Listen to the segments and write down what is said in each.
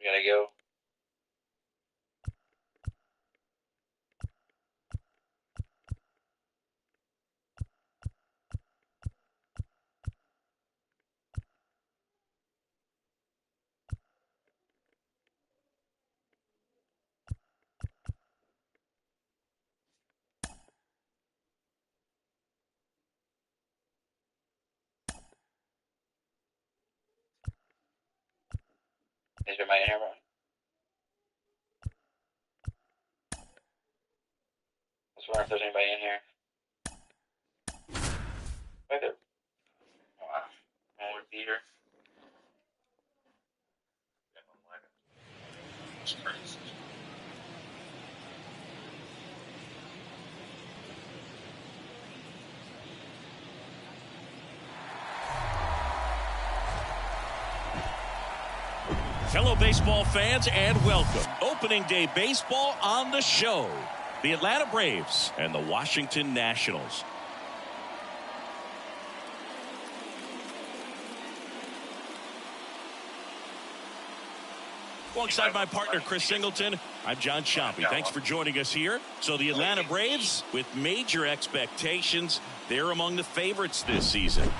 gotta go. Is there anybody in here, bro? I was wondering if there's anybody in here. Right there. Oh, wow. One would be here. It's crazy. Hello, baseball fans, and welcome. Opening day baseball on the show. The Atlanta Braves and the Washington Nationals. Alongside my partner, Chris Singleton, I'm John Chompy. Thanks for joining us here. So the Atlanta Braves, with major expectations, they're among the favorites this season.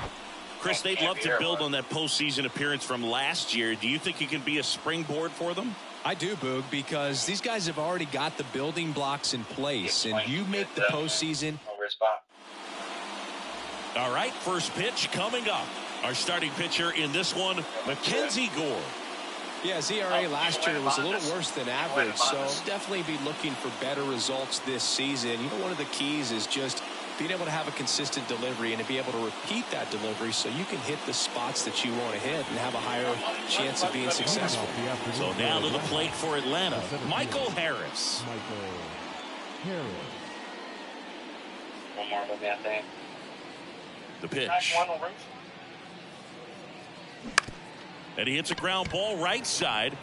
Chris, they'd love to build on that postseason appearance from last year. Do you think it can be a springboard for them? I do, Boog, because these guys have already got the building blocks in place, and you make the postseason. All right, first pitch coming up. Our starting pitcher in this one, Mackenzie Gore. Yeah, his ERA last year was a little worse than average, so definitely be looking for better results this season. You know, one of the keys is just being able to have a consistent delivery and to be able to repeat that delivery so you can hit the spots that you want to hit and have a higher chance of being successful. So now to the plate for Atlanta, Michael Harris. One more with me, I think. The pitch. And he hits a ground ball right side.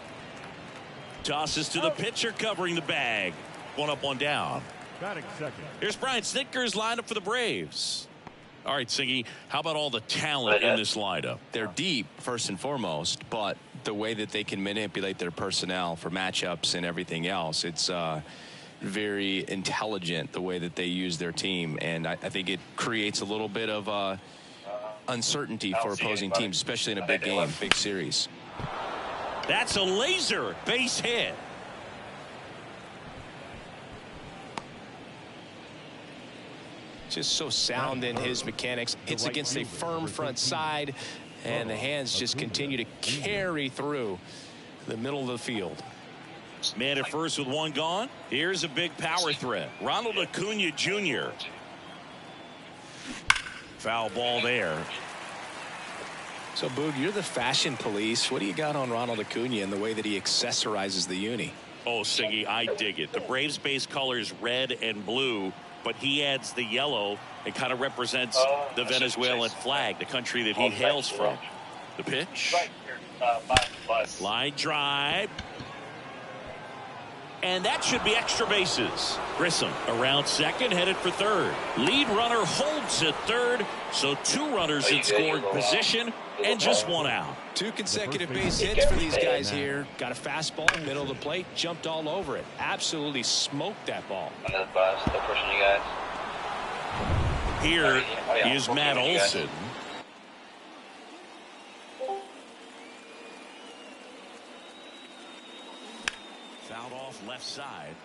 Tosses to the pitcher covering the bag. One up, one down. Here's Brian Snitker's lineup for the Braves. All right, Siggy, how about all the talent in this lineup? They're deep, first and foremost, but the way that they can manipulate their personnel for matchups and everything else, it's very intelligent the way that they use their team, and I think it creates a little bit of uncertainty for opposing teams, especially in a big game, big series. That's a laser base hit. Just so sound in his mechanics. Hits against a firm front side, and the hands just continue to carry through the middle of the field. Man at first with one gone. Here's a big power threat. Ronald Acuna Jr. Foul ball there. So, Boog, you're the fashion police. What do you got on Ronald Acuna and the way that he accessorizes the uni? Oh, Siggy, I dig it. The Braves base colors red and blue, but he adds the yellow. It kind of represents the Venezuelan flag, the country that he hails from. The pitch. Line drive. And that should be extra bases. Grissom around second, headed for third. Lead runner holds at third, so two runners in scoring position and just one out. Two consecutive base hits for these guys here. Got a fastball, middle of the plate, jumped all over it. Absolutely smoked that ball. Here is Matt Olson. Fouled off left side.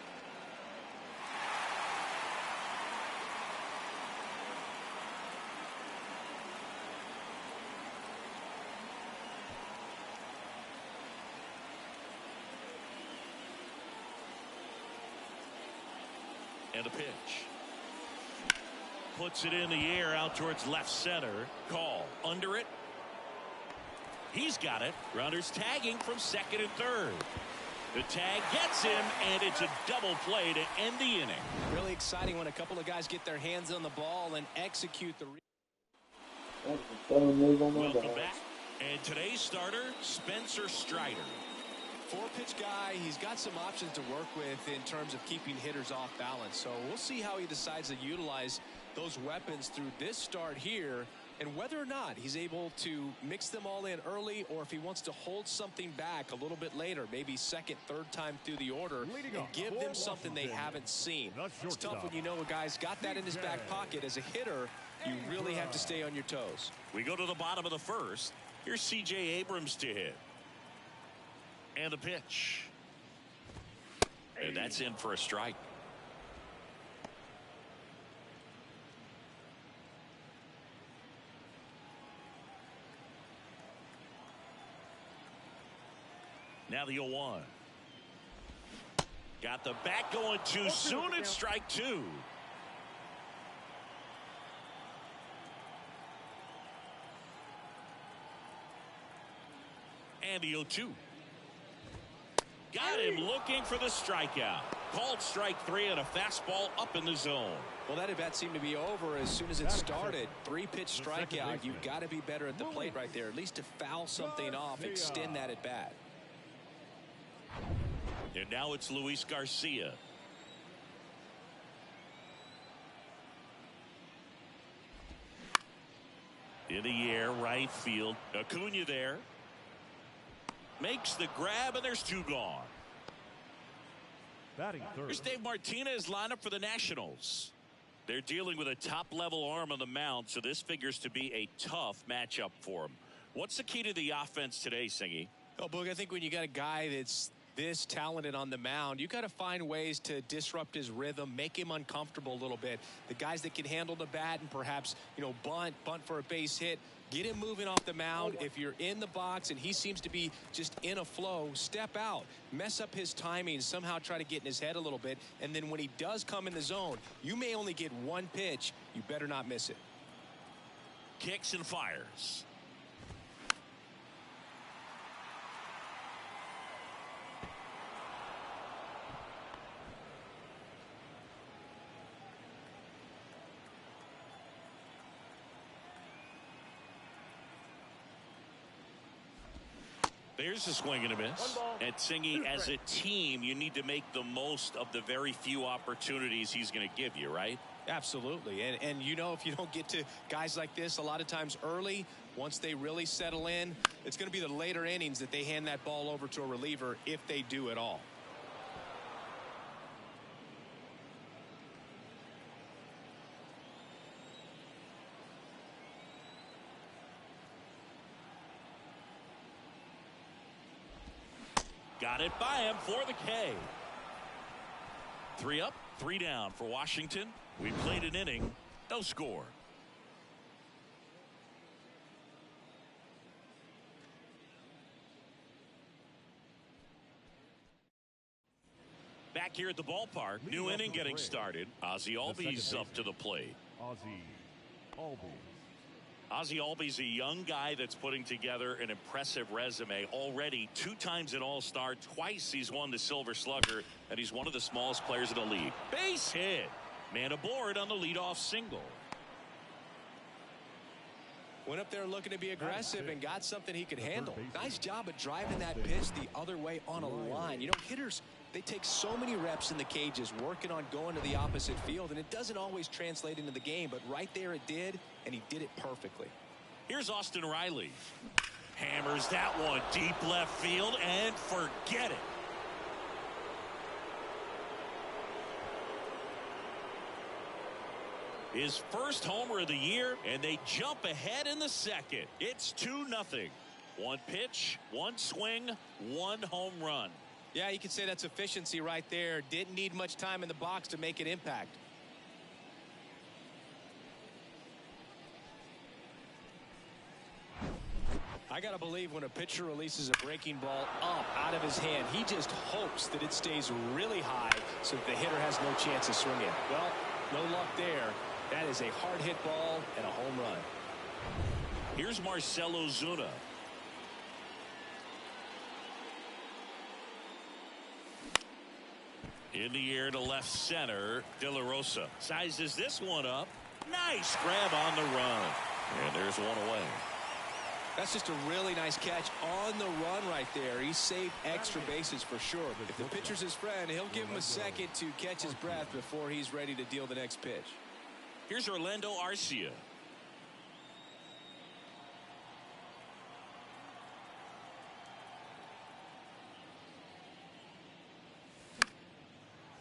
And a pitch. Puts it in the air out towards left center. Call under it. He's got it. Runners tagging from second and third. The tag gets him, and it's a double play to end the inning. Really exciting when a couple of guys get their hands on the ball and execute the. Welcome back. And today's starter, Spencer Strider. Four-pitch guy. He's got some options to work with in terms of keeping hitters off balance. So we'll see how he decides to utilize those weapons through this start here, and whether or not he's able to mix them all in early, or if he wants to hold something back a little bit later, maybe second, third time through the order, and give them something they haven't seen. It's tough when you know a guy's got that in his back pocket. As a hitter, you really have to stay on your toes. We go to the bottom of the first. Here's C.J. Abrams to hit. And the pitch. And that's in for a strike. Now the 0-1. Got the bat going too soon. It's strike two. And the 0-2. Got him looking for the strikeout. Called strike three and a fastball up in the zone. Well, that at bat seemed to be over as soon as it started. 3-pitch strikeout. You've got to be better at the plate right there. At least to foul something off, extend that at bat. And now it's Luis Garcia. In the air, right field. Acuna there. Makes the grab, and there's two gone. Batting third. Here's Dave Martinez lineup for the Nationals. They're dealing with a top-level arm on the mound, so this figures to be a tough matchup for him. What's the key to the offense today, Singy? Oh, Boog, I think when you got a guy that's this talented on the mound, you got to find ways to disrupt his rhythm, make him uncomfortable a little bit. The guys that can handle the bat and perhaps, bunt for a base hit, get him moving off the mound. If you're in the box and he seems to be just in a flow, step out, mess up his timing, somehow try to get in his head a little bit. And then when he does come in the zone, you may only get one pitch. You better not miss it. Kicks and fires. There's a swing and a miss. And Singy, as a team, you need to make the most of the very few opportunities he's going to give you, right? Absolutely. And if you don't get to guys like this a lot of times early, once they really settle in, it's going to be the later innings that they hand that ball over to a reliever, if they do at all. Got it by him for the K. 3 up, 3 down for Washington. We played an inning, no score. Back here at the ballpark, new inning getting started. Ozzie Albies up to the plate. Ozzie Albies. Ozzie Albies, a young guy that's putting together an impressive resume. Already 2 times an All-Star, twice he's won the Silver Slugger, and he's one of the smallest players in the league. Base hit. Man aboard on the leadoff single. Went up there looking to be aggressive and got something he could handle. Nice job of driving that pitch the other way on a line. Hitters, they take so many reps in the cages working on going to the opposite field, and it doesn't always translate into the game, but right there it did, and he did it perfectly. Here's Austin Riley. Hammers that one deep left field, and forget it. His first homer of the year, and they jump ahead in the second. It's 2-0. 1 pitch, 1 swing, 1 home run. Yeah, you could say that's efficiency right there. Didn't need much time in the box to make an impact. I got to believe when a pitcher releases a breaking ball up out of his hand, he just hopes that it stays really high so that the hitter has no chance of swinging. Well, no luck there. That is a hard hit ball and a home run. Here's Marcell Ozuna. In the air to left center, De La Rosa sizes this one up. Nice grab on the run. And there's one away. That's just a really nice catch on the run right there. He saved extra bases for sure. If the pitcher's his friend, he'll give him a second to catch his breath before he's ready to deal the next pitch. Here's Orlando Arcia.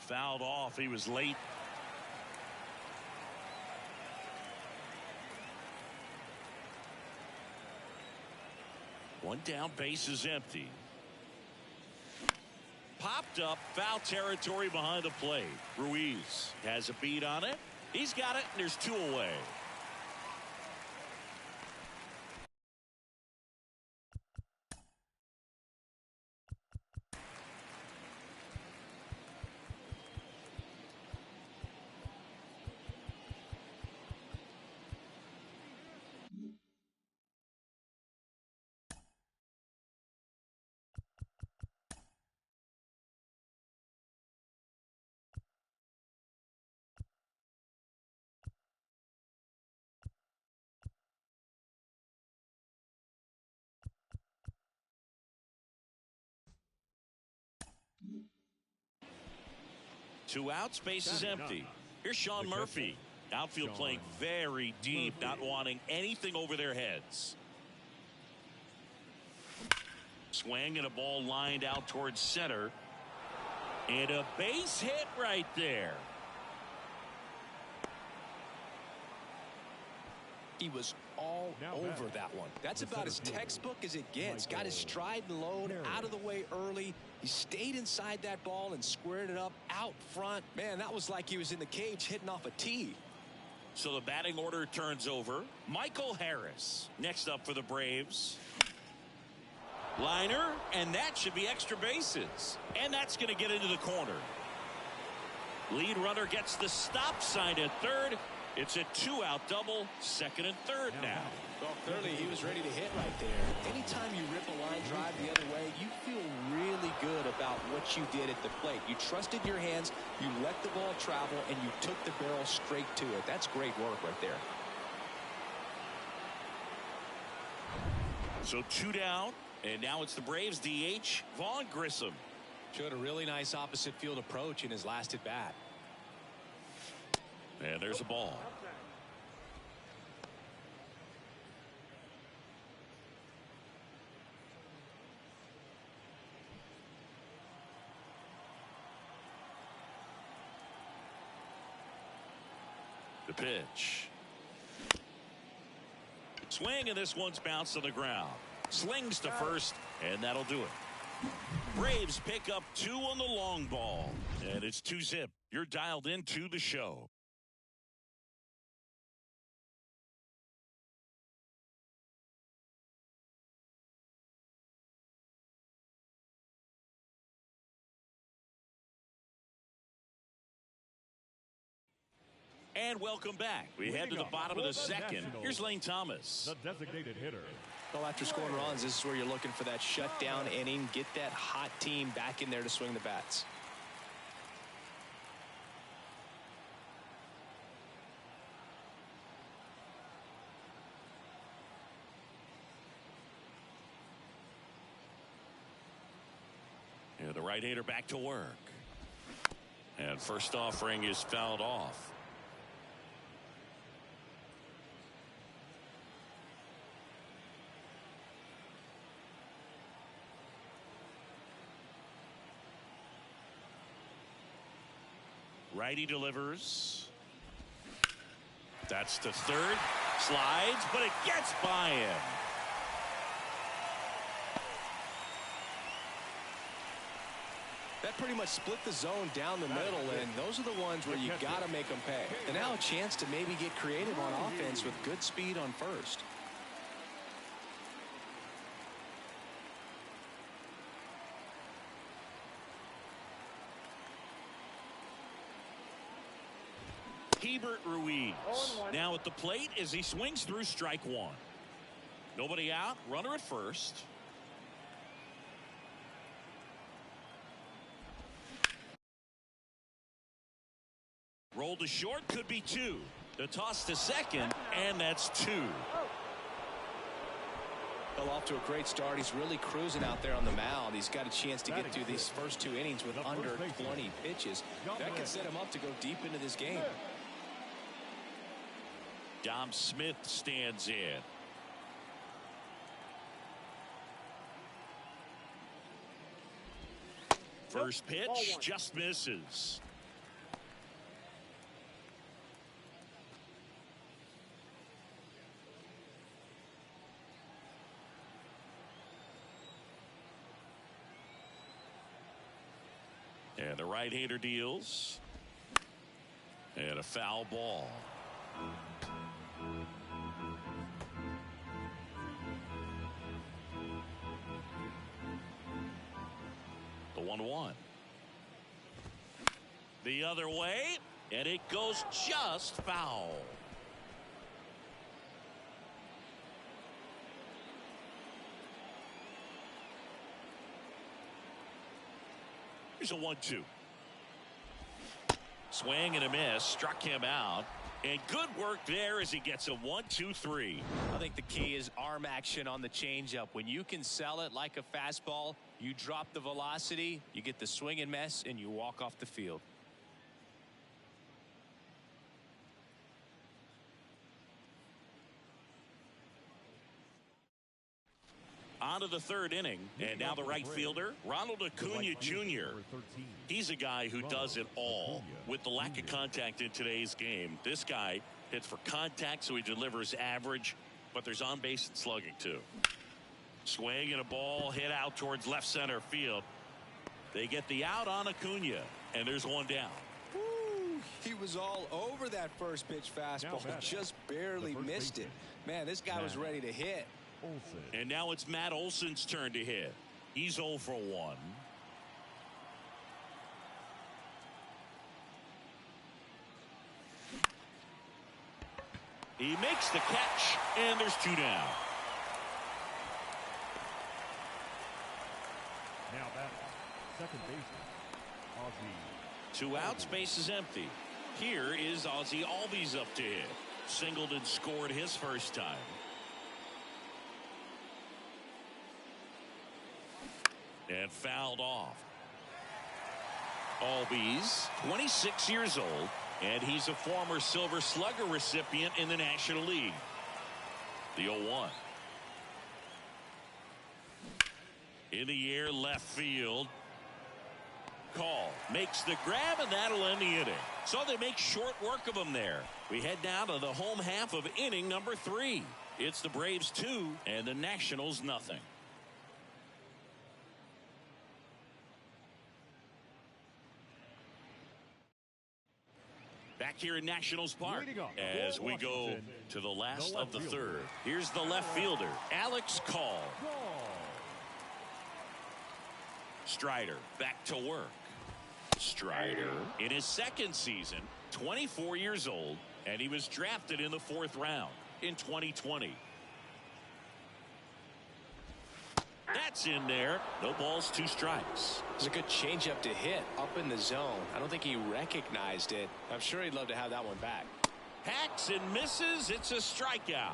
Fouled off. He was late. One down, base is empty. Popped up, foul territory behind the plate. Ruiz has a beat on it. He's got it, and there's 2 away. Two outs, base is empty. Here's Sean Murphy. Outfield playing very deep, not wanting anything over their heads. Swing and a ball lined out towards center. And a base hit right there. He was all over that one. That's about as textbook as it gets. Got his stride and load out of the way early. He stayed inside that ball and squared it up out front. Man, that was like he was in the cage hitting off a tee. So the batting order turns over. Michael Harris next up for the Braves. Liner, and that should be extra bases. And that's going to get into the corner. Lead runner gets the stop sign at third. It's a 2-out double, second and third now. Well, clearly he was ready to hit right there. Anytime you rip a line drive the other way, you feel really good about what you did at the plate. You trusted your hands, you let the ball travel, and you took the barrel straight to it. That's great work right there. So 2 down, and now it's the Braves DH, Vaughn Grissom. Showed a really nice opposite field approach in his last at bat. And there's a ball. The pitch. Swing, and this one's bounced to the ground. Slings to first, and that'll do it. Braves pick up 2 on the long ball. And it's 2-zip. You're dialed into the show. And welcome back. We head to the bottom of the second. Here's Lane Thomas. The designated hitter. Well, after scoring runs, this is where you're looking for that shutdown inning. Get that hot team back in there to swing the bats. Yeah, the right-hander back to work. And first offering is fouled off. Righty delivers. That's to third. Slides, but it gets by him. That pretty much split the zone down the middle, and those are the ones where you got to make them pay. And now a chance to maybe get creative on offense with good speed on first. Hebert Ruiz now at the plate as he swings through strike 1. Nobody out, runner at first. Roll to short, could be 2. The toss to second, and that's 2. Well, off to a great start. He's really cruising out there on the mound. He's got a chance to get through these first 2 innings with under 20 pitches. That can set him up to go deep into this game. Dom Smith stands in. First pitch just misses. And the right-hander deals. And a foul ball. The 1-1. The other way, and it goes just foul. Here's a 1-2. Swing and a miss, struck him out. And good work there as he gets a 1-2-3. I think the key is arm action on the changeup. When you can sell it like a fastball, you drop the velocity, you get the swing and miss, and you walk off the field. On to the third inning, and now the right fielder, Ronald Acuna Jr. He's a guy who does it all. With the lack of contact in today's game, this guy hits for contact, so he delivers average, but there's on base and slugging too. Swing and a ball hit out towards left center field. They get the out on Acuna, and there's one down. Woo, he was all over that first pitch fastball, just barely missed it. Man, this guy was ready to hit. Olson. And now it's Matt Olson's turn to hit. He's 0 for 1. He makes the catch, and there's 2 down. Now batting, second baseman, Ozzie. 2 outs, base is empty. Here is Ozzie Albies up to hit. Singleton scored his first time. And fouled off. Albies, 26 years old, and he's a former Silver Slugger recipient in the National League. The 0-1. In the air, left field. Call makes the grab, and that'll end the inning. So they make short work of him there. We head down to the home half of inning number 3. It's the Braves 2 and the Nationals nothing. Back here in Nationals Park as we go to the last of the third. Here's the left fielder, Alex Call. Strider back to work. Strider in his second season, 24 years old, and he was drafted in the 4th round in 2020. That's in there. No balls, 2 strikes. It's a good changeup to hit up in the zone. I don't think he recognized it. I'm sure he'd love to have that one back. Hacks and misses. It's a strikeout.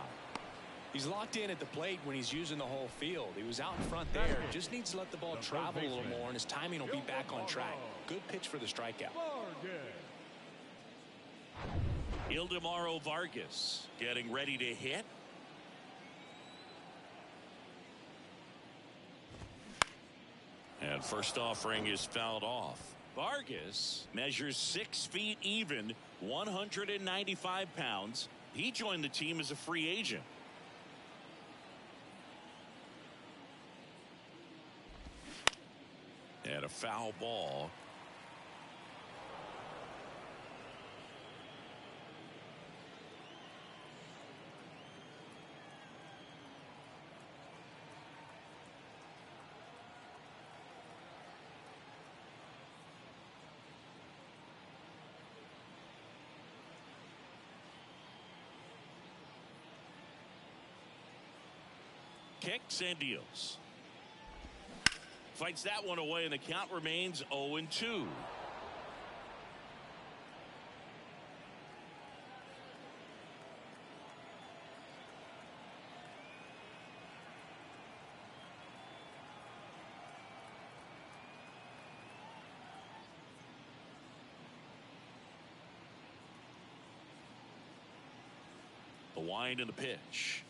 He's locked in at the plate when he's using the whole field. He was out in front there. Just needs to let the ball travel a little more, and his timing will be back on track. Good pitch for the strikeout. Ildemaro Vargas getting ready to hit. And first offering is fouled off. Vargas measures 6 feet even, 195 pounds. He joined the team as a free agent. And a foul ball. Kicks and deals. Fights that one away, and the count remains 0-2. wind in the pitch.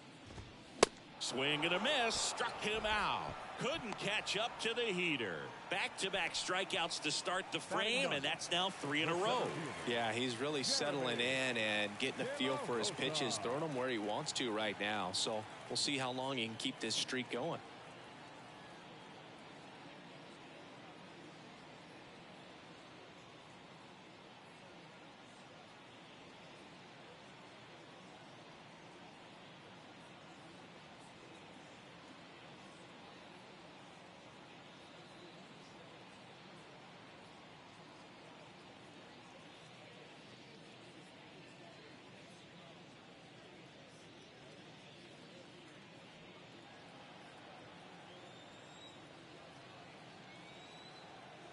Swing and a miss. Struck him out. Couldn't catch up to the heater. Back-to-back strikeouts to start the frame, and that's now 3 in a row. Yeah, he's really settling in and getting a feel for his pitches, throwing them where he wants to right now. So we'll see how long he can keep this streak going.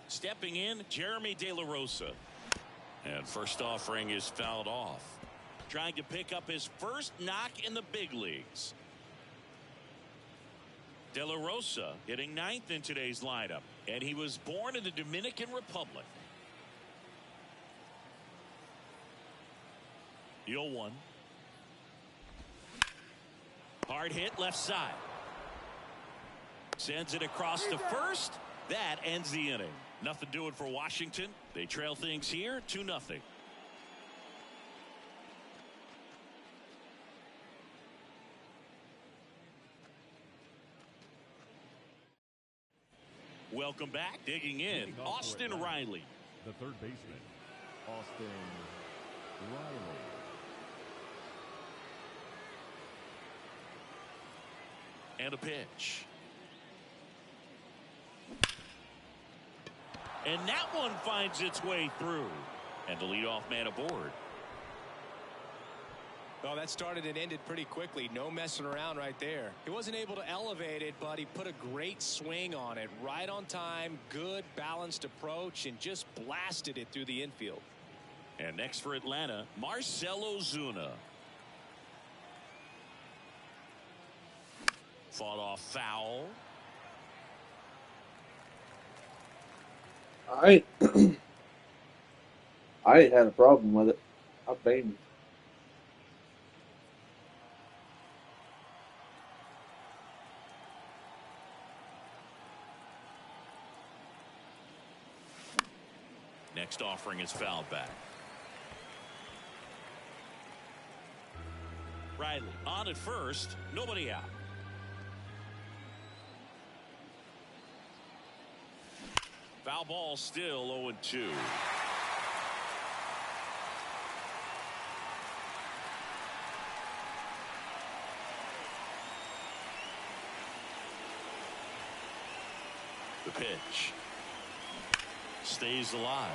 Stepping in, Jeremy De La Rosa. And first offering is fouled off. Trying to pick up his first knock in the big leagues. De La Rosa hitting 9th in today's lineup. And he was born in the Dominican Republic. 0-1. Hard hit left side. Sends it across to first. That ends the inning. Nothing doing for Washington. They trail things here 2-0. Welcome back. Digging in, Austin Riley. The third baseman, Austin Riley. And a pitch. And that one finds its way through. And the leadoff man aboard. Well, that started and ended pretty quickly. No messing around right there. He wasn't able to elevate it, but he put a great swing on it. Right on time, good balanced approach, and just blasted it through the infield. And next for Atlanta, Marcell Ozuna. Fought off foul. I ain't had a problem with it. I banged it. Next offering is fouled back. Riley on at first, nobody out. Foul ball, still 0-2. The pitch stays alive.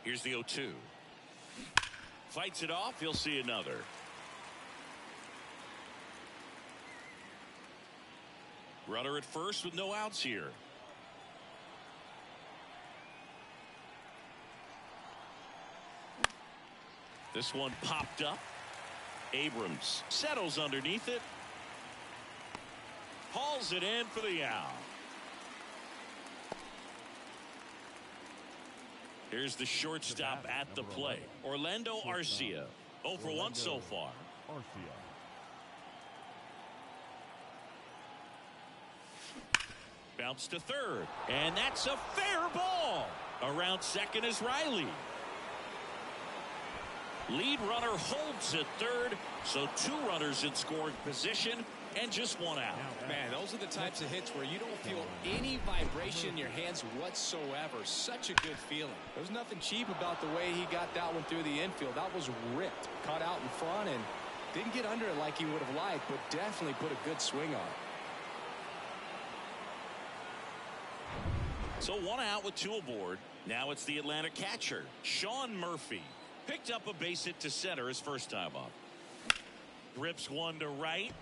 Here's the 0-2. Fights it off. He'll see another. Runner at first with no outs here. This one popped up. Abrams settles underneath it. Hauls it in for the out. Here's the shortstop at the plate. Orlando Arcia. 0 for 1 so far. Arcia. Bounce to third. And that's a fair ball. Around second is Riley. Lead runner holds at third. So 2 runners in scoring position and just 1 out. Man, those are the types of hits where you don't feel any vibration in your hands whatsoever. Such a good feeling. There's nothing cheap about the way he got that one through the infield. That was ripped. Caught out in front and didn't get under it like he would have liked, but definitely put a good swing on it. So 1 out with 2 aboard. Now it's the Atlanta catcher, Sean Murphy. Picked up a base hit to center his first time up. Rips one to right.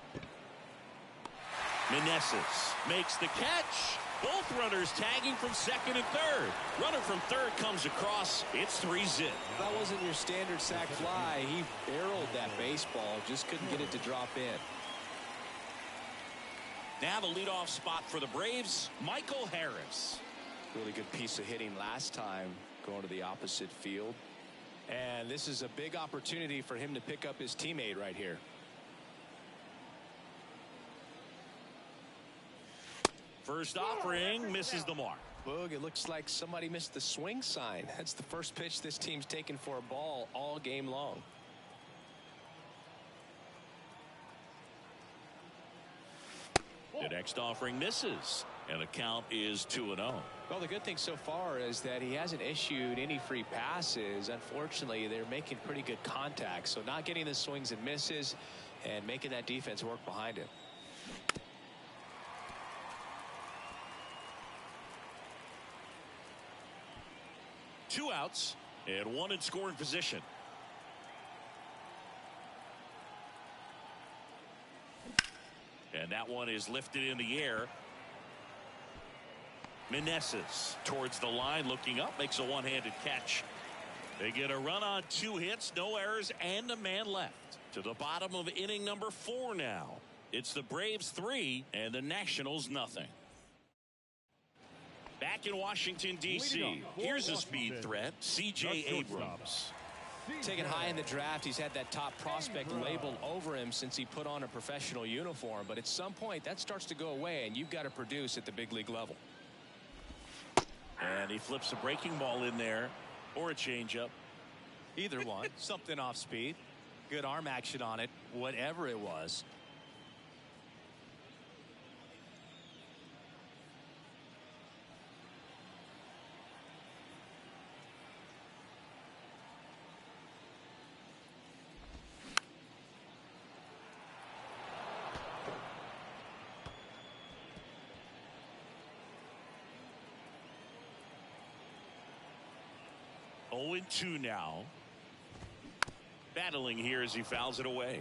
Meneses makes the catch. Both runners tagging from second and third. Runner from third comes across. It's 3-zip. That wasn't your standard sac fly. He barreled that baseball. Just couldn't get it to drop in. Now the leadoff spot for the Braves, Michael Harris. Really good piece of hitting last time going to the opposite field. And this is a big opportunity for him to pick up his teammate right here. First offering misses the mark. Boog, it looks like somebody missed the swing sign. That's the first pitch this team's taken for a ball all game long. The next offering misses, and the count is 2-0. Well, the good thing so far is that he hasn't issued any free passes. Unfortunately, they're making pretty good contact, so not getting the swings and misses and making that defense work behind him. Two outs and one in scoring position. And that one is lifted in the air. Meneses towards the line, looking up, makes a one-handed catch. They get a run on 2 hits, no errors, and a man left. To the bottom of inning number 4 now. It's the Braves 3 and the Nationals nothing. Back in Washington, D.C., here's a speed threat, C.J. Abrams. Taken high in the draft, he's had that top prospect label over him since he put on a professional uniform. But at some point, that starts to go away, and you've got to produce at the big league level. And he flips a breaking ball in there, or a changeup. Either one, something off speed. Good arm action on it, whatever it was. Oh, 2 now. Battling here as he fouls it away.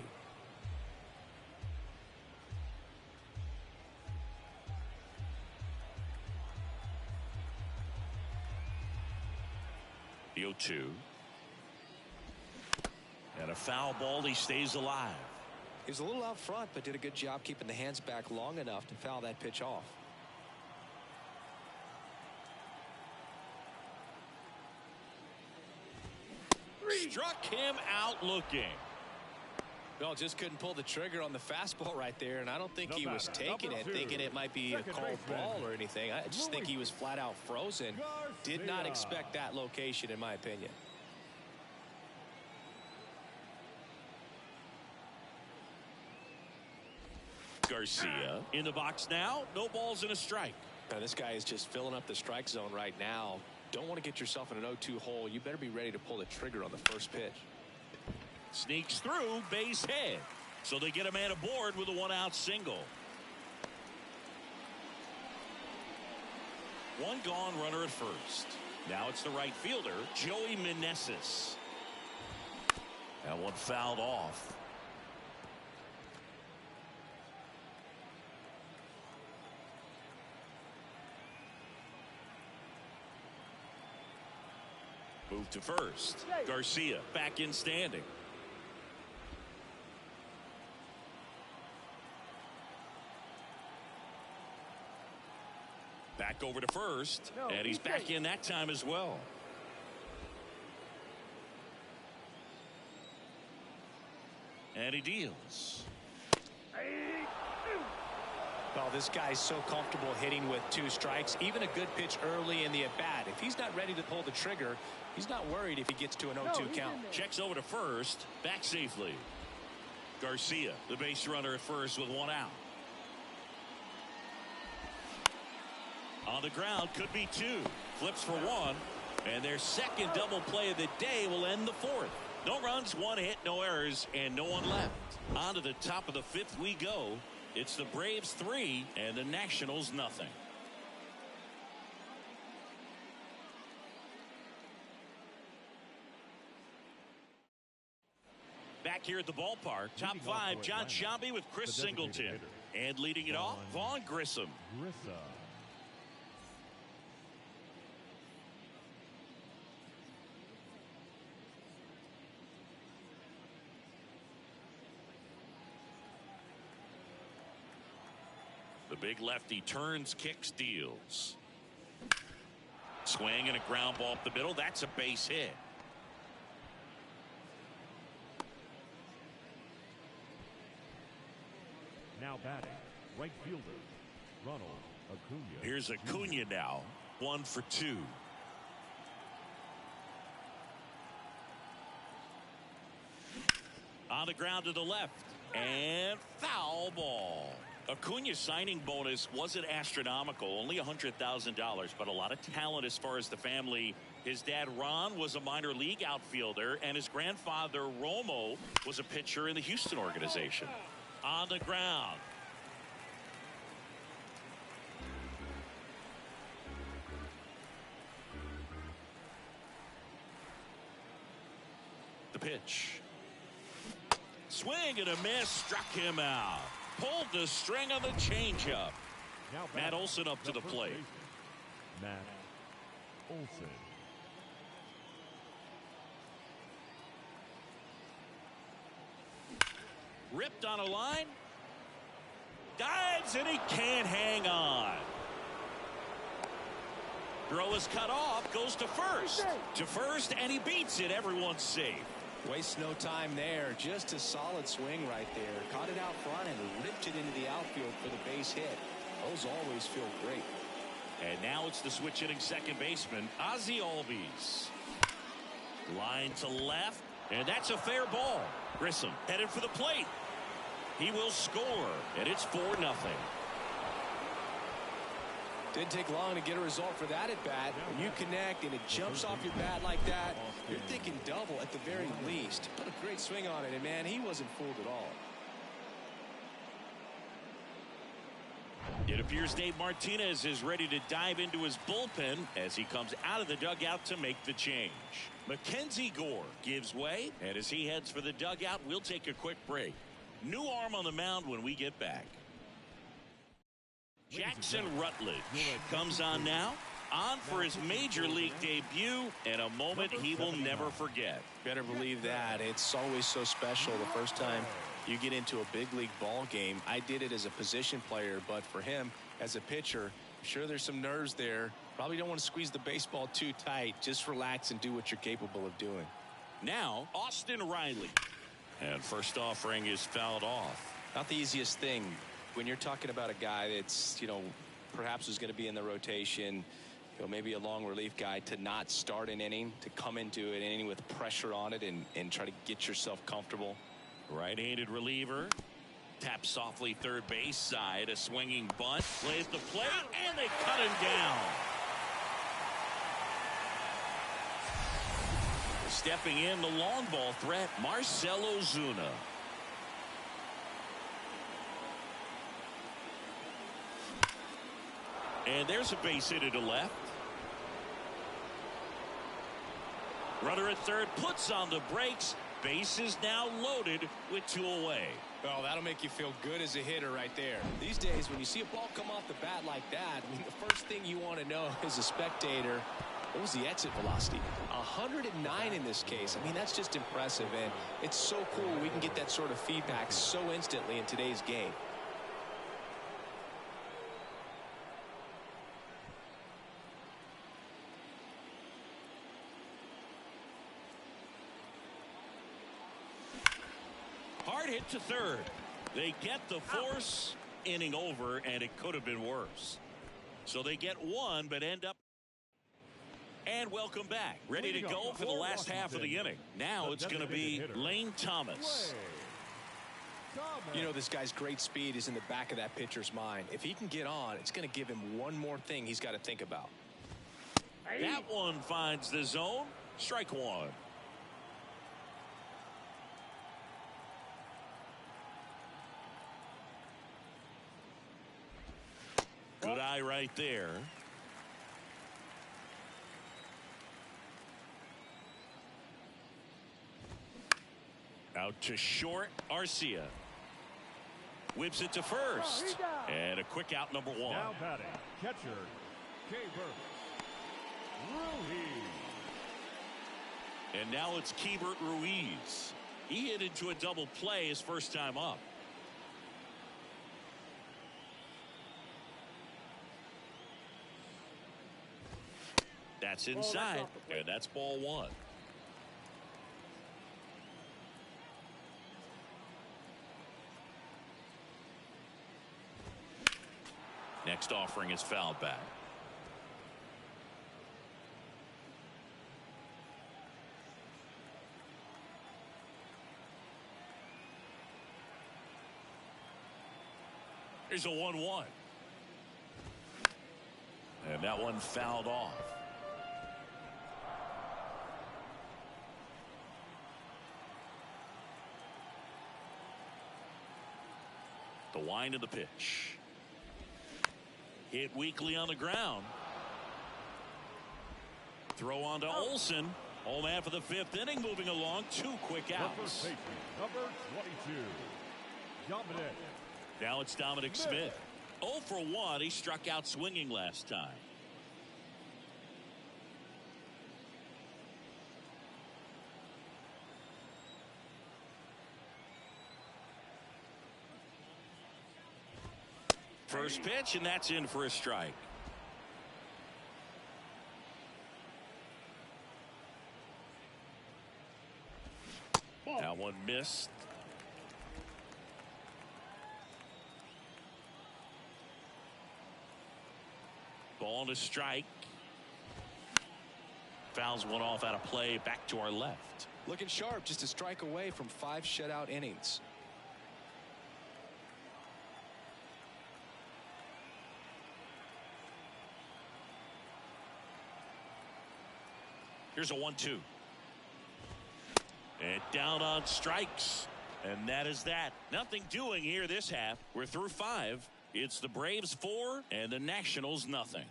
The 0-2. And a foul ball. He stays alive. He was a little out front, but did a good job keeping the hands back long enough to foul that pitch off. Struck him out looking. Well, just couldn't pull the trigger on the fastball right there, and I don't think he was taking it, thinking it might be a called ball or anything. I just think he was flat out frozen. Did not expect that location, in my opinion. Garcia in the box now. No balls and a strike. Now, this guy is just filling up the strike zone right now. Don't want to get yourself in an 0-2 hole. You better be ready to pull the trigger on the first pitch. Sneaks through, base hit. So they get a man aboard with a 1-out single. One gone, runner at first. Now it's the right fielder, Joey Meneses. That one fouled off. Move to first. Garcia back in standing. Back over to first, and he's back in that time as well. And he deals. Well, this guy's so comfortable hitting with 2 strikes, even a good pitch early in the at-bat. If he's not ready to pull the trigger, he's not worried if he gets to an 0-2 count. Checks over to first, back safely. Garcia, the base runner at first with 1 out. On the ground, could be 2. Flips for 1, and their second double play of the day will end the 4th. No runs, 1 hit, no errors, and no one left. On to the top of the 5th we go. It's the Braves 3 and the Nationals nothing. Back here at the ballpark, top 5, John Sciambi with Chris Singleton. And leading it off, Vaughn Grissom. The Big lefty turns, kicks, deals. Swing and a ground ball up the middle. That's a base hit. Now batting, right fielder, Ronald Acuna. Here's Acuna now. 1 for 2. On the ground to the left. And foul ball. Acuna's signing bonus wasn't astronomical, only $100,000, but a lot of talent as far as the family. His dad, Ron, was a minor league outfielder, and his grandfather, Romo, was a pitcher in the Houston organization. On the ground. The pitch. Swing and a miss, struck him out. Pulled the string on the changeup. Now Matt batting, Olson up to the first plate. baseman, Matt Olson. Ripped on a line. Dives and he can't hang on. Throw is cut off. Goes to first. To first, and he beats it. Everyone's safe. Waste no time there. Just a solid swing right there. Caught it out front and ripped it into the outfield for the base hit. Those always feel great. And now it's the switch hitting second baseman, Ozzie Albies. Line to left, and that's a fair ball. Grissom headed for the plate. He will score, and it's 4-0. Didn't take long to get a result for that at bat. When you connect and it jumps off your bat like that, you're thinking double at the very least. Put a great swing on it, and man, he wasn't fooled at all. It appears Dave Martinez is ready to dive into his bullpen as he comes out of the dugout to make the change. Mackenzie Gore gives way, and as he heads for the dugout, we'll take a quick break. New arm on the mound when we get back. Jackson Rutledge comes on now, on for his major league debut, and a moment he will never forget. Better believe that. It's always so special the first time you get into a big league ball game. I did it as a position player, but for him as a pitcher, I'm sure there's some nerves there. Probably don't want to squeeze the baseball too tight. Just relax and do what you're capable of doing. Now, Austin Riley. And first offering is fouled off. Not the easiest thing when you're talking about a guy that's, perhaps is going to be in the rotation, maybe a long relief guy, to not start an inning, to come into an inning with pressure on it and try to get yourself comfortable. Right-handed reliever. Taps softly third base side. A swinging bunt. Plays the plate, and they cut him down. Stepping in, the long ball threat, Marcell Ozuna. And there's a base hit to left. Runner at third puts on the brakes. Base is now loaded with 2 away. Well, that'll make you feel good as a hitter right there. These days, when you see a ball come off the bat like that, the first thing you want to know as a spectator, what was the exit velocity? 109 in this case. That's just impressive, and it's so cool we can get that sort of feedback so instantly in today's game. Hard hit to third. They get the force. Inning over, and it could have been worse. So they get one, but end up. And welcome back. Ready to go for the last half of the inning. Now it's going to be Lane Thomas. This guy's great speed is in the back of that pitcher's mind. If he can get on, it's going to give him one more thing he's got to think about. That one finds the zone. Strike one. Good eye right there. Out to short, Arcia. Whips it to first. And a quick out, number 1. Now batting, catcher, Keibert Ruiz. And now it's Keibert Ruiz. He hit into a double play his first time up. That's inside, and that's ball one. Next offering is fouled back. Here's a 1-1. And that one fouled off. The wind of the pitch. Hit weakly on the ground. Throw on to Olsen. Home man for the fifth inning, moving along. 2 quick outs. Number 22, Dominic. Now it's Dominic Smith. 0 for 1. He struck out swinging last time. First pitch, and that's in for a strike. That one missed. Ball to strike. Fouls one off out of play. Back to our left. Looking sharp, just a strike away from 5 shutout innings. Here's a 1-2. And down on strikes. And that is that. Nothing doing here this half. We're through 5. It's the Braves 4 and the Nationals nothing.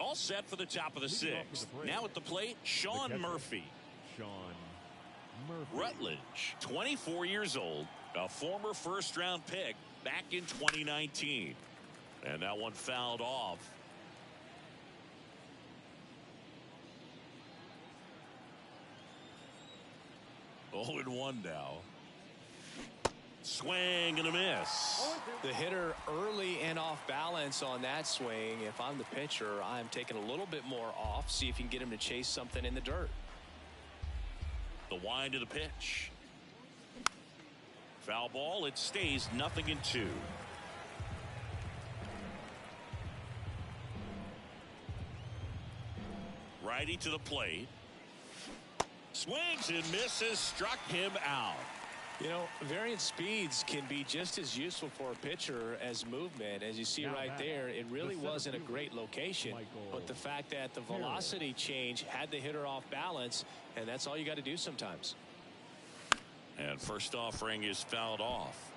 All set for the top of the 6th. Now at the plate, Sean Murphy. Sean Murphy. Rutledge, 24 years old, a former first-round pick back in 2019. And that one fouled off. Oh, and 1 now. Swing and a miss. The hitter early and off balance on that swing. If I'm the pitcher, I'm taking a little bit more off. See if you can get him to chase something in the dirt. The wind of the pitch. Foul ball. It stays 0-2. Righty to the plate. Swings and misses. Struck him out. You know, variant speeds can be just as useful for a pitcher as movement. As you see right there, it really wasn't a great location. But the fact that the velocity change had the hitter off balance, and that's all you got to do sometimes. And first offering is fouled off.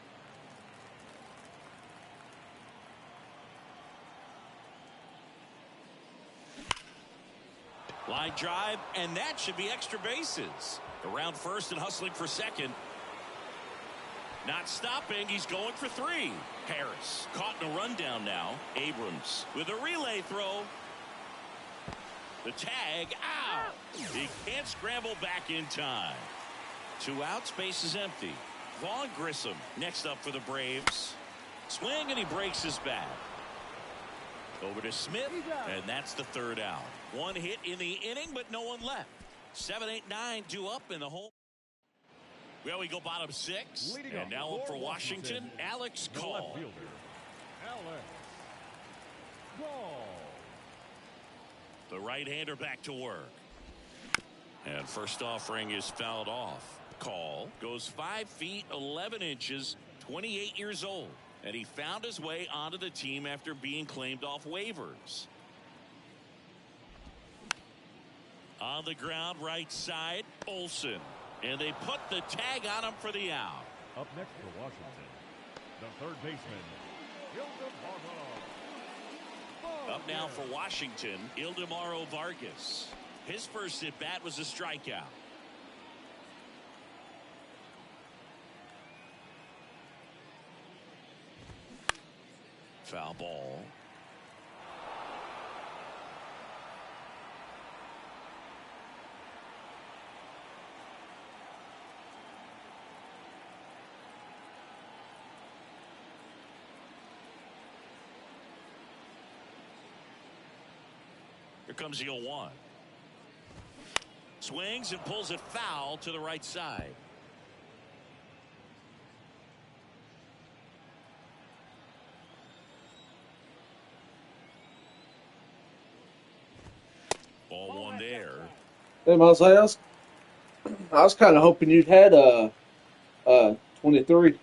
Line drive, and that should be extra bases. Around first and hustling for second. Not stopping. He's going for 3. Harris caught in a rundown now. Abrams with a relay throw. The tag out. He can't scramble back in time. 2 outs. Base is empty. Vaughn Grissom next up for the Braves. Swing and he breaks his bat. Over to Smith, and that's the 3rd out. 1 hit in the inning, but no one left. 7, 8, 9 due up in the hole. Well, we go bottom 6. And now up for Washington, Alex Call. Alex Call. The right-hander back to work. And first offering is fouled off. Call goes 5 feet 11 inches, 28 years old. And he found his way onto the team after being claimed off waivers. On the ground, right side, Olsen. And they put the tag on him for the out. Up next for Washington, the third baseman, Ildemaro. Up now for Washington, Ildemaro Vargas. His first at bat was a strikeout. Foul ball. Here comes the 0-1. Swings and pulls it foul to the right side. Ball one there. Damn, Isaiah, I was kind of hoping you'd had 23.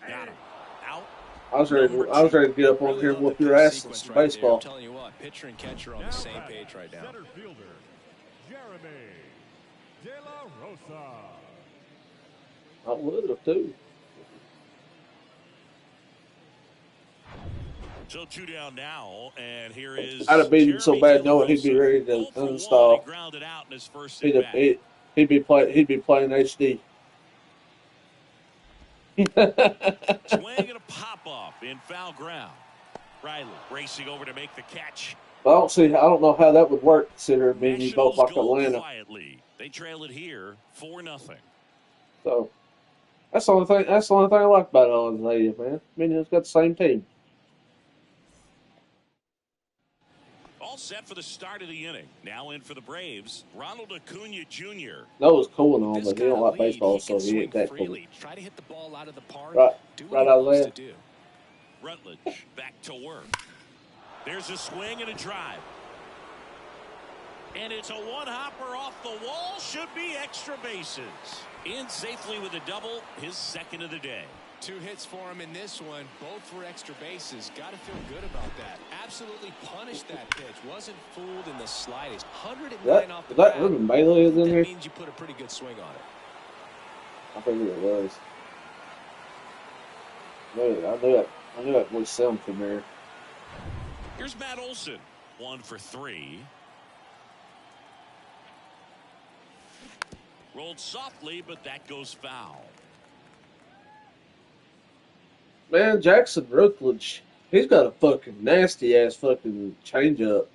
Got him. Out. I was ready to get up on here and whoop your ass in some baseball. I'm telling you what, pitcher and catcher are on the same page right now. Center fielder, Jeremy De La Rosa. I would have too. So 2 down now, and here is. I'd have beat him so Jeremy bad knowing he'd be ready to 0 for 1. uninstall. He grounded out in his first He'd at-bat. be playing HD. Swing and a pop-up in foul ground. Riley racing over to make the catch. I don't know how that would work considering me and you both Nationals like go Atlanta. quietly. They trail it here 4-0. So that's the only thing I like about Isaiah, man. I mean, he's got the same team. All set for the start of the inning. Now in for the Braves, Ronald Acuna Jr. That was cool and all, This but he kind don't of like lead, baseball, he so can he swing ain't that cool. freely. Try to hit the ball out of the park. Right, Do right what out he loves there. to do. Rutledge back to work. There's a swing and a drive. And it's a one-hopper off the wall. Should be extra bases. In safely with a double, his second of the day. 2 hits for him in this one, both for extra bases. Got to feel good about that. Absolutely punished that pitch. Wasn't fooled in the slightest. 109 off the Is that bat. Ruben Bailey is in That here? means you put a pretty good swing on it. I figured it was. I knew that was sound familiar. Here's Matt Olson. 1 for 3. Rolled softly, but that goes foul. Man, Jackson Rutledge, he's got a fucking nasty ass fucking changeup.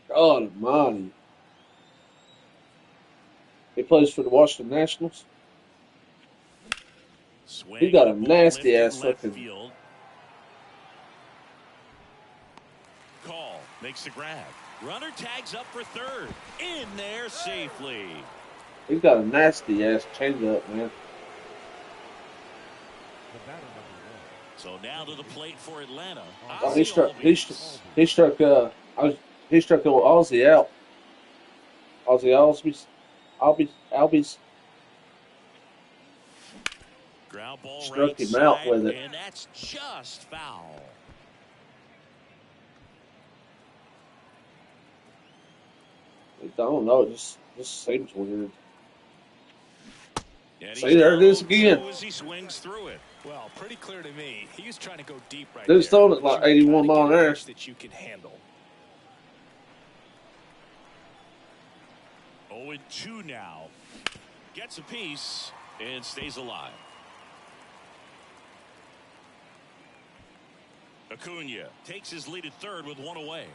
God almighty. He plays for the Washington Nationals. Swing He got a and nasty lifted ass left fucking. field. Call makes the grab. Runner tags up for third. In there safely. He's got a nasty ass changeup, man. The batter number 1. So now to the plate for Atlanta. Oh, Ozzie he struck Albies. Ozzy out. Ozzy Albies. Ground ball Struck right him out side, with it. and that's just foul. I don't know. It just seems weird. And See, he's there it is down again. 2 as he swings through it. Well, pretty clear to me. He was trying to go deep right Dude's there. throwing it like 81 mile an hour. That you can handle. 0-2 now. Gets a piece and stays alive. Acuna takes his lead at third with 1 away.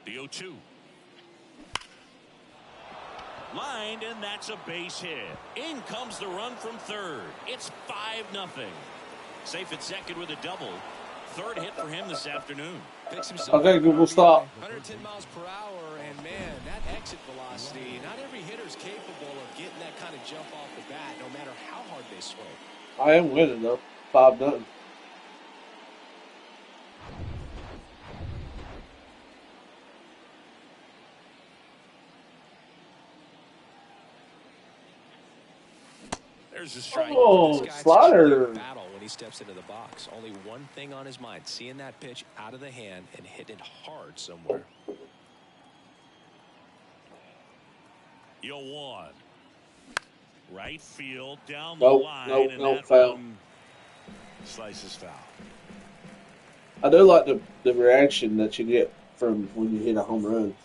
The 0-2. Lined, and that's a base hit. In comes the run from third. It's 5-0. Safe at second with a double. Third hit for him this afternoon. Picks himself Okay, up Google, an stop. 110 miles per hour, and man, that exit velocity, not every hitter's capable of getting that kind of jump off the bat, no matter how hard they swing. I am winning though. 5-0. There's a strike. Oh, This guy's slider. truly a battle when he steps into the box. Only one thing on his mind, seeing that pitch out of the hand and hitting it hard somewhere. 0-1. Right field down Nope, the line. nope, and nope, that foul. one slices foul. I do like the reaction that you get from when you hit a home run.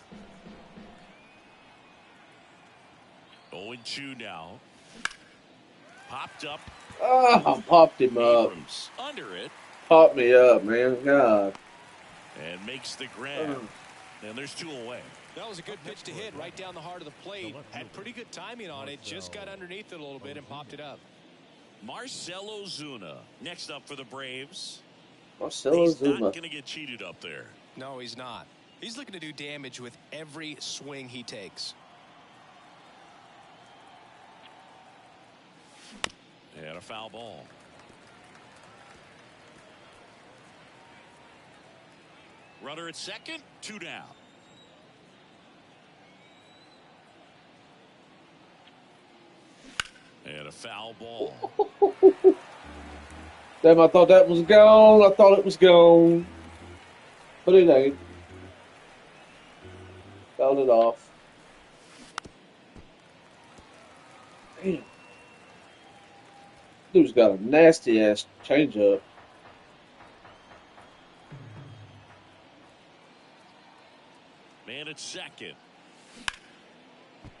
0-2 now. Popped up. Ah, I popped him up. Abrams under it. pop me up, man. God. And makes the grab. And there's 2 away. That was a good pitch to hit right down the heart of the plate. Had pretty good timing on it. Just got underneath it a little bit and popped it up. Marcell Ozuna next up for the Braves. Marcell He's Ozuna. not going to get cheated up there. No, he's not. He's looking to do damage with every swing he takes. And a foul ball. Runner at second, 2 down. And a foul ball. Damn, I thought that was gone. I thought it was gone. But it ain't. Fouled it off. Damn. Dude's got a nasty ass changeup. Man at second.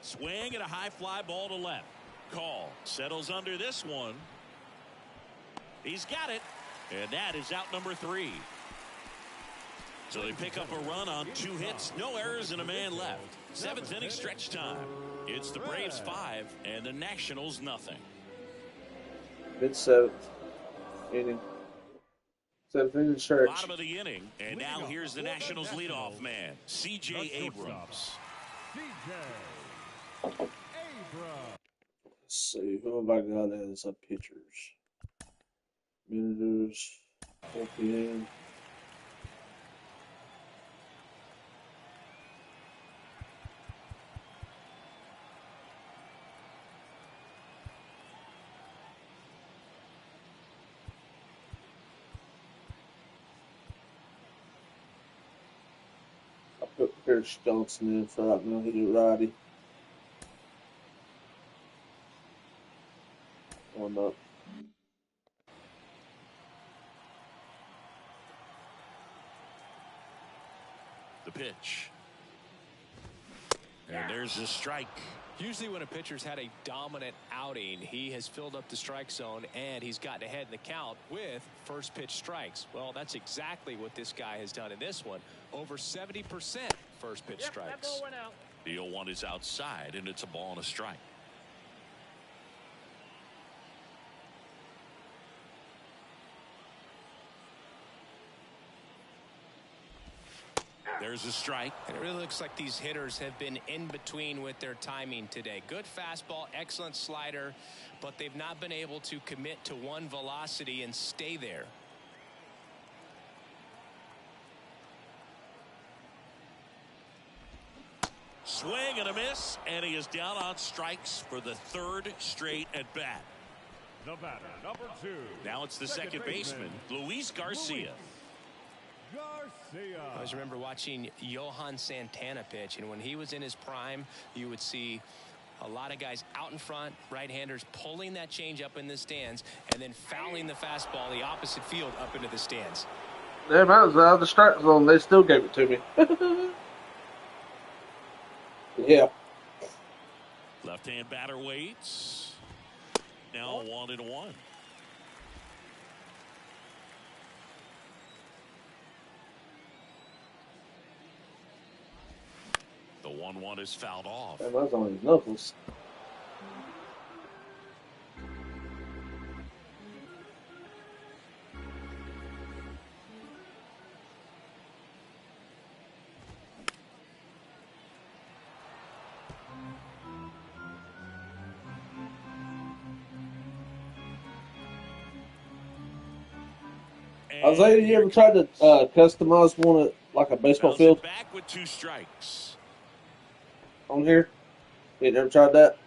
Swing and a high fly ball to left. Call settles under this one. He's got it. And that is out number 3. So they pick up a run on 2 hits, no errors, and a man left. 7th inning stretch time. It's the Braves 5 and the Nationals nothing. Mid 7th inning. 7th inning stretch. Bottom of the inning, and now here's the Nationals leadoff man, C.J. Abrams. Abrams. Let's see, who have I got as pitchers? Miners, 4 p.m. I put Pierce Johnson in for right now. He's a righty. One up. The pitch. And there's a strike. Usually when a pitcher's had a dominant outing, he has filled up the strike zone and he's gotten ahead in the count with first pitch strikes. Well, that's exactly what this guy has done in this one. Over 70% first pitch strikes. The 0-1 is outside, and it's a ball and a strike. There's a strike. And it really looks like these hitters have been in between with their timing today. Good fastball, excellent slider, but they've not been able to commit to one velocity and stay there. Swing and a miss, and he is down on strikes for the 3rd straight at bat. The batter, number 2. Now it's the second baseman, Luis Garcia. Garcia. I always remember watching Johan Santana pitch, and when he was in his prime, you would see a lot of guys out in front, right-handers pulling that change up in the stands, and then fouling the fastball the opposite field up into the stands. Damn, I was out of the strike zone. They still gave it to me. Yeah. Left-hand batter waits. Now 1-1. The 1-1 is fouled off. Damn, I was on his knuckles. Isaiah, you ever tried to customize one at like a baseball Bounce field it back with 2 strikes. on here? You never tried that?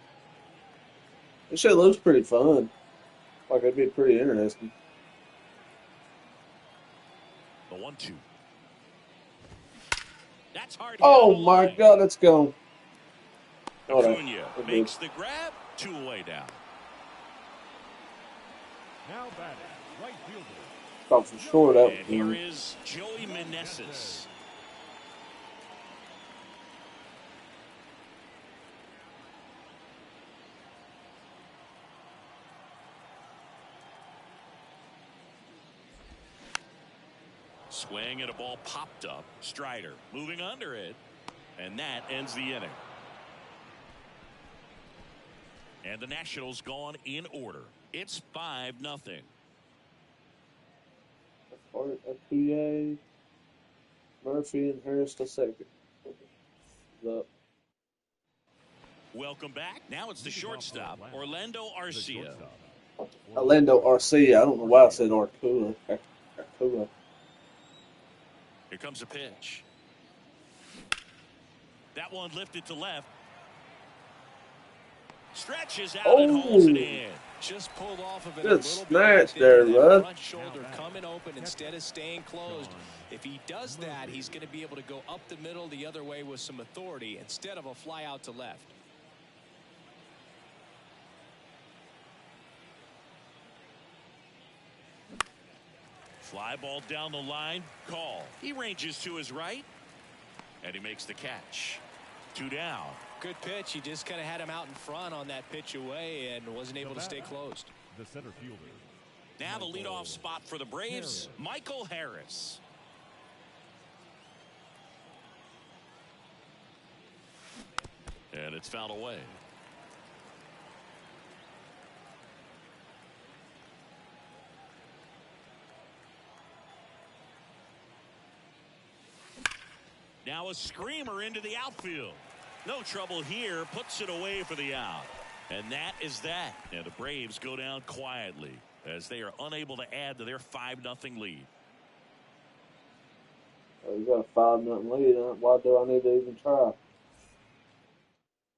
This shit looks pretty fun. Like it'd be pretty interesting. The 1-2. That's hard. Oh my God, let's go. Oh, no. Acuna We're good. makes the grab. 2 away down. Now batting, right fielder. Thought for sure that And here was is Joey Meneses. Swing and a ball popped up. Strider moving under it. And that ends the inning. And the Nationals gone in order. It's 5-0. Acuna, Murphy, and Harris to second. Up. Welcome back. Now it's the shortstop, Orlando The Arcia. shortstop, Orlando Arcia. I don't know why I said Arcua. Arcua. Here comes a pitch. That one lifted to left. Stretches out and holds it in. Just pulled off of it Good a little snatch bit. there, That bud. front shoulder coming open instead of staying closed. If he does that, he's going to be able to go up the middle the other way with some authority instead of a fly out to left. Fly ball down the line. Call. He ranges to his right. And he makes the catch. 2 down. Good pitch. He just kind of had him out in front on that pitch away and wasn't able to stay closed. the center fielder. Now the leadoff spot for the Braves, Michael Harris. And it's fouled away. Now a screamer into the outfield. No trouble here. Puts it away for the out. And that is that. And the Braves go down quietly as they are unable to add to their 5-0 lead. We got a 5-0 lead. Why do I need to even try?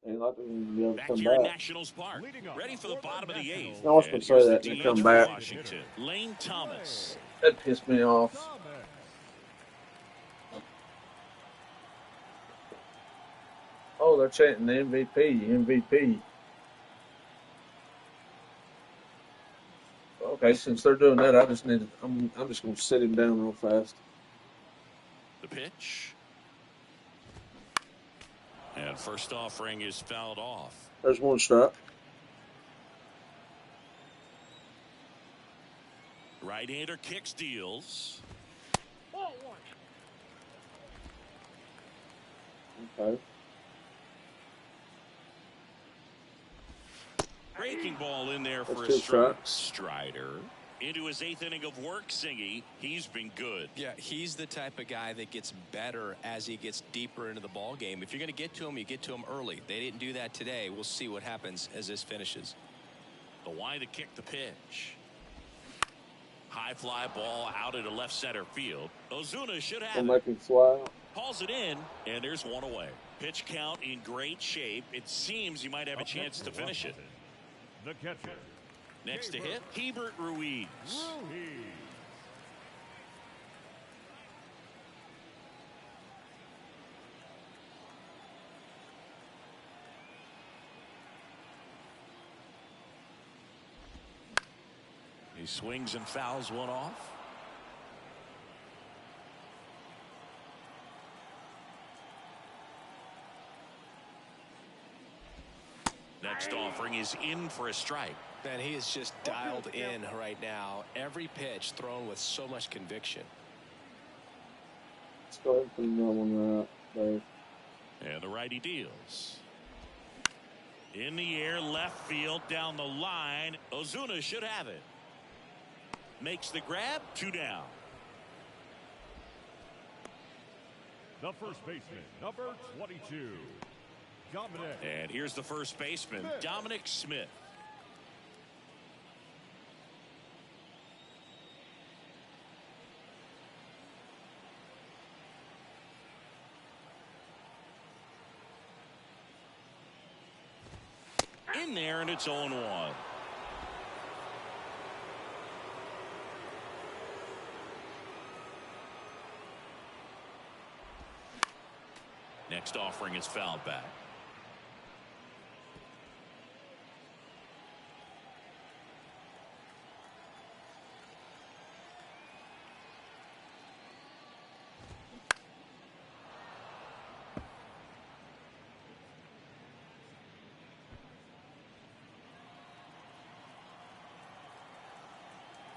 Ain't like to even be able to Back come here in back. Nationals Park. Ready for the bottom of the 8th. I was gonna And say here's that the and DH come for back. Washington, Lane Thomas. That pissed me off. Oh, they're chanting the MVP. Okay, since they're doing that, I just need to. I'm just gonna sit him down real fast. The pitch. And first offering is fouled off. There's one strike. Right-hander kicks, deals. Okay. Breaking ball in there for That's a two strike. strikes. Strider into his 8th inning of work, Singy. He's been good. Yeah, he's the type of guy that gets better as he gets deeper into the ball game. If you're going to get to him, you get to him early. They didn't do that today. We'll see what happens as this finishes. The wide to kick the pitch. High fly ball out into left center field. Ozuna should I'll have make him fly out. Hauls it in, and there's one away. Pitch count in great shape. It seems he might have a chance to finish it. The catcher. Next to hit, Hebert Ruiz. Ruiz. He swings and fouls one off. Next offering is in for a strike. Man, he is just dialed in right now. Every pitch thrown with so much conviction. Let's go ahead and put another one right there. And the righty deals. In the air, left field, down the line. Ozuna should have it. Makes the grab, 2 down. The first baseman, number 22. Dominic. And here's the first baseman, Dominic Smith. In there, and it's 0-1. Next offering is fouled back.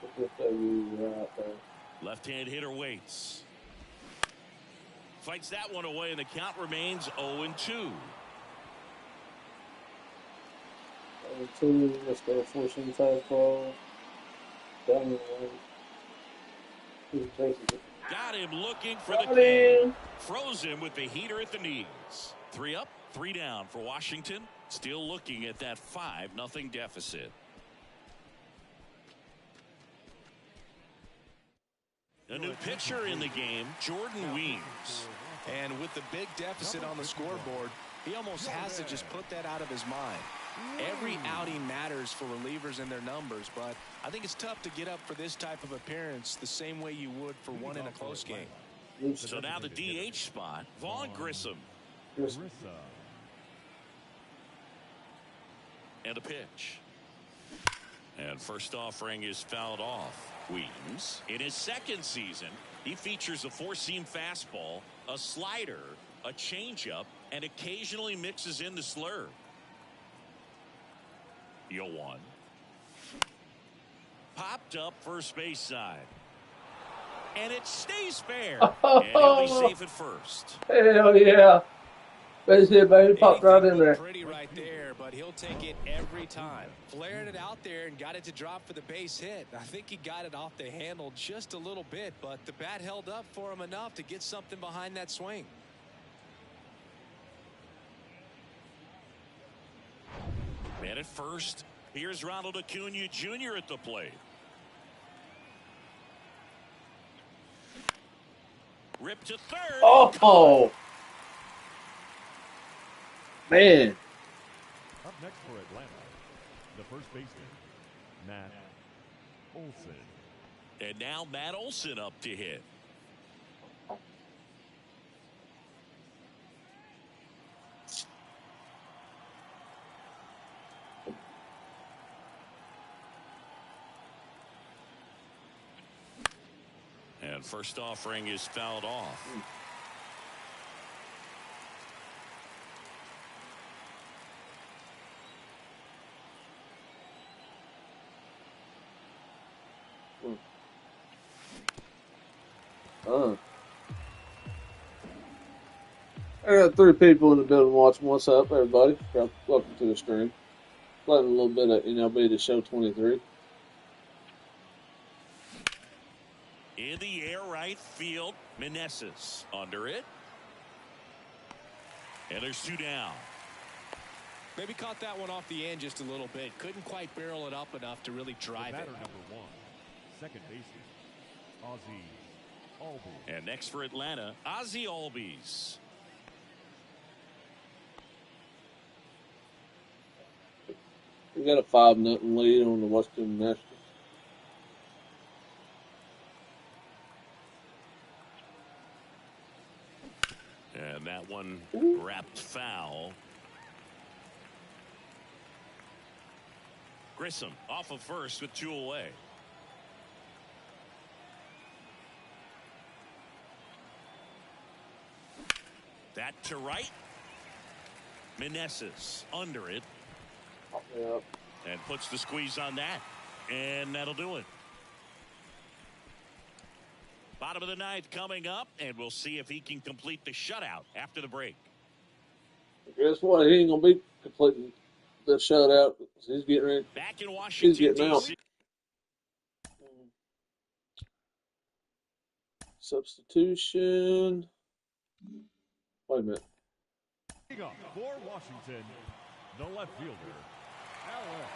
Let's get that right there. Left-hand hitter waits. Fights that one away, and the count remains 0-2. 2. Let's go forcing fastball. Down the way. Got him looking for the Got K. him. Froze him with the heater at the knees. 3 up, 3 down for Washington. Still looking at that 5-0 deficit. A new pitcher in the game, Jordan Weems. And with the big deficit on the scoreboard, he almost has to just put that out of his mind. Every outing matters for relievers and their numbers, but I think it's tough to get up for this type of appearance the same way you would for one in a close game. So now the DH spot, Vaughn Grissom. Grissom. And a pitch. And first offering is fouled off. Weems, in his second season, he features a 4-seam fastball, a slider, a changeup, and occasionally mixes in the slurve. 0-1. Popped up first base side. And it stays fair. And he'll be safe at first. Hell yeah. Base hit, baby. Popped right in there. Pretty right there, but he'll take it every time. Flared it out there and got it to drop for the base hit. I think he got it off the handle just a little bit, but the bat held up for him enough to get something behind that swing. Man at first, here's Ronald Acuna Jr. at the plate. Ripped to third. Oh. Man. Up next for Atlanta, the first baseman, Matt Olson. And now Matt Olson up to hit. And first offering is fouled off. I got 3 people in the building watching. What's up, everybody? Welcome to the stream. Playing a little bit of MLB The Show 23. In the air right field, Meneses under it. And there's 2 down. Maybe caught that one off the end just a little bit. Couldn't quite barrel it up enough to really drive Batter it. number 1, second baseman, Ozzie Albies. And next for Atlanta, Ozzie Albies. We got a 5-0 lead on the Washington Nationals. And that one wrapped foul. Grissom off of first with 2 away. That to right. Meneses under it. Yeah. And puts the squeeze on that. And that'll do it. Bottom of the 9th coming up, and we'll see if he can complete the shutout after the break. Guess what? He ain't gonna be completing the shutout. He's getting ready. Back in Washington, getting out. D.C. Substitution. Wait a minute. Leading up for Washington, the left fielder, Alex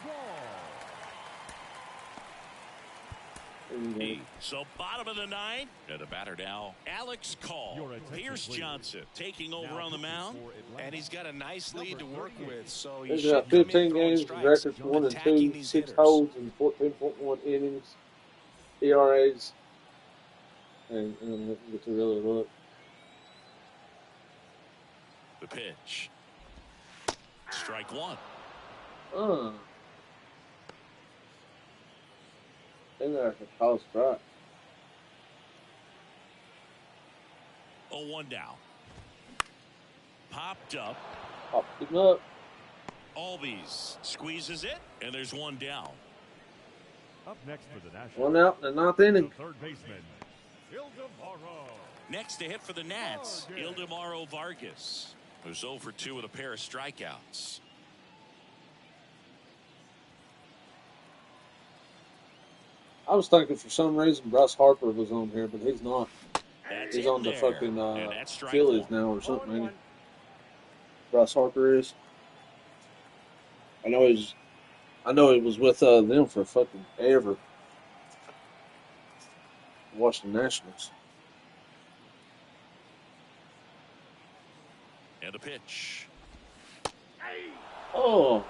Wall. So bottom of the 9th, and the batter now, Alex Call. Your attention, Pierce please. Johnson taking over Now on the mound. for Atlanta. And he's got a nice lead to work with, so he He's should got come in 15 throwing games, strikes, records 1 and attacking 2, these 6 hitters. holds and 14.1 innings, ERAs, and get to really look. The pitch. Strike 1. Think that's a call strike. 0-1 down. Popped up. Popped him up. Albies squeezes it, and there's 1 down. Up next for the Nationals, One out in the ninth the inning. third baseman, Ildemaro. Next to hit for the Nats, Ildemaro Vargas, who's 0 for 2 with a pair of strikeouts. I was thinking for some reason Bryce Harper was on here, but he's not. That's He's in on the there. fucking And that's strike Phillies one. now or something. Ain't he? Bryce Harper is. I know he was with them for fucking ever. Washington Nationals. And a pitch. Oh,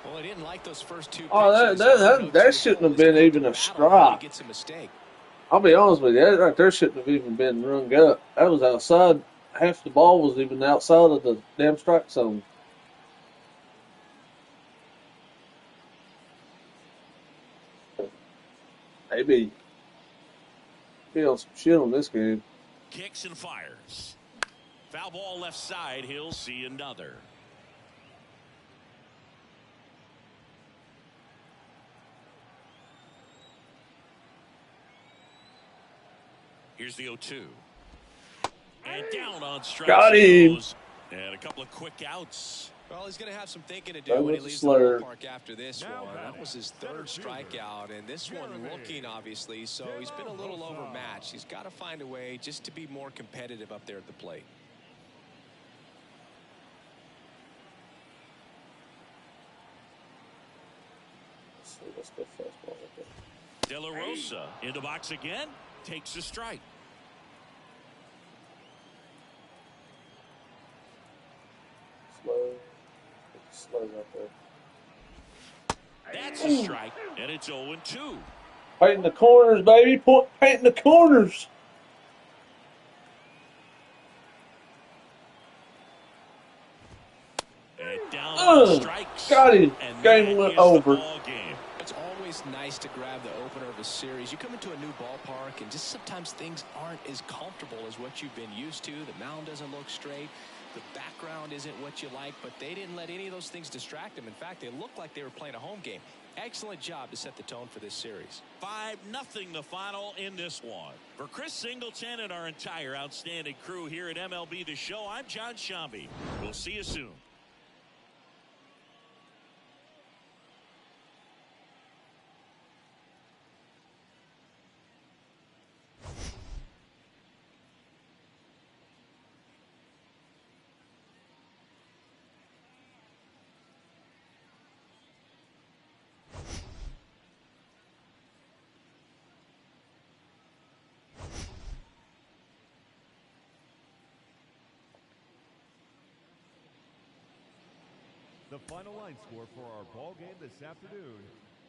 Well, I didn't like those first two oh, pitches. that shouldn't have been even a strike. Gets a mistake. I'll be honest with you, that right there shouldn't have even been rung up. That was outside. Half the ball was even outside of the damn strike zone. Maybe he on some shit on this game. Kicks and fires. Foul ball left side. He'll see another. Here's the 0-2. And down on strikes. Got him. And a couple of quick outs. Well, he's going to have some thinking to That do when he was a leaves slur. the ballpark after this Now one. That was his third strikeout, and this one looking, obviously, so he's been a little overmatched. He's got to find a way just to be more competitive up there at the plate. Let's go fastball right there. De La Rosa in the box again. Takes a strike. Slow right there. That's a strike, and it's 0-2. Painting the corners, baby. Painting the corners. And down on strikes. Got him. And Game that went is the over. ball game. It's always nice to grab the opener of a series. You come into a new ballpark, and just sometimes things aren't as comfortable as what you've been used to. The mound doesn't look straight. The background isn't what you like, but they didn't let any of those things distract them. In fact, they looked like they were playing a home game. Excellent job to set the tone for this series. 5-0 the final in this one. For Chris Singleton and our entire outstanding crew here at MLB The Show, I'm John Shambi. We'll see you soon. The final line score for our ball game this afternoon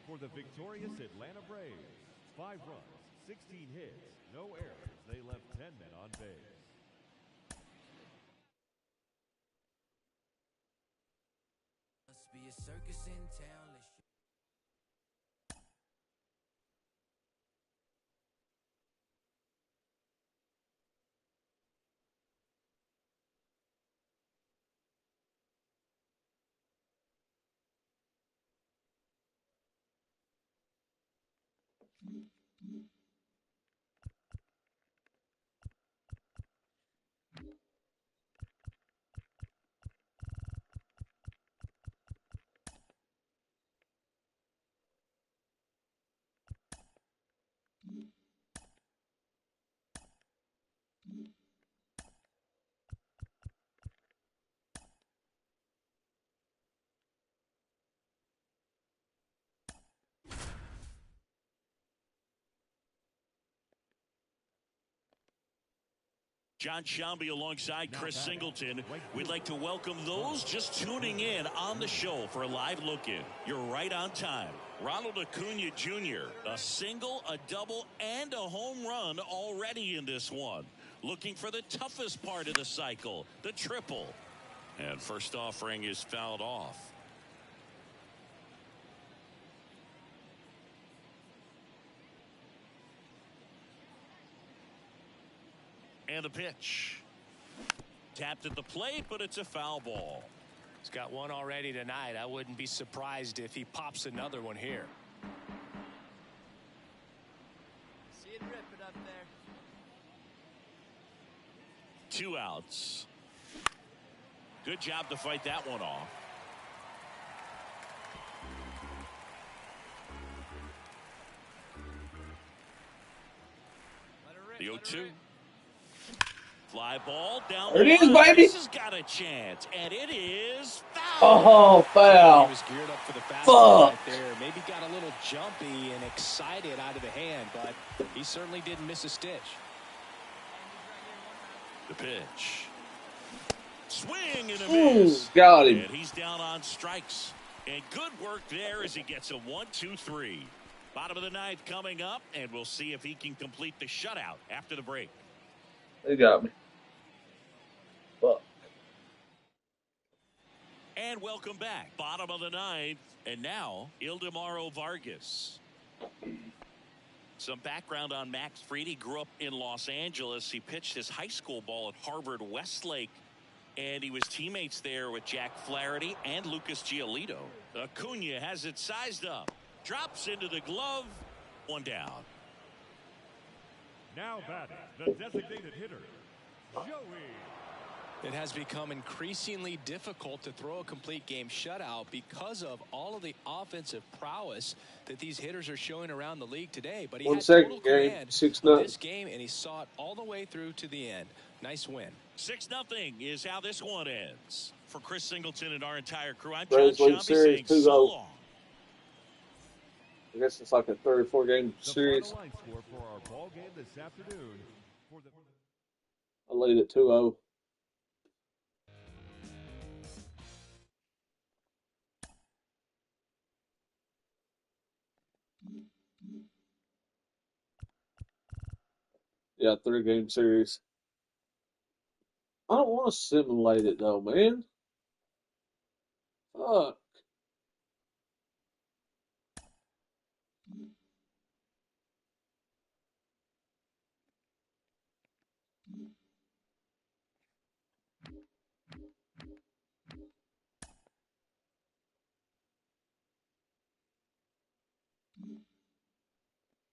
for the victorious Atlanta Braves. 5 runs, 16 hits, no errors. They left 10 men on base. Must be a circus in town. John Shambi alongside Chris Singleton. We'd like to welcome those just tuning in on the show for a live look-in. You're right on time. Ronald Acuna Jr., a single, a double, and a home run already in this one. Looking for the toughest part of the cycle, the triple. And first offering is fouled off. And a pitch. Tapped at the plate, but it's a foul ball. He's got one already tonight. I wouldn't be surprised if he pops another one here. 2 outs. Good job to fight that one off. The 0-2. Fly ball down There the it is, line. baby. This has got a chance, and it is foul. Oh, foul. He was geared up for the fastball Fuck. right there. Maybe got a little jumpy and excited out of the hand, but he certainly didn't miss a stitch. The pitch. Swing and a Ooh, miss. got him. And he's down on strikes. And good work there as he gets a 1-2-3. Bottom of the ninth coming up, and we'll see if he can complete the shutout after the break. They got me. Fuck. And welcome back. Bottom of the ninth, and now Ildemaro Vargas. Some background on Max Fried. He grew up in Los Angeles. He pitched his high school ball at Harvard Westlake, and he was teammates there with Jack Flaherty and Lucas Giolito. Acuna has it sized up. Drops into the glove. One down. Now batting, the designated hitter, Joey. It has become increasingly difficult to throw a complete game shutout because of all of the offensive prowess that these hitters are showing around the league today. But he 1 had second, total game, command 6-0. of this game, and he saw it all the way through to the end. Nice win. 6-0 is how this one ends. For Chris Singleton and our entire crew, I'm John Braves lead Schaub series saying 2-0. so long. I guess it's like a 34-game The series. final line score for our ball game this afternoon. For the I lead at 2-0. Yeah, 3-game series. I don't want to simulate it though, man. Fuck.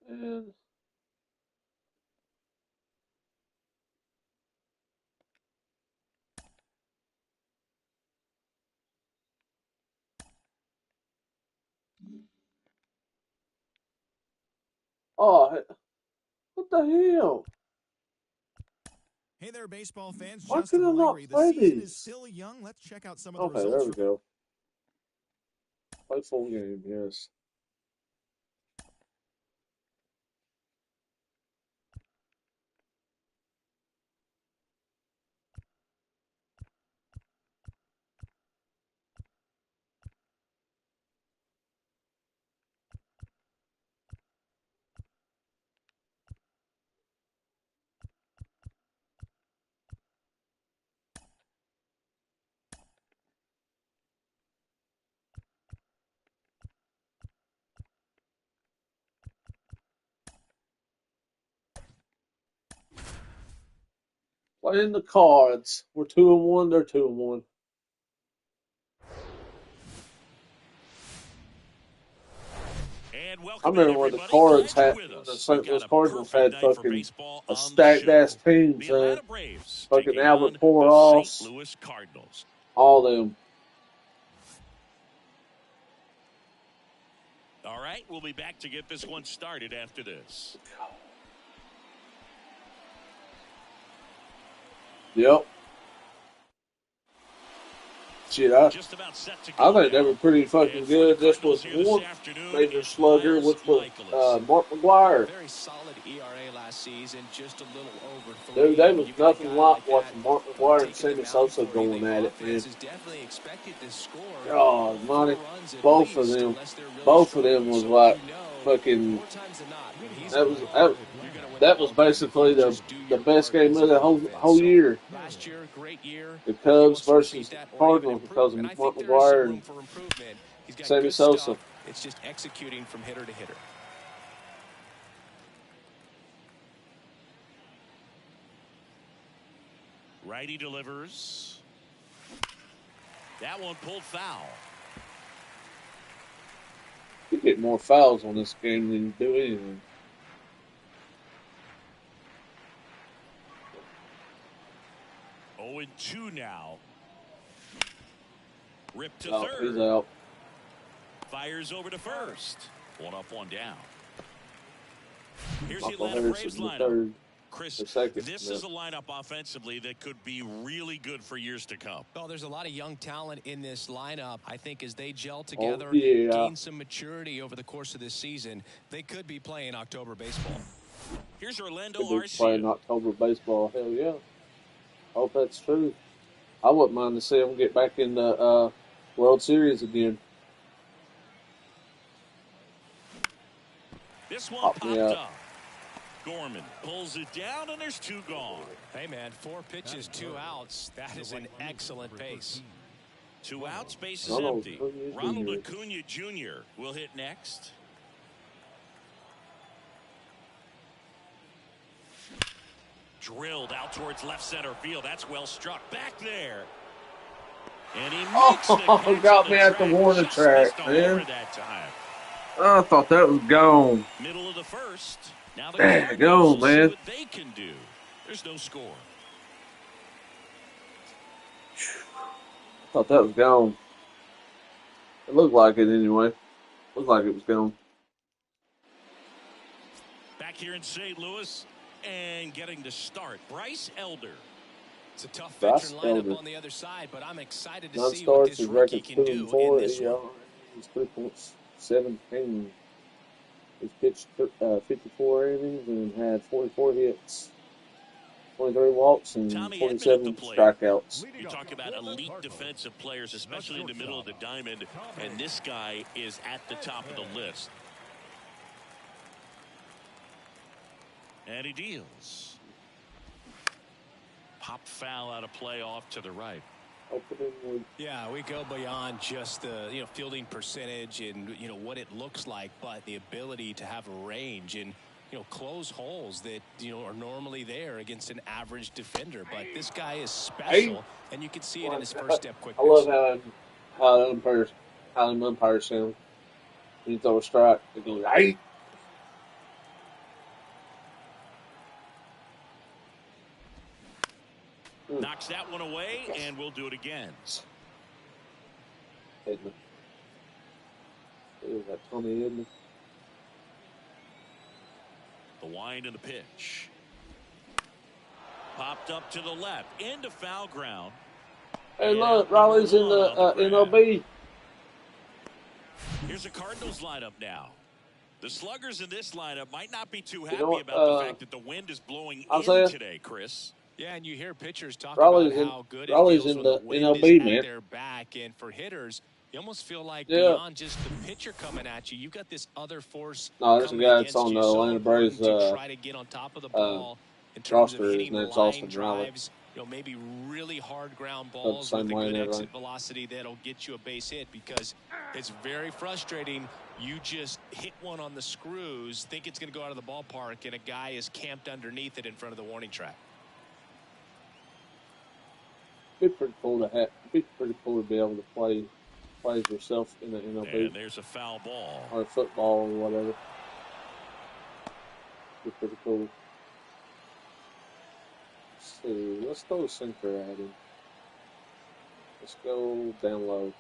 Man. Oh, what the hell? Hey there, baseball fans. Why Justin could I not O'Leary. The play season these? is still young. Let's check out some of the Okay, there results. we go. Play full game, yes. Playing the Cards. We're 2-1. They're 2-1. And I welcome remember in, when the everybody. Cards Glad had, you're with when us. the We've St. got Louis a Cardinals perfect had night for fucking baseball a on the stacked ass show. team, The son. Atlanta Braves Fucking taking Albert on the Pujols, St. Louis Cardinals. all them. All right, we'll be back to get this one started after this. Yep. Shit, I Just about set to I go think they now. were pretty fucking And for the good. Just Cardinals was here this one afternoon, major it's slugger, Miles which was Mikolas. Mark McGuire. Very solid ERA last season, just a little over 3. Dude, they was You got a nothing guy like that, watching Mark McGuire and taking the Sammy mound Sosa for you. going The at it, man. offense is definitely expected to score God, 4 money. runs at Both of least, them. unless they're really Both of them struggling. was So like you know, fucking. more times than not, when he's That was involved, that, you're going to win that the was ball game. basically the Just do your best part game as of the an whole offense. So, year. last year, great year. The He Cubs wants to repeat versus that or even Cardinals because improve. of And I Mark think there is some McGuire room and for improvement. He's got Sammy good Sosa. stuff. It's just executing from hitter to hitter. Righty delivers. That one pulled foul. You get more fouls on this game than you do anything. 2 now. Rip to Oh, third. he's out. Fires over to first. 1 up, 1 down. Here's the Michael Atlanta Harris Braves in the lineup. third. Chris, or second, this yeah. is a lineup offensively that could be really good for years to come. Oh, there's a lot of young talent in this lineup. I think as they gel together, yeah. gain some maturity over the course of this season, they could be playing October baseball. Here's Orlando Could be playing Arcia. October baseball. Hell yeah. Hope that's true. I wouldn't mind to see them get back in the World Series again. This one Pop popped me up. up. Gorman pulls it down, and there's 2 gone. Hey, man, 4 pitches, 2 outs. That is an excellent pace. 2 outs, base is Ronald empty. Acuna Ronald Jr. Acuna Jr. will hit next. Drilled out towards left center field. That's well struck. Back there. And he makes the catch got on me the at the track. warning Just track, missed a man. homer that time. I thought that was gone. Middle of the first. Now the Dang, Cardinals go, will see man. what they can do. There's no score. Thought that was gone. It looked like it anyway. Looked like it was gone. Back here in St. Louis and getting to start, Bryce Elder. It's a tough Bryce veteran lineup Elder. on the other side, but I'm excited to Non see what starts, this his rookie record's can 2 and do 4. in this one. He's 3.17. He's pitched 54 innings and had 44 hits, 23 walks, and Tommy Edman at 27 the plate. strikeouts. You talk about elite defensive players, especially in the middle of the diamond, and this guy is at the top of the list. And he deals. Pop foul out of play off to the right. Opening with Yeah, we go beyond just the fielding percentage and what it looks like, but the ability to have a range and close holes that are normally there against an average defender. But this guy is special, and you can see it in his first step quickness. I love how the umpires sound. When you throw a strike, they go, "Hey!" Knocks that one away, and we'll do it again. Edmund. Is that Tommy Edmund? The wind and the pitch. Popped up to the left, into foul ground. Hey, Yeah, look, Raleigh's in the on the MLB. Here's the Cardinals lineup now. The sluggers in this lineup might not be too happy know what, about the fact that the wind is blowing Isaiah? in today, Chris. Yeah, and you hear pitchers talk Raleigh's about in- how good it Raleigh's feels in when the the wind NLB, is man. at their back. And for hitters, you almost feel like Yeah. beyond just the pitcher coming at you, you've got this other force No, there's a coming guy that's against on you. the So Atlanta important Braves, to try to get on top of the ball in terms roster. of His hitting name's line Austin Riley. drives, maybe really hard ground the balls same with a way good and exit everything. velocity that'll get you a base hit, because it's very frustrating. You just hit one on the screws, think it's going to go out of the ballpark, and a guy is camped underneath it in front of the warning track. Be pretty cool to be able to play yourself in the And MLB there's a foul ball. or football or whatever. Be pretty cool. Let's see. Let's throw a sinker at him. Let's go down low.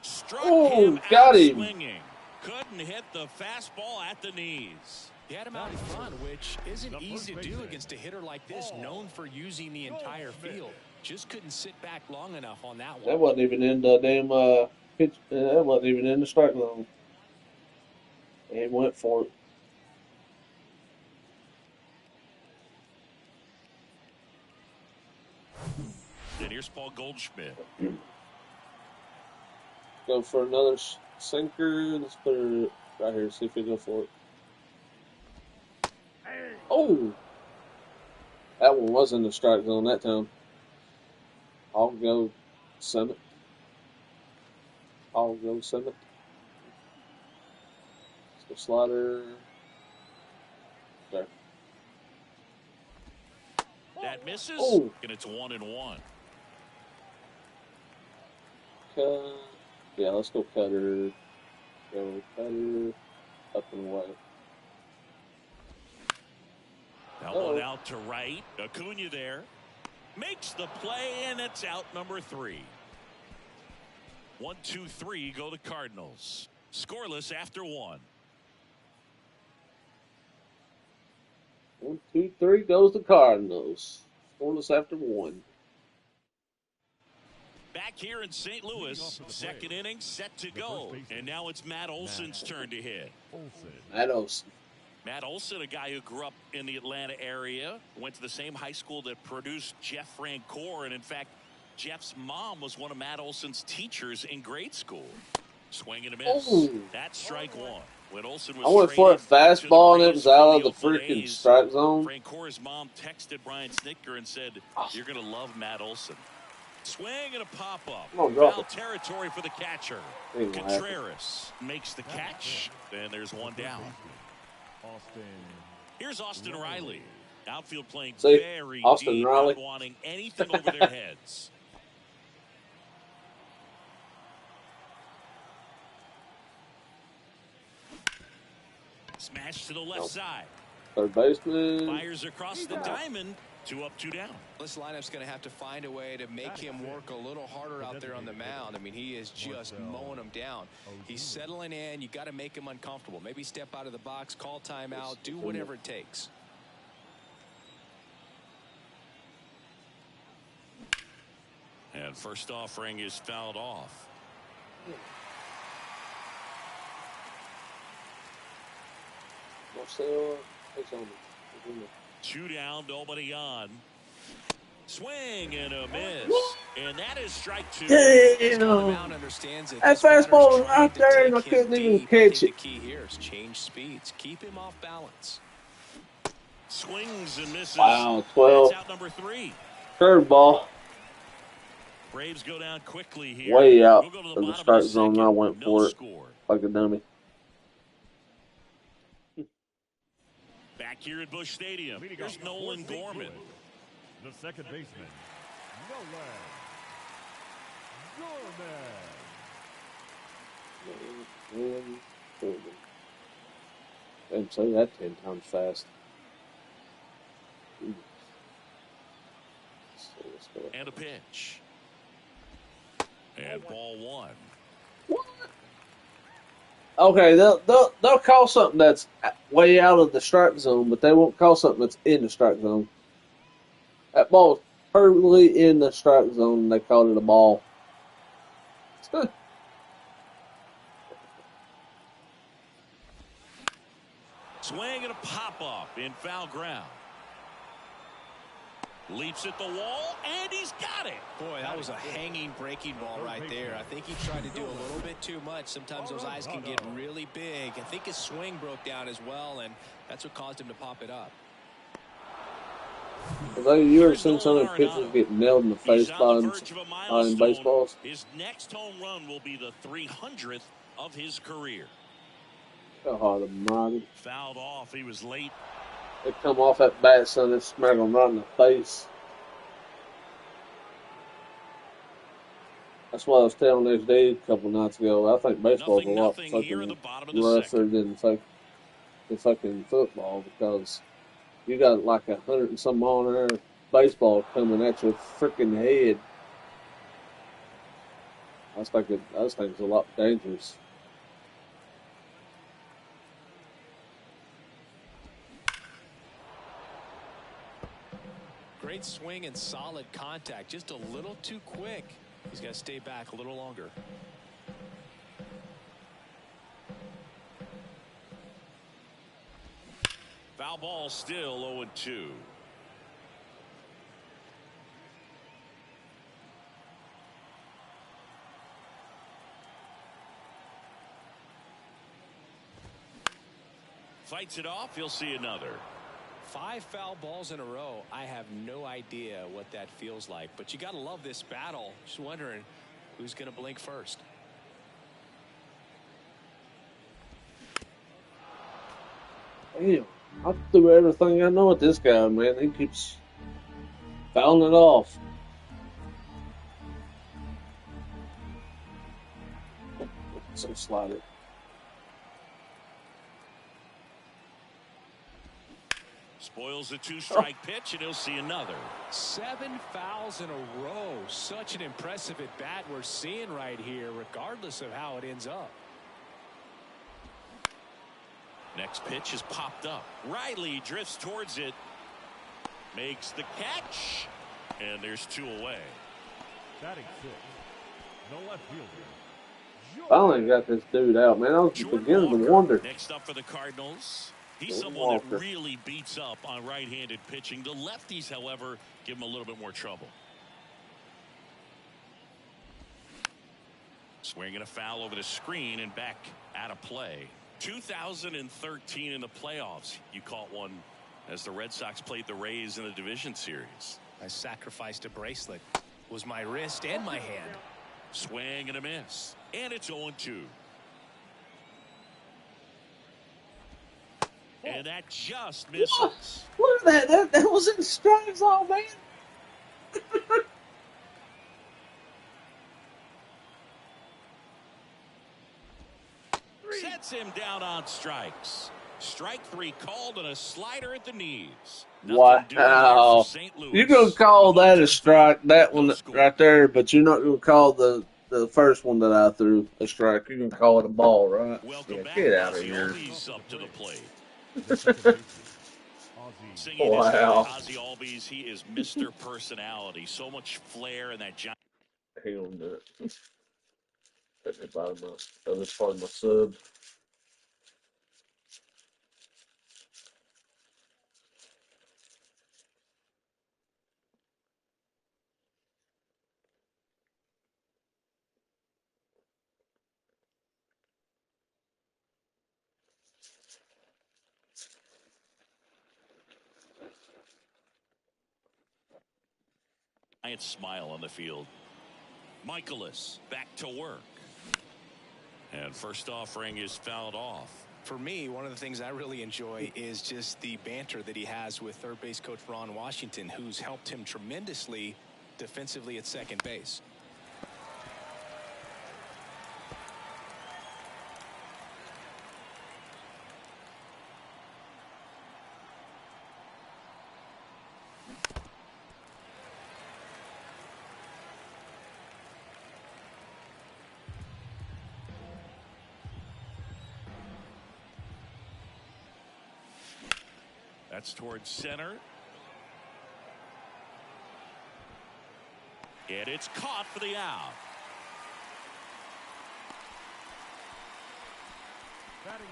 Struck Oh, him got out him. swinging. Couldn't hit the fastball at the knees. He had him out in front, which isn't easy to do against a hitter like this, known for using the entire field. Just couldn't sit back long enough on that one. That wasn't even in the damn pitch. That wasn't even in the strike zone. And he went for it. And here's Paul Goldschmidt. Go for another sinker. Let's put it right here. See if we go for it. Oh! That one was in the strike zone that time. I'll go Summit. I'll go Summit. Let's go slider. There. That misses, Oh. and it's 1-1. Cut. Yeah, let's go cutter. Go cutter. Up and away. Now Elbowed out to right. Acuna there. Makes the play, and it's out number 3. 1, 2, 3 go the Cardinals. Scoreless after 1. 1, 2, 3 goes the Cardinals. Scoreless after 1. Back here in St. Louis, second inning set to go. And now it's Matt Olson's turn to hit. Matt Olson. Matt Olson, a guy who grew up in the Atlanta area, went to the same high school that produced Jeff Francoeur. And in fact, Jeff's mom was one of Matt Olson's teachers in grade school. Swing and a miss. Oh. That's strike 1. When Olson was I went for a fastball and it was out of the freaking strike zone. Francoeur's mom texted Brian Snitker and said, "You're going to love Matt Olson." Swing and a pop-up. Foul territory for the catcher. Contreras makes the catch. And there's one down. Here's Austin Riley. Outfield playing very Austin deep, Riley. not wanting anything over their heads. Smash to the left side. Third baseman. Fires across the diamond. 2 up, 2 down. This lineup's going to have to find a way to make him work a little harder out there on the mound. I mean, he is just mowing them down. He's settling in. You got to make him uncomfortable. Maybe step out of the box, call timeout, do whatever it takes. And first offering is fouled off. Two down, nobody on. Swing and a miss. And that is strike 2. Damn. That fastball was out there and I couldn't even catch it. The key here is change speeds. Keep him off balance. Swings and misses. Wow, 12. That's out number 3. Curveball. Braves go down quickly here. Way out We'll of the strike zone. I went for it score. like a dummy. Back here at Busch Stadium, here's Nolan Gorman. The second baseman, Nolan Gorman. Didn't say that 10 times fast. And a pitch. And ball 1. What? Okay, they'll call something that's way out of the strike zone, but they won't call something that's in the strike zone. That ball was perfectly in the strike zone, and they called it a ball. Swing and a pop-up in foul ground. Leaps at the wall, and he's got it. Boy, that was a hanging breaking ball right there. I think he tried to do a little bit too much. Sometimes those eyes can get really big. I think his swing broke down as well, and that's what caused him to pop it up. Have you ever seen some of the pitchers get nailed in the face by in baseballs? His next home run will be the 300th of his career. God almighty. Fouled off. He was late. They come off that bat, son, they smack them right in the face. That's what I was telling this dude a couple nights ago. I think baseball's a lot fucking rougher than fucking football because you got like 100 and some on there baseball coming at your freaking head. I just think it's a lot dangerous. Great swing and solid contact. Just a little too quick. He's got to stay back a little longer. Foul ball still 0-2. Fights it off. You'll see another. 5 foul balls in a row. I have no idea what that feels like, but you got to love this battle. Just wondering who's going to blink first. Damn, I threw everything I know at this guy, man. He keeps fouling it off. So slided. Spoils Handles a 2-strike pitch, and he'll see another. 7 fouls in a row. Such an impressive at bat we're seeing right here, regardless of how it ends up. Next pitch is popped up. Riley drifts towards it. Makes the catch. And there's 2 away. Batting 6, the left fielder. Finally got this dude out, man. I was beginning to wonder. Next up for the Cardinals. He's someone that really beats up on right-handed pitching. The lefties, however, give him a little bit more trouble. Swinging a foul over the screen and back out of play. 2013 in the playoffs, you caught one as the Red Sox played the Rays in the division series. I sacrificed a bracelet. It was my wrist and my hand. Swing and a miss. And it's 0-2. And that just misses. Look at that. That was in strikes all, man. Sets him down on strikes. Strike 3 called and a slider at the knees. Wow. You're going to call that a strike, that one right there, but you're not going to call the first one that I threw a strike. You're going to call it a ball, right? Welcome back. Get out of here. Up to the plate. Wow. Ozzie Albies, he is Mr. Personality. So much flair in that giant. He don't do it. Put it by other part of my sub. Giant smile on the field. Michaelis back to work. And first offering is fouled off. For me, one of the things I really enjoy is just the banter that he has with third base coach Ron Washington, who's helped him tremendously defensively at second base. That's towards center. And it's caught for the out. Batting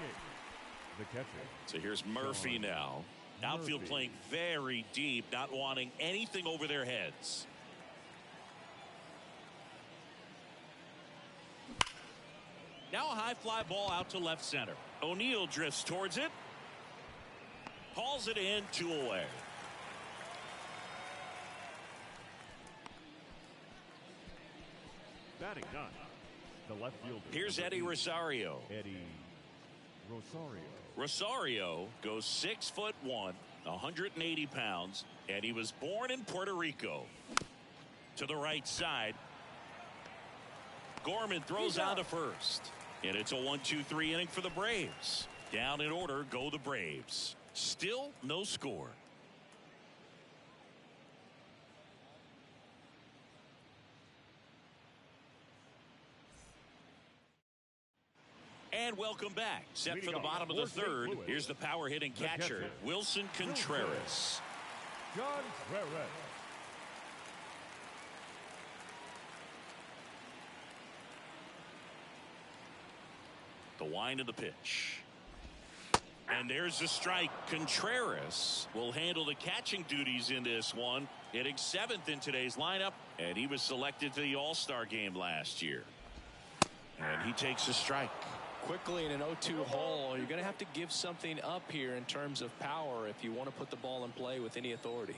8, the catcher. So here's Murphy now. Outfield playing very deep, not wanting anything over their heads. Now a high fly ball out to left center. O'Neill drifts towards it. Hauls it in, 2 away. Batting 9, the left fielder. Here's Eddie Rosario. Eddie Rosario. Rosario goes 6'1", 180 pounds, and he was born in Puerto Rico. To the right side. Gorman throws out to first. And it's a 1-2-3 inning for the Braves. Down in order go the Braves. Still no score. And welcome back. Set for the bottom of the third. Here's the power hitting catcher, Wilson Contreras. Contreras. The wind of the pitch. And there's the strike. Contreras will handle the catching duties in this one. Hitting 7th in today's lineup. And he was selected to the All-Star game last year. And he takes a strike. Quickly in an 0-2 hole, you're going to have to give something up here in terms of power if you want to put the ball in play with any authority.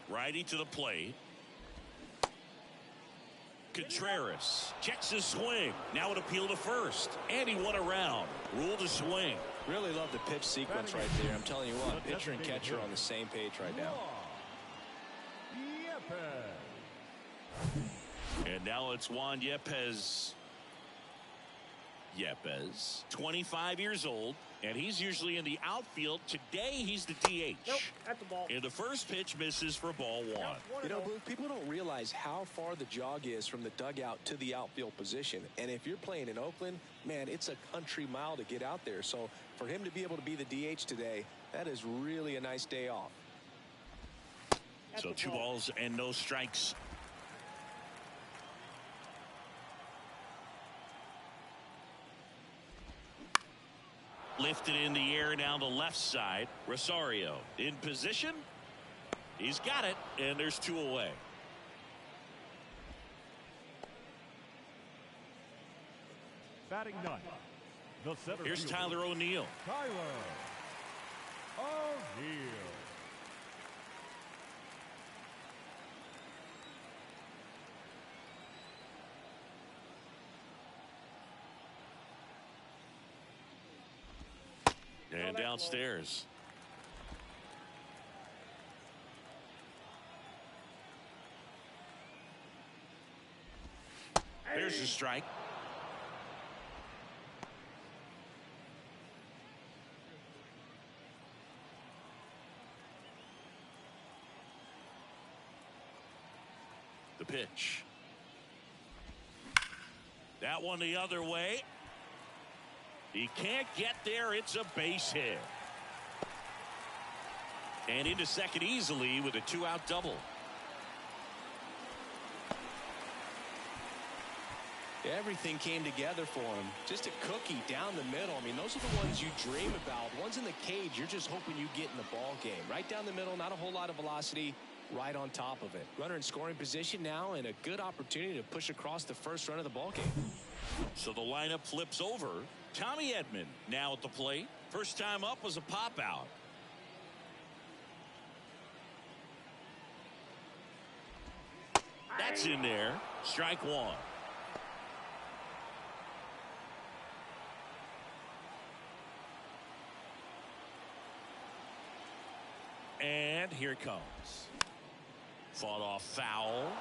Righty to the plate. Contreras checks his swing. Now an appeal to first. And he won around. Rule to swing. Really love the pitch sequence right there. I'm telling you what, pitcher and catcher on the same page right now. And now it's Juan Yepez. 25 years old, and he's usually in the outfield. Today, he's the DH. Nope, at the ball. And the first pitch misses for ball one. You know, Booth, people don't realize how far the jog is from the dugout to the outfield position. And if you're playing in Oakland, man, it's a country mile to get out there. So for him to be able to be the DH today, that is really a nice day off. So 2 balls and no strikes. Lifted in the air down the left side. Rosario in position. He's got it, and there's 2 away. Batting ninth, the center Here's fielder, Tyler O'Neill. Tyler O'Neill. And downstairs. There's the strike. The pitch. That one the other way. He can't get there. It's a base hit. And into second easily with a 2-out double. Everything came together for him. Just a cookie down the middle. I mean, those are the ones you dream about. Ones in the cage, you're just hoping you get in the ball game. Right down the middle, not a whole lot of velocity, right on top of it. Runner in scoring position now, and a good opportunity to push across the first run of the ball game. So the lineup flips over. Tommy Edman now at the plate. First time up was a pop out. That's in there. Strike 1. And here it comes. Fought off foul.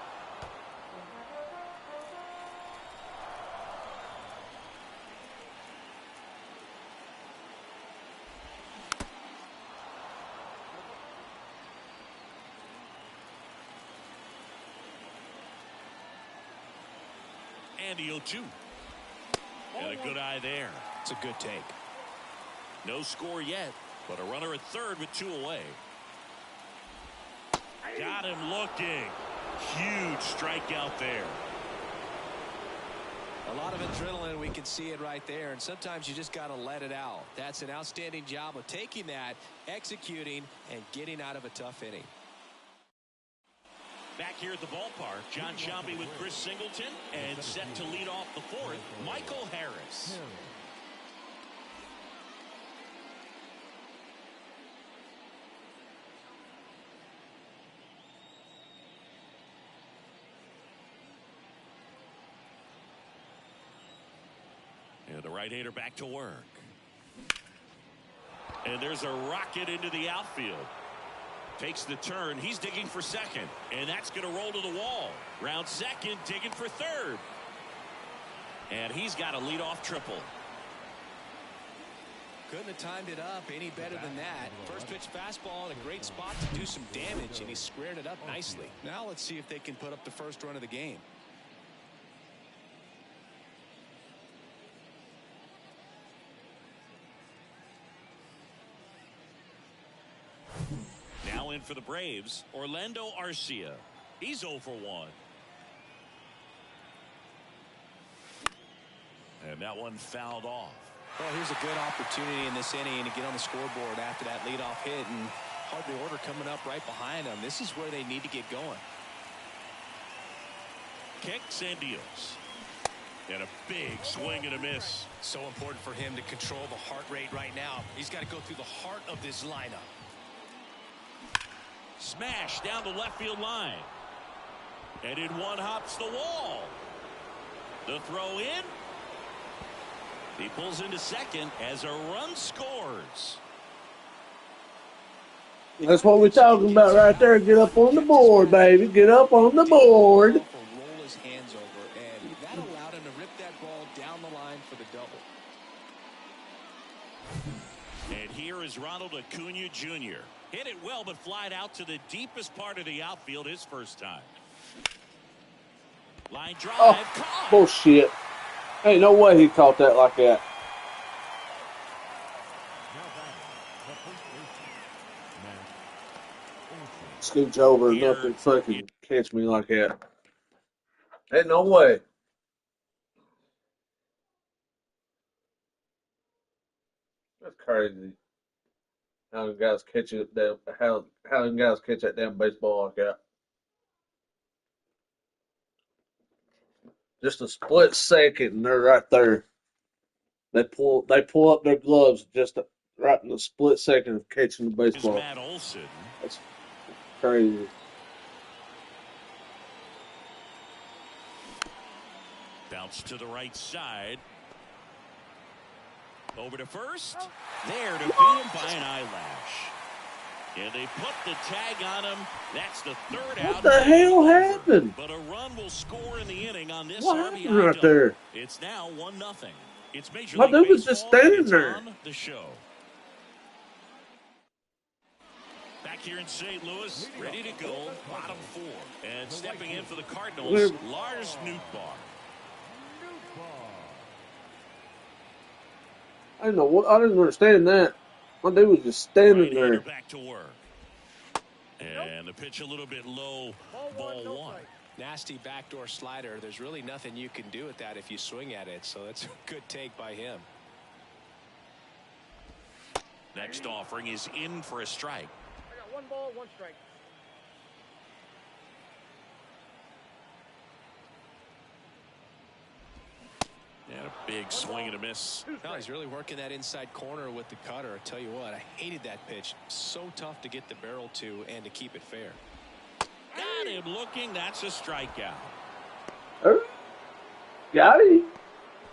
And the 0-2. And a good eye there. It's a good take. No score yet, but a runner at third with 2 away. Got him looking. Huge strikeout there. A lot of adrenaline, we can see it right there, and sometimes you just got to let it out. That's an outstanding job of taking that, executing, and getting out of a tough inning. Back here at the ballpark, John Sciambi with Chris Singleton, and set to lead off the 4th, Michael Harris. And the right-hander back to work. And there's a rocket into the outfield. Takes the turn. He's digging for second. And that's going to roll to the wall. Round second, digging for third. And he's got a leadoff triple. Couldn't have timed it up any better than that. First pitch fastball in a great spot to do some damage, and he squared it up nicely. Now let's see if they can put up the first run of the game. Now in for the Braves, Orlando Arcia. He's 0 for 1. And that one fouled off. Well, here's a good opportunity in this inning to get on the scoreboard after that leadoff hit, and hardly order coming up right behind them. This is where they need to get going. Kicks and deals. And a big swing and a miss. So important for him to control the heart rate right now. He's got to go through the heart of this lineup. Smash down the left field line. And in one hops the wall. The throw in. He pulls into second as a run scores. That's what we're talking about right there. Get up on the board, baby. Get up on the board. Roll his hands over allowed him to rip that ball down the line for the double. And here is Ronald Acuna Jr. Hit it well, but flied out to the deepest part of the outfield his first time. Line drive. Oh, bullshit. Ain't no way he caught that like that. Scooch over enough to fucking catch me like that. Ain't no way. That's crazy. How them guys catch it that how them guys catch that damn baseball like that. Just a split second and they're right there. They pull up their gloves just right in the split second of catching the baseball. Matt Olson. That's crazy. Bounce to the right side. Over to first. There to beat him by an eyelash. And they put the tag on him. That's the third out. What the hell happened? But a run will score in the inning on this What RBI happened right there? It's now 1-0. It's Major My League dude was Baseball, just standing and it's there. on the show. Back here in St. Louis, ready to go, bottom 4. And stepping in for the Cardinals, Lars Nootbaar. I didn't know what. I didn't understand that. My dude was just standing there. Back to work. And the pitch a little bit low, ball 1. Nasty backdoor slider. There's really nothing you can do with that if you swing at it. So that's a good take by him. Next offering is in for a strike. I got 1 ball, 1 strike. And a big swing and a miss. No, he's really working that inside corner with the cutter. I tell you what, I hated that pitch. So tough to get the barrel to and to keep it fair. Got him looking. That's a strikeout. Got him.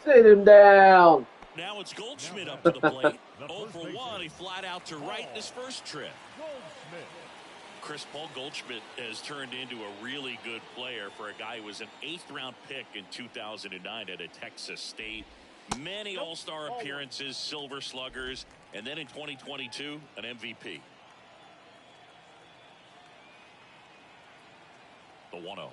Sit him down. Now it's Goldschmidt up to the plate. 0 for 1. He flied out to right in his first trip. Chris Paul Goldschmidt has turned into a really good player for a guy who was an 8th-round pick in 2009 at a Texas State. Many All-Star appearances, Silver Sluggers, and then in 2022, an MVP. The 1-0.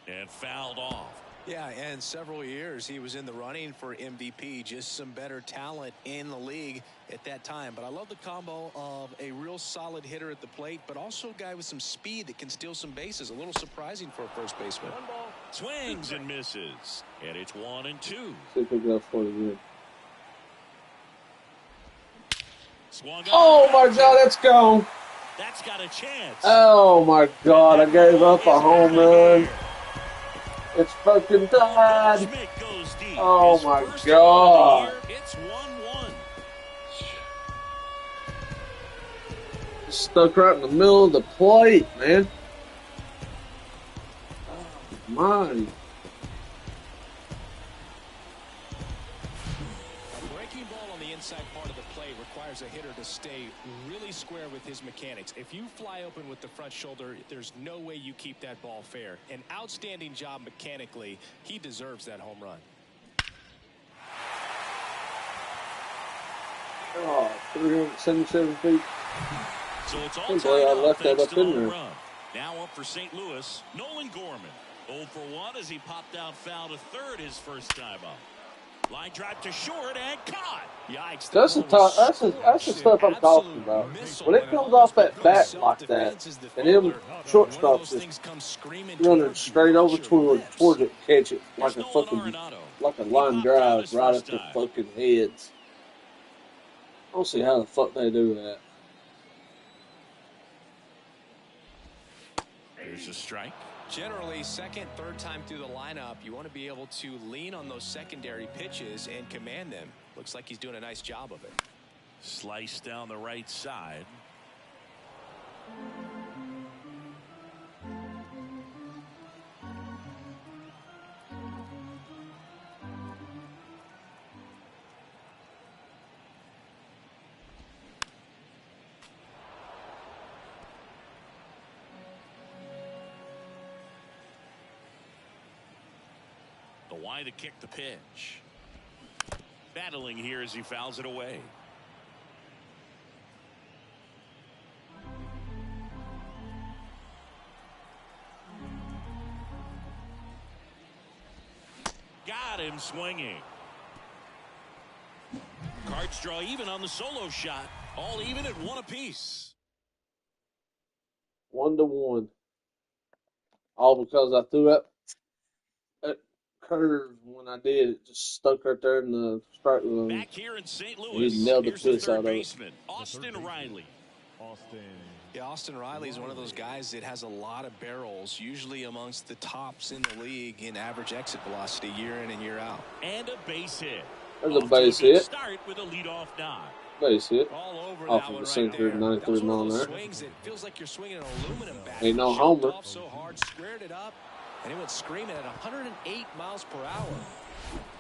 And fouled off. Yeah, and several years he was in the running for MVP. Just some better talent in the league at that time. But I love the combo of a real solid hitter at the plate, but also a guy with some speed that can steal some bases. A little surprising for a first baseman. Swings and misses. And it's 1-2. See if we go for it again. Oh my God, that's gone. That's got a chance. Oh my God, I gave up a home run. It's fucking died. Oh my God. It's 1-1. Stuck right in the middle of the plate, man. Oh my. A breaking ball on the inside part of the plate requires a hitter to stay really square with his mechanics. If you fly open with the front shoulder, there's no way you keep that ball fair. An outstanding job mechanically. He deserves that home run. Oh, 377 feet. So it's all I'm tied glad I up left that thanks up to the in home there. run. Now up for St. Louis, Nolan Gorman. 0 for 1 as he popped out foul to third his first time up. Line drive to short and caught. Yikes. That's the stuff I'm talking about. When it comes off that bat like that, and them shortstops just running straight over towards it, catch it like a fucking line drive right at the fucking heads. I don't see how the fuck they do that. Here's a strike. Generally, second, third time through the lineup, you want to be able to lean on those secondary pitches and command them. Looks like he's doing a nice job of it. Slice down the right side. Kawhi to kick the pitch. Battling here as he fouls it away. Got him swinging. Cards draw even on the solo shot. All even at 1 apiece. 1-1. All because I threw up that curve when I did. It just stuck right there in the strike zone. Back here in St. Louis. He nailed the Here's piss the out third of it. baseman, Austin Riley. Yeah, Austin Riley is one of those guys that has a lot of barrels, usually amongst the tops in the league in average exit velocity year in and year out. And a base hit. There's a base hit. Start with a leadoff knock. Base hit. All over Off that of one the right sinker, there. 93 That was one mile of an those hour. swings that feels like you're swinging an aluminum bat. Ain't no Shoved homer. off so hard, squared it up, and it went screaming at 108 miles per hour.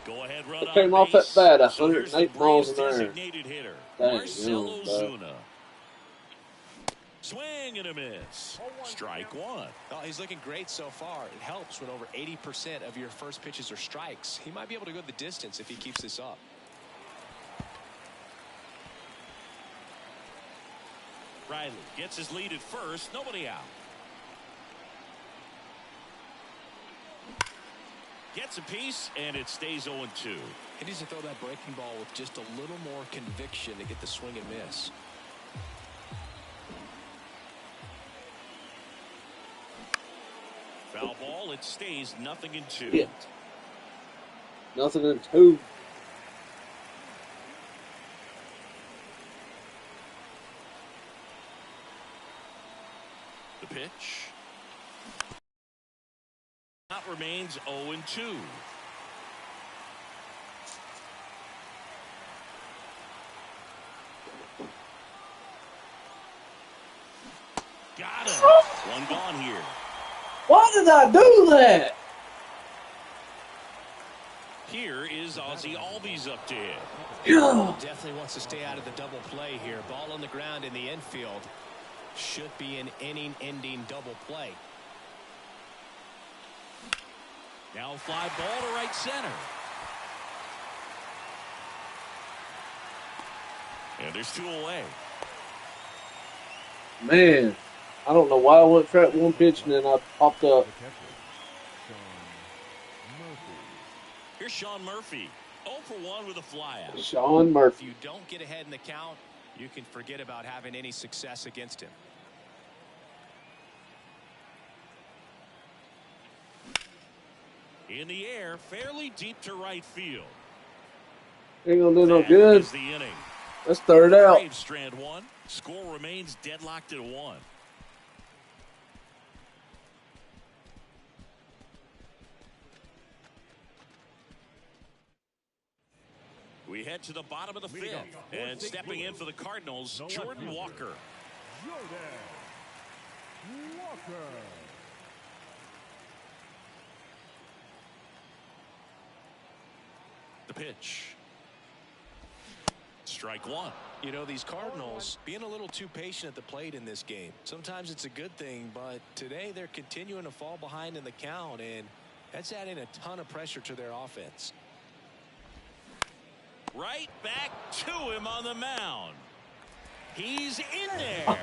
Go ahead, run It came off that bat 108 miles an hour. Designated hitter, Dang, Marcell yeah, Ozuna. Swing and a miss. Strike one. Oh, he's looking great so far. It helps when over 80% of your first pitches are strikes. He might be able to go the distance if he keeps this up. Riley gets his lead at first. Nobody out. Gets a piece, and it stays 0-2. He needs to throw that breaking ball with just a little more conviction to get the swing and miss. Foul ball. It stays 0-2. Hit. 0-2. The pitch. Count remains 0-2. Got him. One gone here. Why did I do that? Here is Ozzie Albies up to hit. Definitely wants to stay out of the double play here. Ball on the ground in the infield. Should be an inning-ending double play. Now fly ball to right center. And there's 2 away. Man, I don't know why I went for that one pitch and then I popped up. Here's Sean Murphy. 0 for 1 with a flyout. Sean If Murphy. you don't get ahead in the count, you can forget about having any success against him. In the air, fairly deep to right field. Ain't gonna do no That good. is the inning. Let's third out. Braves strand 1. Score remains deadlocked at 1. We head to the bottom of the 5th. And stepping in for the Cardinals, Jordan Walker. Jordan Walker. The pitch. Strike one. You know, these Cardinals being a little too patient at the plate in this game. Sometimes it's a good thing, but today they're continuing to fall behind in the count, and that's adding a ton of pressure to their offense. Right back to him on the mound. He's in there.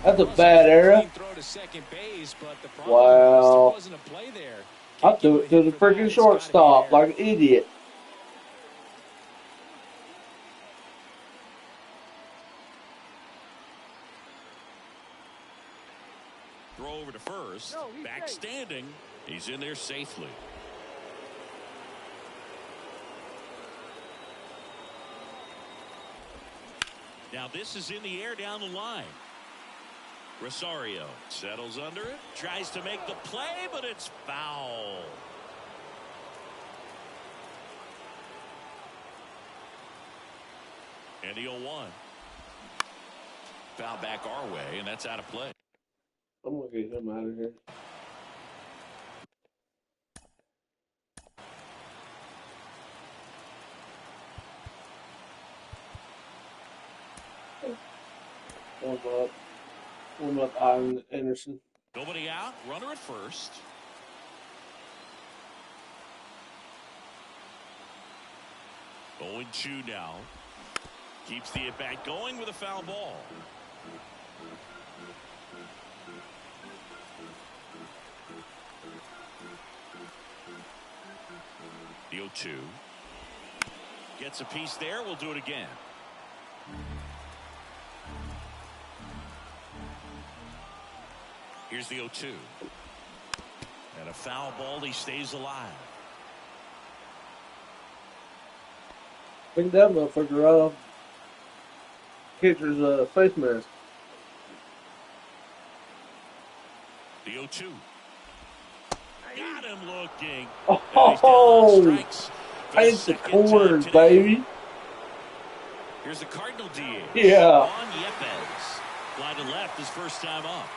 That's a bad error. Throw to second base, but the problem Wow. there wasn't a play there. I threw it to the freaking shortstop like an idiot. Throw over to first. No, he's Back safe. standing. He's in there safely. Now this is in the air down the line. Rosario settles under it. Tries to make the play, but it's foul. And the 0-1. Foul back our way, and that's out of play. I'm gonna get him out of here. One up Ivan Anderson. Nobody out. Runner at first. 0-2 now. Keeps the at-bat going with a foul ball. The 0-2. Gets a piece there. We'll do it again. Here's the 0-2. And a foul ball. He stays alive. Pick that motherfucker right off catcher's face mask. The 0-2. Got him looking. Oh, paint the corners, baby. Here's the Cardinal DH. Yeah. Juan Yepez. Fly to left his first time up.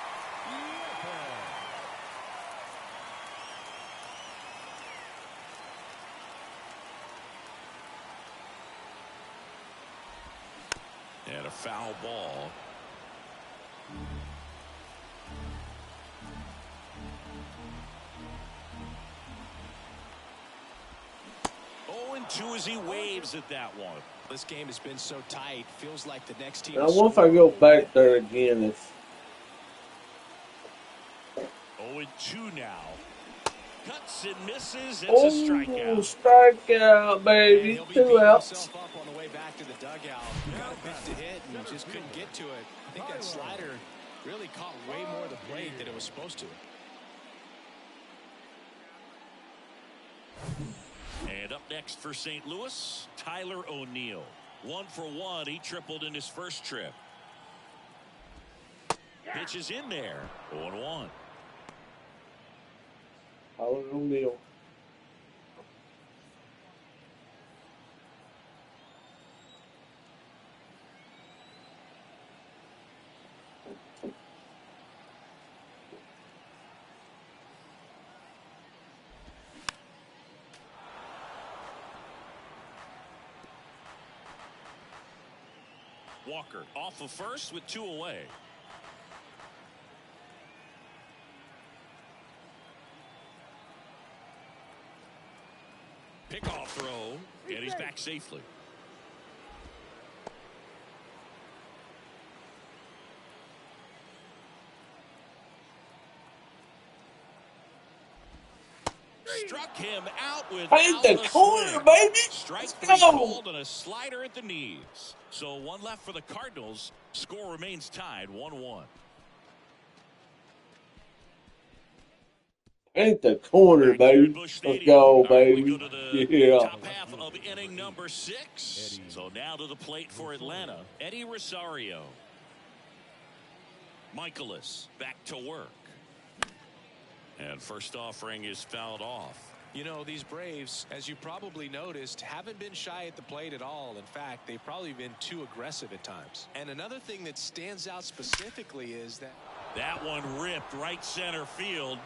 And a foul ball. Two as he waves at that one. This game has been so tight. Feels like the next team. Now, what if I go back there again? It's 0-2 now. Cuts and misses. It's a strikeout. Strikeout, baby. 2 outs. Up on the way back to the dugout. Got a pitch to hit and just couldn't get to it. I think that slider really caught way more of the plate than it was supposed to. And up next for St. Louis, Tyler O'Neill. 1 for 1. He tripled in his first trip. Pitch is in there. 0-1. Tyler O'Neill. Walker off of first with 2 away. Pickoff throw, and he's back safely. Struck him out with the corner, baby. Strike Let's three go. called and a slider at the knees. So 1 left for the Cardinals. Score remains tied 1-1. Ain't the corner, baby. Let's go, baby. We go to the Yeah. top half of inning number 6. So now to the plate for Atlanta. Eddie Rosario. Michaelis back to work. And first offering is fouled off. You know, these Braves, as you probably noticed, haven't been shy at the plate at all. In fact, they've probably been too aggressive at times. And another thing that stands out specifically is that one ripped right center field.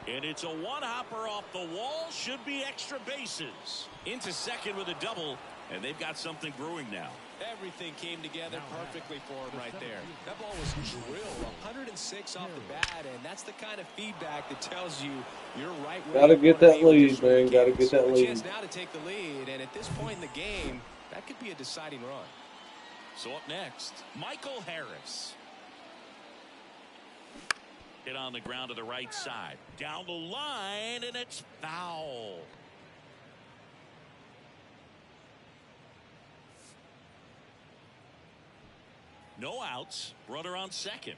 And it's a one-hopper off the wall. Should be extra bases. Into second with a double. And they've got something brewing now. everything came together perfectly for him right there. That ball was drilled 106 off the bat, and that's the kind of feedback that tells you you're right where Gotta you get wanna that be with lead, this man. rookie. Gotta get that So a lead. chance now to take the lead, and at this point in the game, that could be a deciding run. So up next, Michael Harris. Hit on the ground to the right side. Down the line, and it's foul. No outs. Runner on second.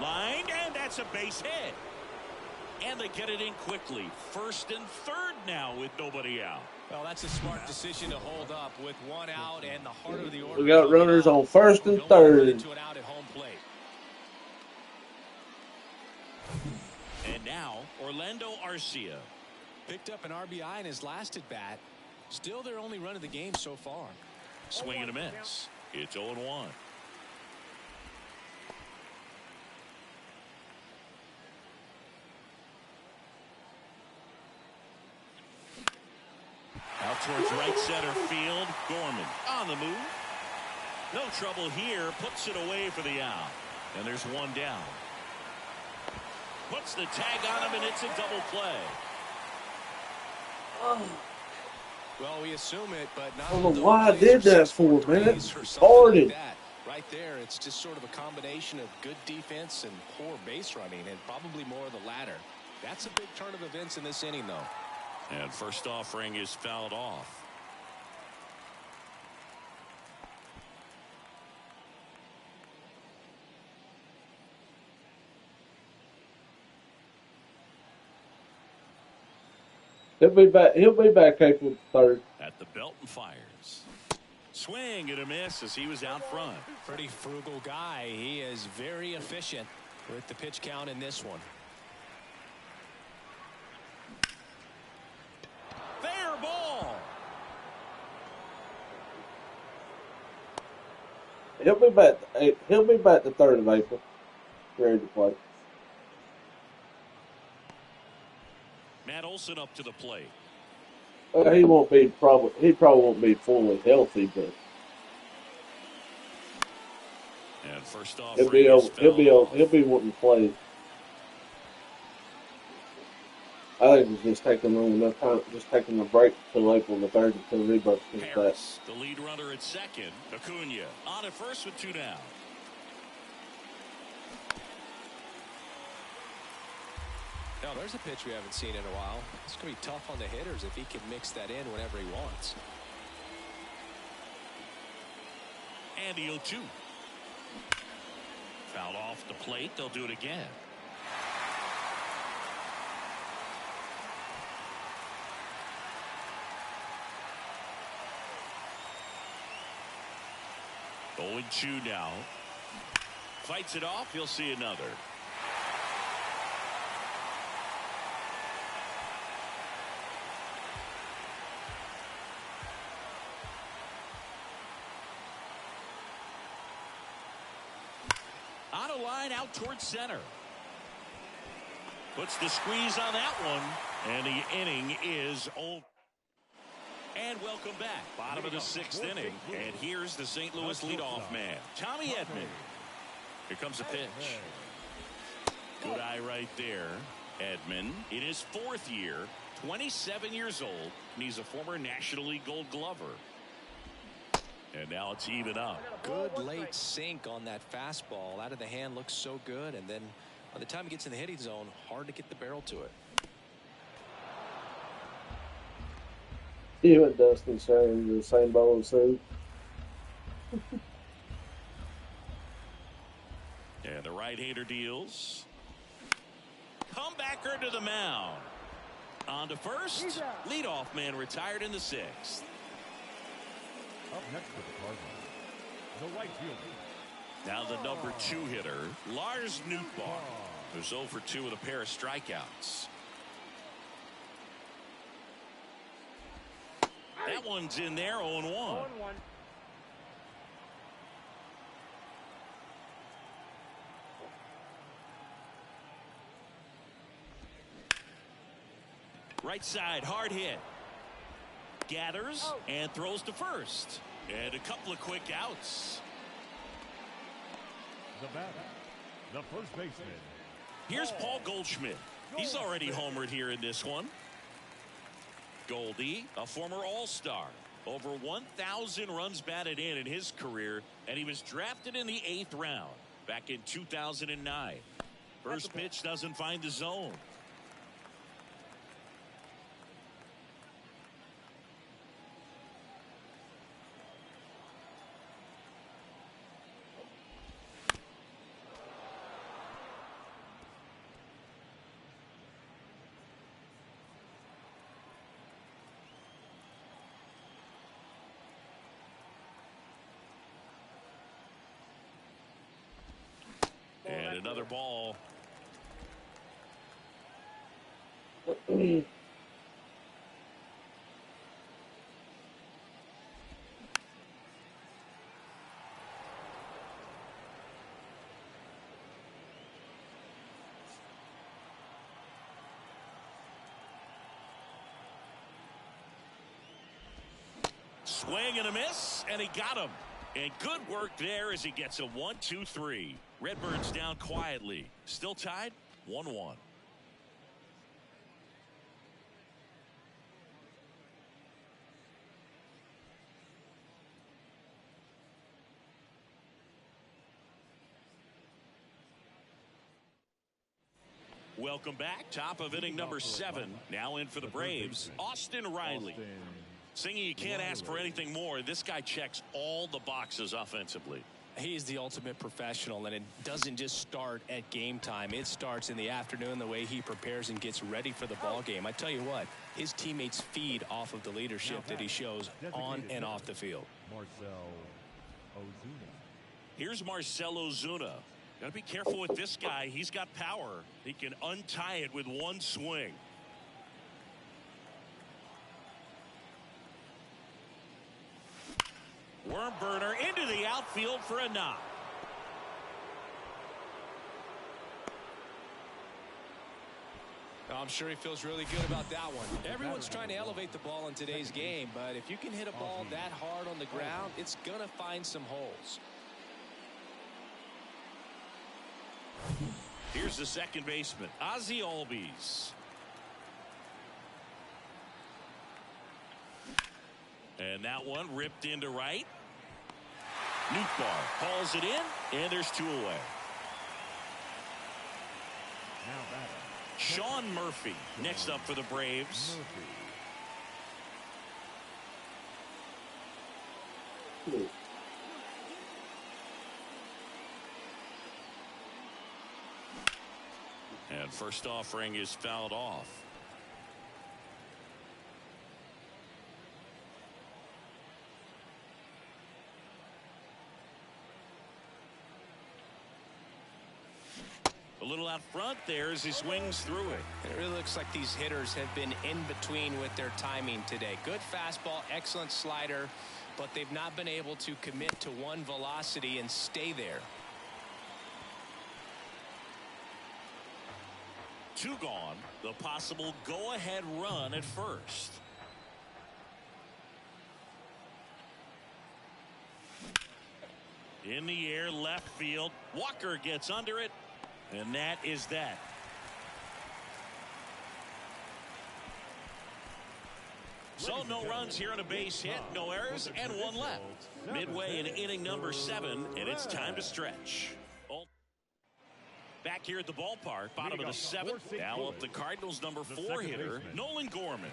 Line, and that's a base hit. And they get it in quickly. First and third now with nobody out. Well, that's a smart decision to hold up with one out and the heart of the order. We got runners on first and Don't run third. into an out at home plate. And now, Orlando Arcia. Picked up an RBI in his last at bat. Still their only run of the game so far. Swing and a miss. It's 0-1. Out towards right center field. Gorman on the move. No trouble here. Puts it away for the out. And there's one down. Puts the tag on him, and it's a double play. Well, we assume it, but not. I don't know why I did that for, man. Retarded. Like that. Right there, it's just sort of a combination of good defense and poor base running, and probably more of the latter. That's a big turn of events in this inning, though. And first offering is fouled off. He'll be back. He'll be back April 3rd. At the belt and fires. Swing and a miss as he was out front. Pretty frugal guy. He is very efficient with the pitch count in this one. Fair ball. He'll be back. He'll be back the 3rd of April. Ready to play. Matt Olson up to the plate. He won't be probably. He probably won't be fully healthy, but and first off, he'll be wanting to play. I think he's just taking long enough time, just taking a break till April the 3rd until Rebirth comes back. The lead runner at second, Acuna on at first with 2 down. Now, there's a pitch we haven't seen in a while. It's going to be tough on the hitters if he can mix that in whenever he wants. And the 0-2. Fouled off the plate. They'll do it again. Going 2 now. Fights it off. You'll see another. On a line out towards center. Puts the squeeze on that one. And the inning is over. And welcome back. Bottom of the 6th inning. And here's the St. Louis leadoff man, Tommy Edman. Here comes a pitch. Good eye right there. Edman in his 4th year, 27 years old, and he's a former National League Gold Glover. And now it's even up. Good late sink on that fastball. Out of the hand, looks so good. And then by the time he gets in the hitting zone, hard to get the barrel to it. You and Dustin sharing the same bowl of soup. And the right-hander deals. Comebacker to the mound. On to first. Leadoff man retired in the 6th. Up next for the Cardinals, the right fielder. Now the number 2 hitter, Lars Nootbaar, who's 0 for 2 with a pair of strikeouts. That one's in there, 0-1. Right side, hard hit. Gathers and throws to first. And a couple of quick outs. The batter, the first baseman. Here's Paul Goldschmidt. He's already homered here in this one. Goldie, a former All-Star. Over 1,000 runs batted in his career, and he was drafted in the 8th round back in 2009. First pitch doesn't find the zone. And another ball. Swing and a miss, and he got him. And good work there as he gets a 1-2-3. Redbirds down quietly. Still tied 1-1. Welcome back. Top of inning number 7. Now in for the Braves, Austin Riley. Singy, you can't ask for anything more. This guy checks all the boxes offensively. He's the ultimate professional, and it doesn't just start at game time. It starts in the afternoon, the way he prepares and gets ready for the ball game. I tell you what, his teammates feed off of the leadership that he shows on and off the field. Marcell Ozuna. Here's Marcell Ozuna. Got to be careful with this guy. He's got power. He can untie it with one swing. Worm burner into the outfield for a knock. I'm sure he feels really good about that one. Everyone's trying to elevate the ball in today's game, but if you can hit a ball that hard on the ground, it's going to find some holes. Here's the second baseman, Ozzie Albies. And that one ripped into right. Nootbaar calls it in, and there's 2 away. Now batting. Sean Murphy next up for the Braves. And first offering is fouled off. A little out front there as he swings through it. It really looks like these hitters have been in between with their timing today. Good fastball, excellent slider, but they've not been able to commit to one velocity and stay there. 2 gone. The possible go-ahead run at first. In the air, left field. Walker gets under it, and that is that. So no runs here on a base hit, no errors, and 1 left. Midway in inning number 7, and it's time to stretch. Back here at the ballpark, bottom of the 7th. Now up the Cardinals' number 4 hitter, Nolan Gorman.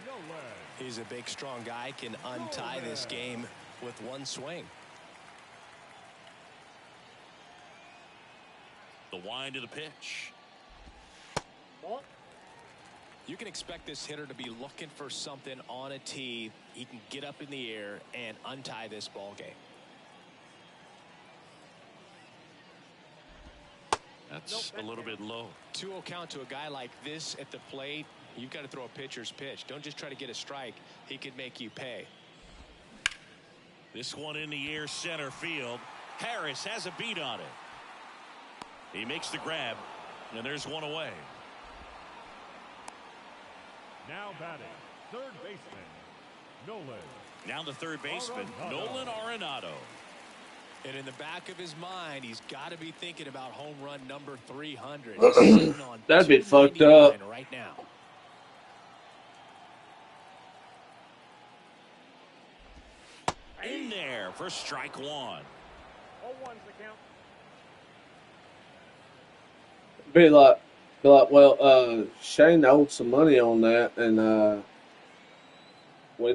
He's a big, strong guy, can untie this game with one swing. The wind of the pitch. You can expect this hitter to be looking for something on a tee. He can get up in the air and untie this ball game. That's a little bit low. 2-0 count to a guy like this at the plate. You've got to throw a pitcher's pitch. Don't just try to get a strike. He could make you pay. This one in the air, center field. Harris has a beat on it. He makes the grab, and there's 1 away. Now batting, third baseman, Nolan. Now the third baseman, Nolan Arenado. And in the back of his mind, he's got to be thinking about home run number 300. That'd be fucked up right now. In there for strike 1. 0-1's the count. Be like, well, Shane owed some money on that, and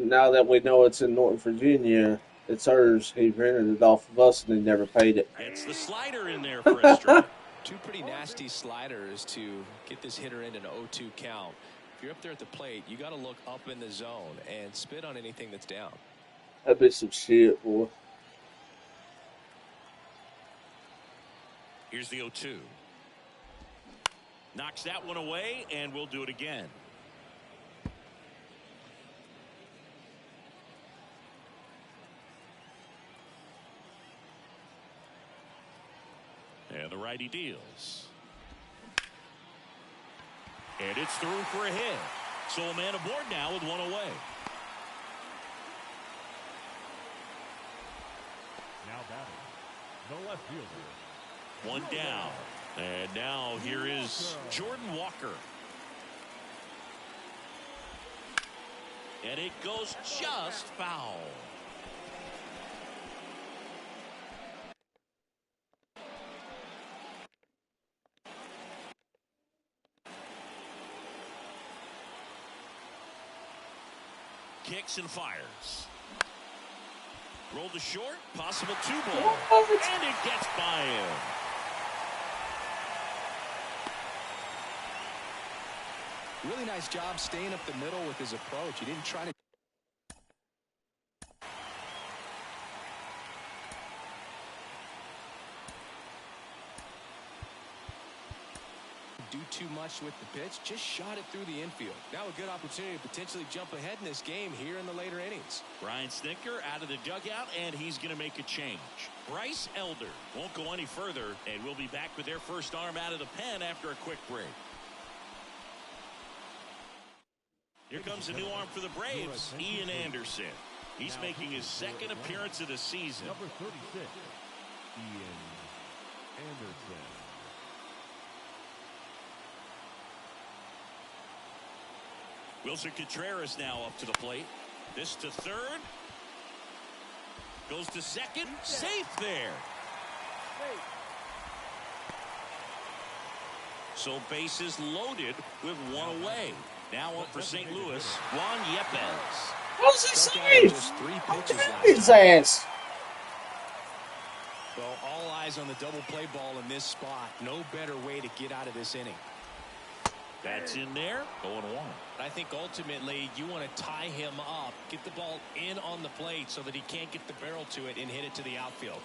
now that we know it's in Norton, Virginia, it's hers. He rented it off of us, and he never paid it. It's the slider in there for a strike. 2 pretty nasty sliders to get this hitter in an 0-2 count. If you're up there at the plate, you got to look up in the zone and spit on anything that's down. That'd be some shit, boy. Here's the 0-2. Knocks that one away, and we'll do it again. And the righty deals. And it's through for a hit. So a man aboard now with 1 away. Now batting, the left fielder. 1 down. And now here is Jordan Walker. And it goes just foul. Kicks and fires. Roll to short. Possible 2-ball. And it gets by him. Really nice job staying up the middle with his approach. He didn't try to do too much with the pitch. Just shot it through the infield. Now a good opportunity to potentially jump ahead in this game here in the later innings. Brian Snitker out of the dugout, and he's going to make a change. Bryce Elder won't go any further, and we'll be back with their first arm out of the pen after a quick break. Here comes a new arm for the Braves, Ian Anderson. He's making his second appearance of the season. Number 36, Ian Anderson. Wilson Contreras now up to the plate. This to third. Goes to second. Safe there. So bases loaded with one away. Now up for St. Louis, Juan Yepez. How's he safe? Just 3 pitches last His time. ass. Well, all eyes on the double play ball in this spot. No better way to get out of this inning. That's in there. 0-1. I think ultimately you want to tie him up, get the ball in on the plate so that he can't get the barrel to it and hit it to the outfield.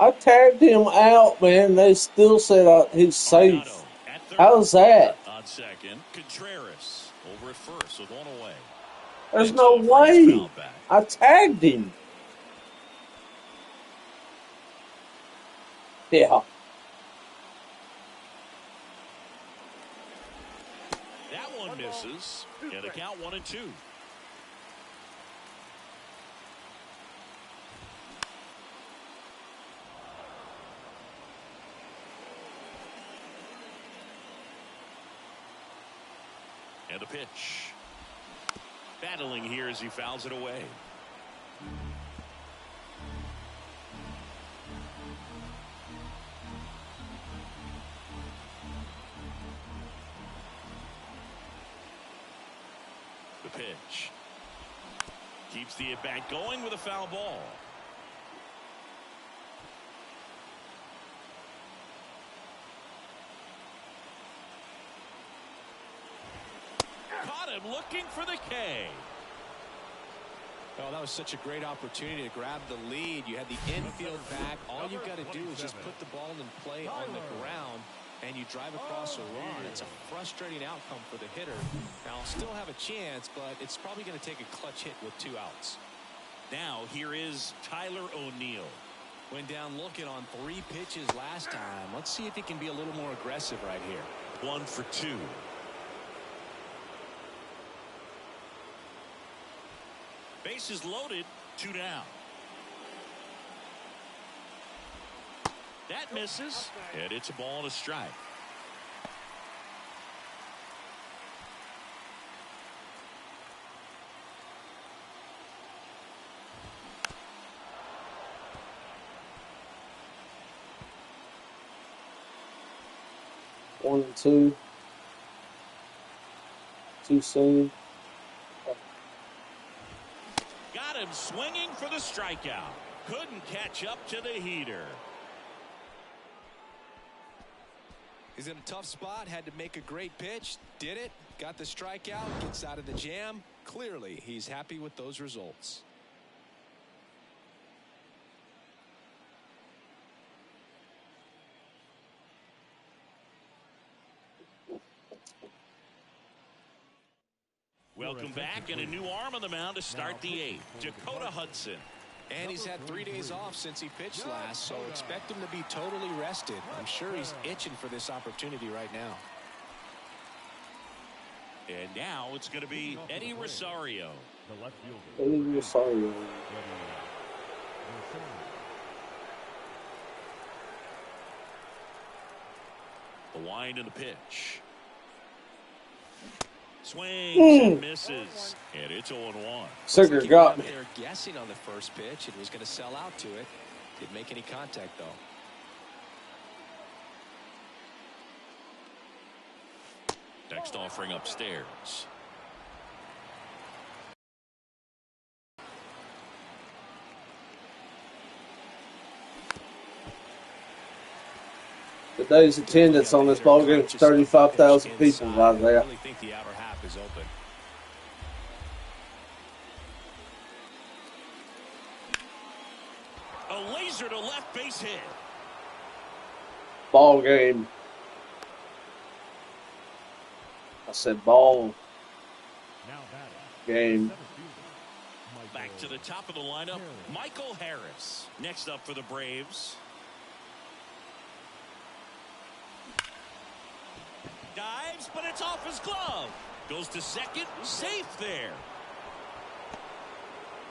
I tagged him out, man. They still said he's safe. How's that? On second, Contreras over at first with one away. There's no way. I tagged him. Yeah. That one misses. And a count 1-2. And a pitch. Battling here as he fouls it away. The pitch. Keeps the at-bat going with a foul ball. Caught him looking for the K. Oh, that was such a great opportunity to grab the lead. You had the infield back. All you've got to do is just put the ball in play on the ground, and you drive across a run. It's a frustrating outcome for the hitter. Now, I'll still have a chance, but it's probably going to take a clutch hit with 2 outs. Now, here is Tyler O'Neill. Went down looking on 3 pitches last time. Let's see if he can be a little more aggressive right here. 1 for 2. Bases loaded, 2 down. That misses, and it's a ball and a strike. One and two. Too soon. Got him swinging for the strikeout. Couldn't catch up to the heater. He's in a tough spot, had to make a great pitch, did it, got the strikeout, gets out of the jam. Clearly, he's happy with those results. Welcome back, and a new arm on the mound to start the 8th. Dakota Hudson. And he's had 3 days off since he pitched last, so expect him to be totally rested. I'm sure he's itching for this opportunity right now. And now it's going to be Eddie Rosario. The left fielder. Eddie Rosario. The wind and the pitch. Swings and misses. And it's 0-1. Sugar Like got me. there guessing on the first pitch and was going to sell out to it. Didn't make any contact, though. Next offering upstairs. Today's attendance on this ball game is 35,000 people right there. I really think the outer half is open. A laser to left base hit. Ball game. I said ball game. Back to the top of the lineup, Michael Harris. Next up for the Braves. Dives, but it's off his glove. Goes to second, safe there.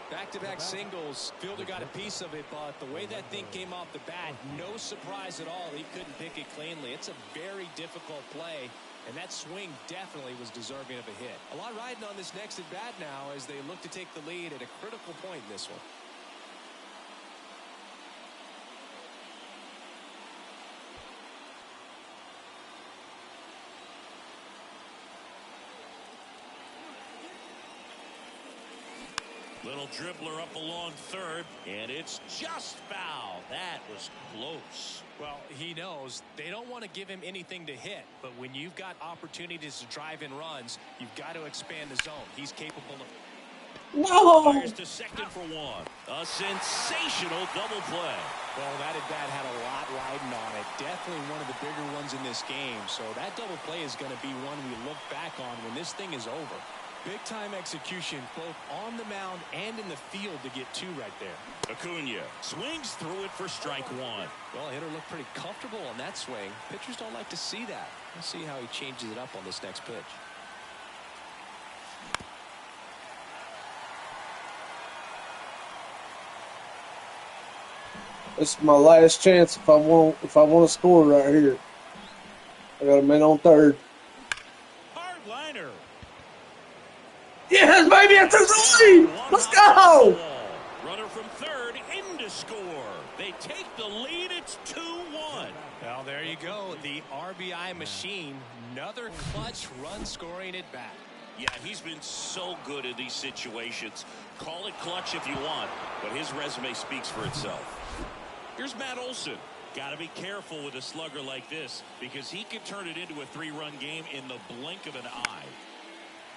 Back-to-back singles. Fielder got a piece of it, but the way that thing came off the bat, no surprise at all. He couldn't pick it cleanly. It's a very difficult play, and that swing definitely was deserving of a hit. A lot riding on this next at-bat now as they look to take the lead at a critical point in this one. Little dribbler up along third, and it's just foul. That was close. Well, he knows they don't want to give him anything to hit, but when you've got opportunities to drive in runs, you've got to expand the zone. He's capable of. No! Fires to second for one. A sensational double play. Well, that at-bat had a lot riding on it. Definitely one of the bigger ones in this game. So that double play is going to be one we look back on when this thing is over. Big-time execution both on the mound and in the field to get two right there. Acuna swings through it for strike one. Well, hitter looked pretty comfortable on that swing. Pitchers don't like to see that. Let's see how he changes it up on this next pitch. This is my last chance if I want to score right here. I got a man on third. Hard liner. Yes, baby, I took the lead. Let's go. Runner from third in to score. They take the lead. It's 2-1. Well, there you go. The RBI machine. Another clutch run scoring at bat. Yeah, he's been so good in these situations. Call it clutch if you want, but his resume speaks for itself. Here's Matt Olson. Got to be careful with a slugger like this because he can turn it into a three-run game in the blink of an eye.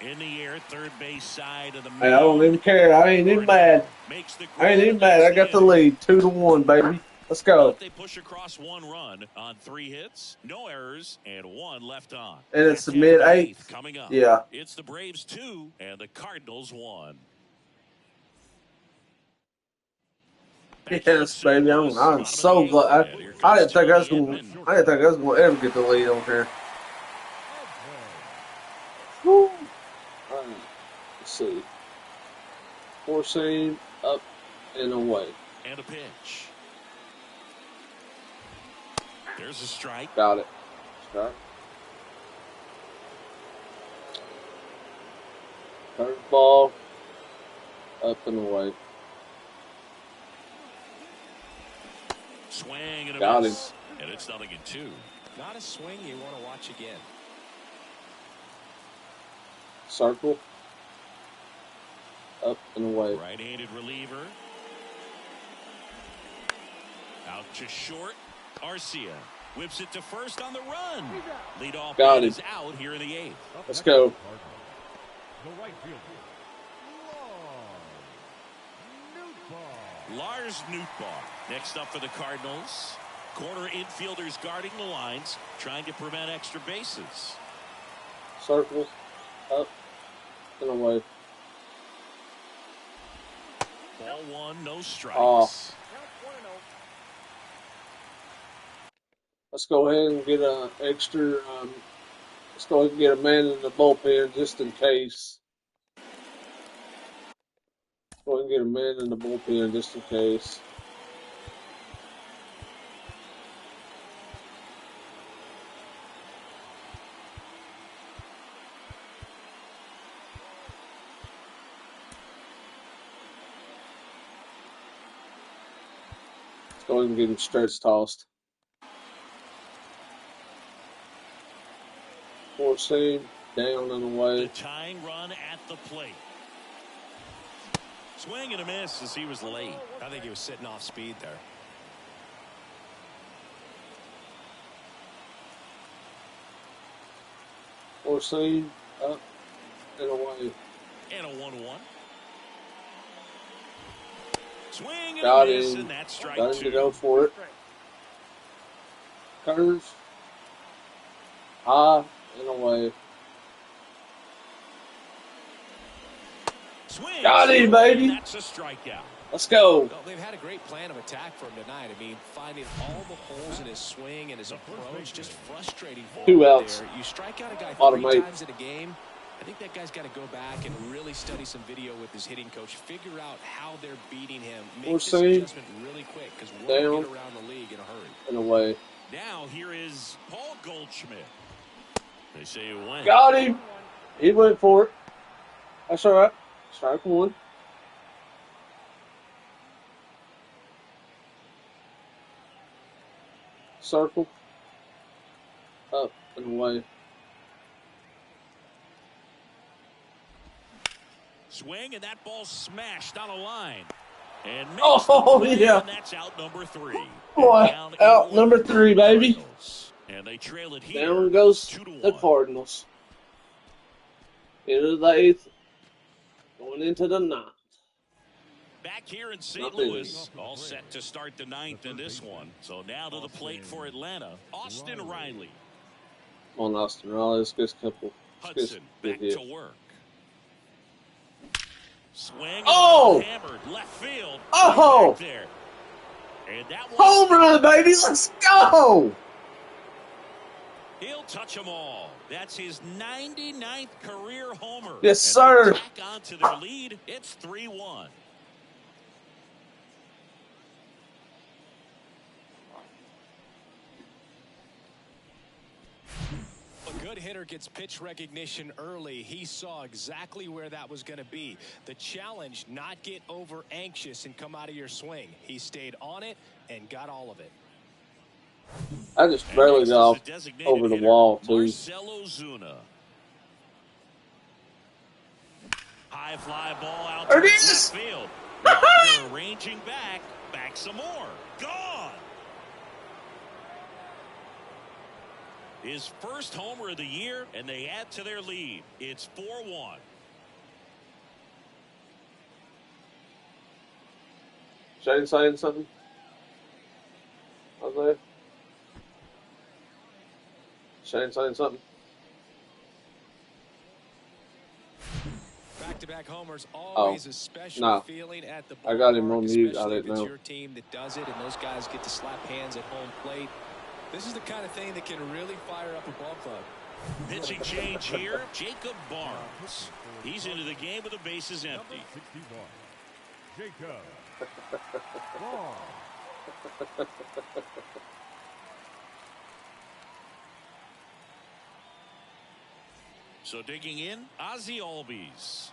In the air, third base side of the mound. Hey, I don't even care. I ain't even mad. I ain't even mad. I got the lead, 2-1, baby. Let's go. They push across one run on 3 hits, no errors, and 1 left on. And it's the mid-8th. Coming up. Yeah. It's the Braves 2 and the Cardinals 1. Yes, baby. I'm so glad. I didn't think I was going to ever get the lead on here. Woo. All right. Let's see. 4-seam, up and away. And a pitch. There's a strike. Got it. Strike. Curveball, up and away. Swing and a Got miss. And it's 0-2. Not a swing you want to watch again. Circle. Up and away. Right-handed reliever. Out to short. Arcia whips it to first on the run. Leadoff Got is it. out here in the 8th. Let's go. The right fielder, Lars Nootbaar. Next up for the Cardinals. Corner infielders guarding the lines, trying to prevent extra bases. Circle. Up and away. Ball 1, no strikes. Oh. Let's go ahead and get an extra. Let's go ahead and get a man in the bullpen just in case. Let's go ahead and get a man in the bullpen just in case. Go ahead and get him stretch tossed. 4 seam, down and away. The tying run at the plate. Swing and a miss as he was late. I think he was sitting off speed there. Four seam, up and away. And a 1-1. Swing and Got a miss, him. and that's strike Got him to 2. go for it. Curve. High and away. Swing. Got him, baby. That's a strikeout. Let's go. Well, they've had a great plan of attack for him tonight. I mean, finding all the holes in his swing and his approach, just frustrating for him. 2 outs. There. You strike out a guy Automate. 3 times in a game. I think that guy's got to go back and really study some video with his hitting coach, figure out how they're beating him, make this adjustment really quick because we're going to get around the league in a hurry. And away. Now here is Paul Goldschmidt. They say he went. Got him. He went for it. That's all right. Strike 1. Circle. Up and away. Swing, and that ball smashed on a line. And yeah. And that's out number 3. Boy, out number 3, baby. And they trail it here. Down goes 2-1. the Cardinals. Into the 8th. Going into the 9th. Back here in St. Louis, all set to start the 9th in this one. So now to the plate for Atlanta, Austin Riley. On Austin Riley, let's get a couple. Hudson back to work. Swing. Oh! Hammered left field. Oh! Right there. And that one. Home run, baby. Let's go. He'll touch them all. That's his 99th career homer. Yes, sir. Back onto their lead. It's 3-1. A good hitter gets pitch recognition early. He saw exactly where that was going to be. The challenge, not get over anxious and come out of your swing. He stayed on it and got all of it. I just barely got over the wall, too. Marcell Ozuna. High fly ball out to left field. Walker ranging back some more. Gone. His first homer of the year, and they add to their lead. It's 4-1. Shane saying something? Isaiah? Shane saying something? Back-to-back homers, always a special feeling at the ballpark. I got him on mute. I didn't know. It's your team that does it, and those guys get to slap hands at home plate. This is the kind of thing that can really fire up a ball club. Pitching change here, Jacob Barnes. He's into the game with the bases empty. Jacob Barnes. So digging in, Ozzie Albies.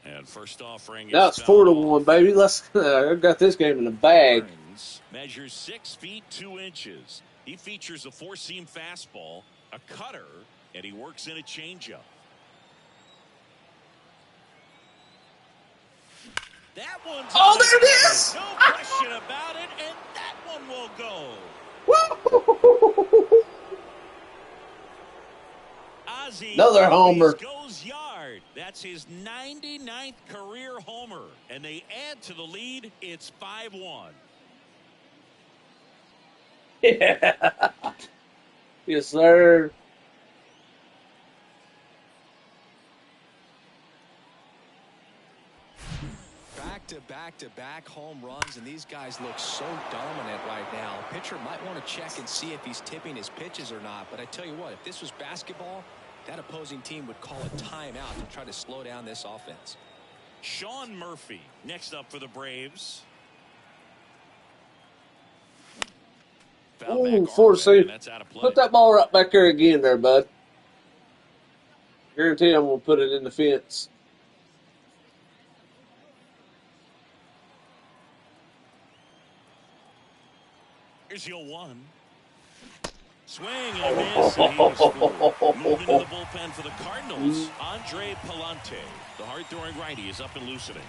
And first offering. Now it's 4-1, baby. I got this game in the bag. Barnes measures 6 feet 2 inches. He features a 4-seam fastball, a cutter, and he works in a changeup. That one's there it is! No question about it, and that one will go. Ozzie Another homer. Goes yard. That's his 99th career homer, and they add to the lead. It's 5-1. Yeah. Yes, sir. Back-to-back home runs, and these guys look so dominant right now. Pitcher might want to check and see if he's tipping his pitches or not, but I tell you what, if this was basketball, that opposing team would call a timeout to try to slow down this offense. Sean Murphy next up for the Braves. Ooh, 4-seam. Put that ball right back there again there, bud. Guarantee I'm going to put it in the fence. Here's your 1. Swing and a miss, and he was fooled. Moving to the bullpen for the Cardinals, Andre Palante. The hard-throwing righty is up and loosening.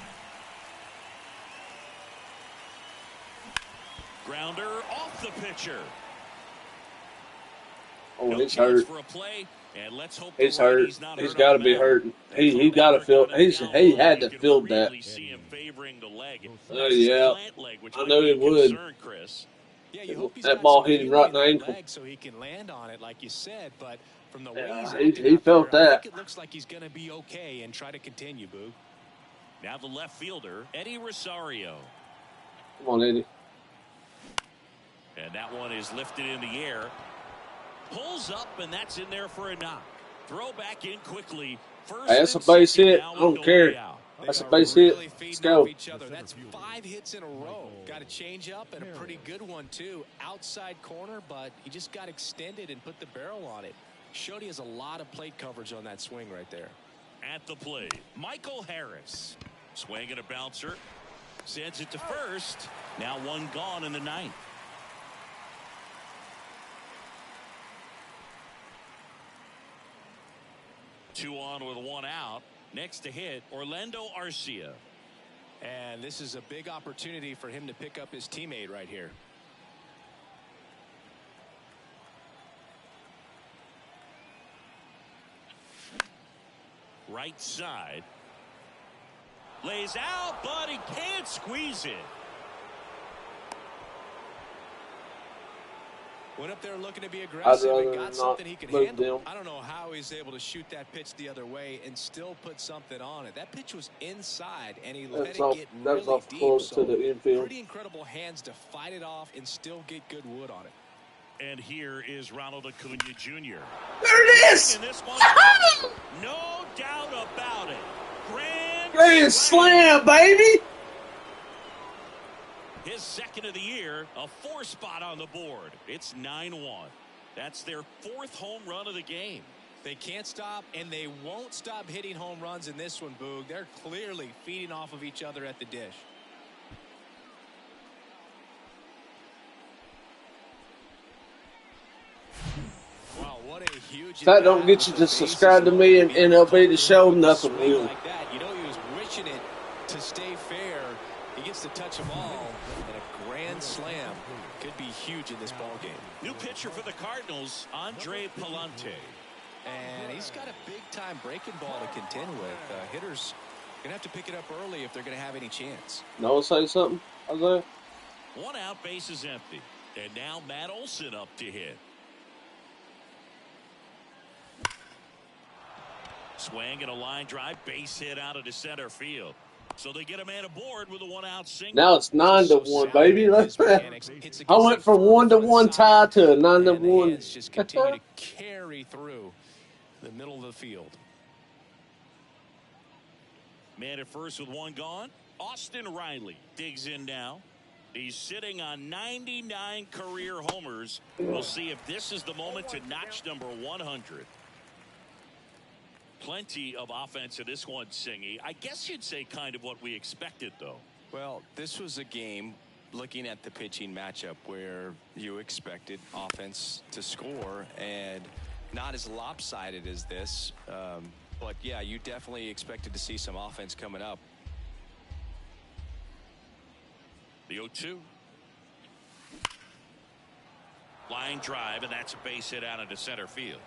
Grounder off the pitcher. Oh, No he's chance hurt. for a play, and let's hope He's the hurt. righty's not He's hurt got to on be the hurt. mound. He got to feel. He had to feel that. Really see him favoring the leg. Yeah, Plant leg, which I might know be he a would. concern, Chris. Yeah, you hope he's That got ball some hit him feeling right in the that ankle. leg so he can land on it, like you said. But from the way Yeah, he's he acting out felt there, I that. think it looks like he's going to be okay and try to continue, Boog. Now the left fielder, Eddie Rosario. Come on, Eddie. And that one is lifted in the air. Pulls up, and that's in there for a knock. Throw back in quickly. First Hey, that's a and base second hit. now I with don't no care. way out. That's a They base are hit. really Let's feeding go. off each other. That's 5 hits in a row. Got a change up and a pretty good one, too. Outside corner, but he just got extended and put the barrel on it. Showed he has a lot of plate coverage on that swing right there. At the plate, Michael Harris. Swing and a bouncer. Sends it to first. Now 1 gone in the 9th. Two on with 1 out. Next to hit, Orlando Arcia. And this is a big opportunity for him to pick up his teammate right here. Right side. Lays out, but he can't squeeze it. Went up there looking to be aggressive and got not something he can move handle. them. I don't know how he's able to shoot that pitch the other way and still put something on it. That pitch was inside, and he let it get really off deep. close So to the infield. pretty incredible hands to fight it off and still get good wood on it. And here is Ronald Acuna Jr. There it is! And this one, no doubt about it. Grand slam, baby! His second of the year, a 4 spot on the board. It's 9-1. That's their 4th home run of the game. They can't stop, and they won't stop hitting home runs in this one, Boog. They're clearly feeding off of each other at the dish. Wow, what a huge... If that don't get you to subscribe to me and MLB The Show, nothing will. Like that, you know he was wishing it to stay fair. He gets to touch them all, and a grand slam could be huge in this ball game. New pitcher for the Cardinals, Andre Palante. And he's got a big-time breaking ball to contend with. Hitters going to have to pick it up early if they're going to have any chance. No, say something, Isaiah? 1 out, base is empty. And now Matt Olson up to hit. Swing and a line drive, base hit out into center field. So they get a man aboard with a 1-out single. Now it's 9-1, baby. I went from 1-1 tie to a 9-1. Just continue to carry through the middle of the field. Man at first with 1 gone. Austin Riley digs in now. He's sitting on 99 career homers. We'll see if this is the moment to notch number 100. Plenty of offense in this one, Singy. I guess you'd say kind of what we expected, though. Well, this was a game, looking at the pitching matchup, where you expected offense to score, and not as lopsided as this. But, yeah, you definitely expected to see some offense coming up. The 0-2. Line drive, and that's a base hit out into center field.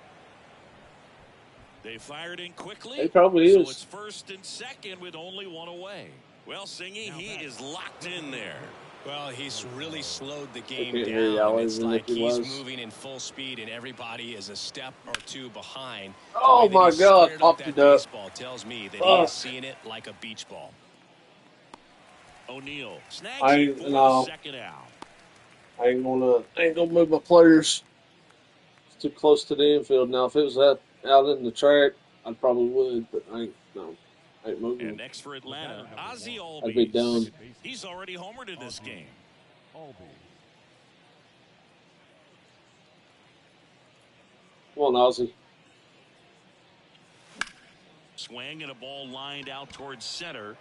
They fired in quickly. It probably so is. it's first and second with only 1 away. Well, Singy, he is locked in there. Well, he's really slowed the game can't hear down. y'all It's even like if he he's was. moving in full speed, and everybody is a step or 2 behind. Oh, The way that my he's God, squared up popped that it up. baseball tells me that he is seeing it like a beach ball. O'Neal snags I it ain't- for no. the second out. I ain't gonna move my players. It's too close to the infield now. If it was out in the track, I probably would, but I ain't moving. And next for Atlanta, Ozzie I'd be Albies. done. He's already homered in this game. Come on, Ozzie. Swing and a ball lined out towards center.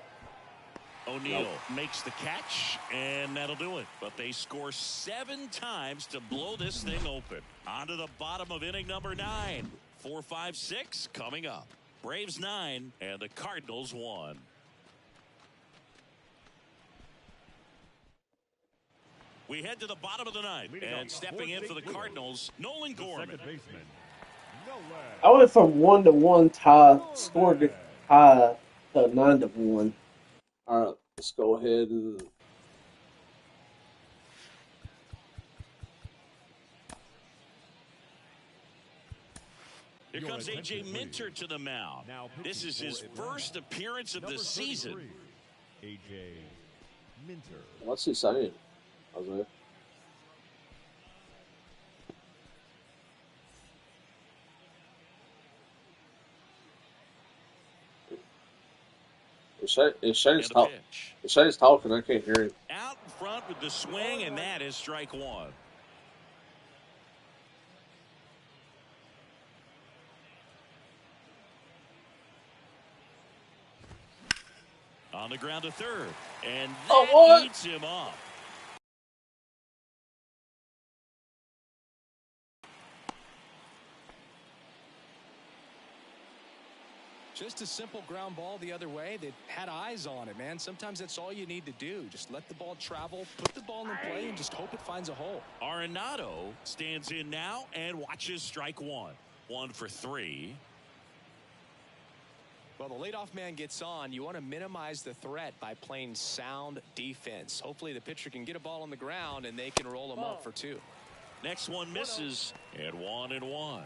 O'Neal makes the catch, and that'll do it. But they score 7 times to blow this thing open. On to the bottom of inning number 9. 4, 5, 6 coming up. Braves 9 and the Cardinals 1. We head to the bottom of the 9th, and stepping in for the Cardinals, Nolan Gorman. I went from 1-1 tie, scored to tie to 9-1. All right, let's go ahead and. Here comes A.J. Minter to the mound. This is his first appearance of the season. A.J. Minter. What's he saying? Isaiah? If Shane's talking, I can't hear him. Out in front with the swing, and that is strike 1. On the ground to third, and that eats him up. Just a simple ground ball the other way that had eyes on it, man. Sometimes that's all you need to do. Just let the ball travel, put the ball in play, and just hope it finds a hole. Arenado stands in now and watches strike 1. 1 for 3. Well, the leadoff man gets on. You want to minimize the threat by playing sound defense. Hopefully the pitcher can get a ball on the ground and they can roll him up for 2. Next one misses, and 1-1.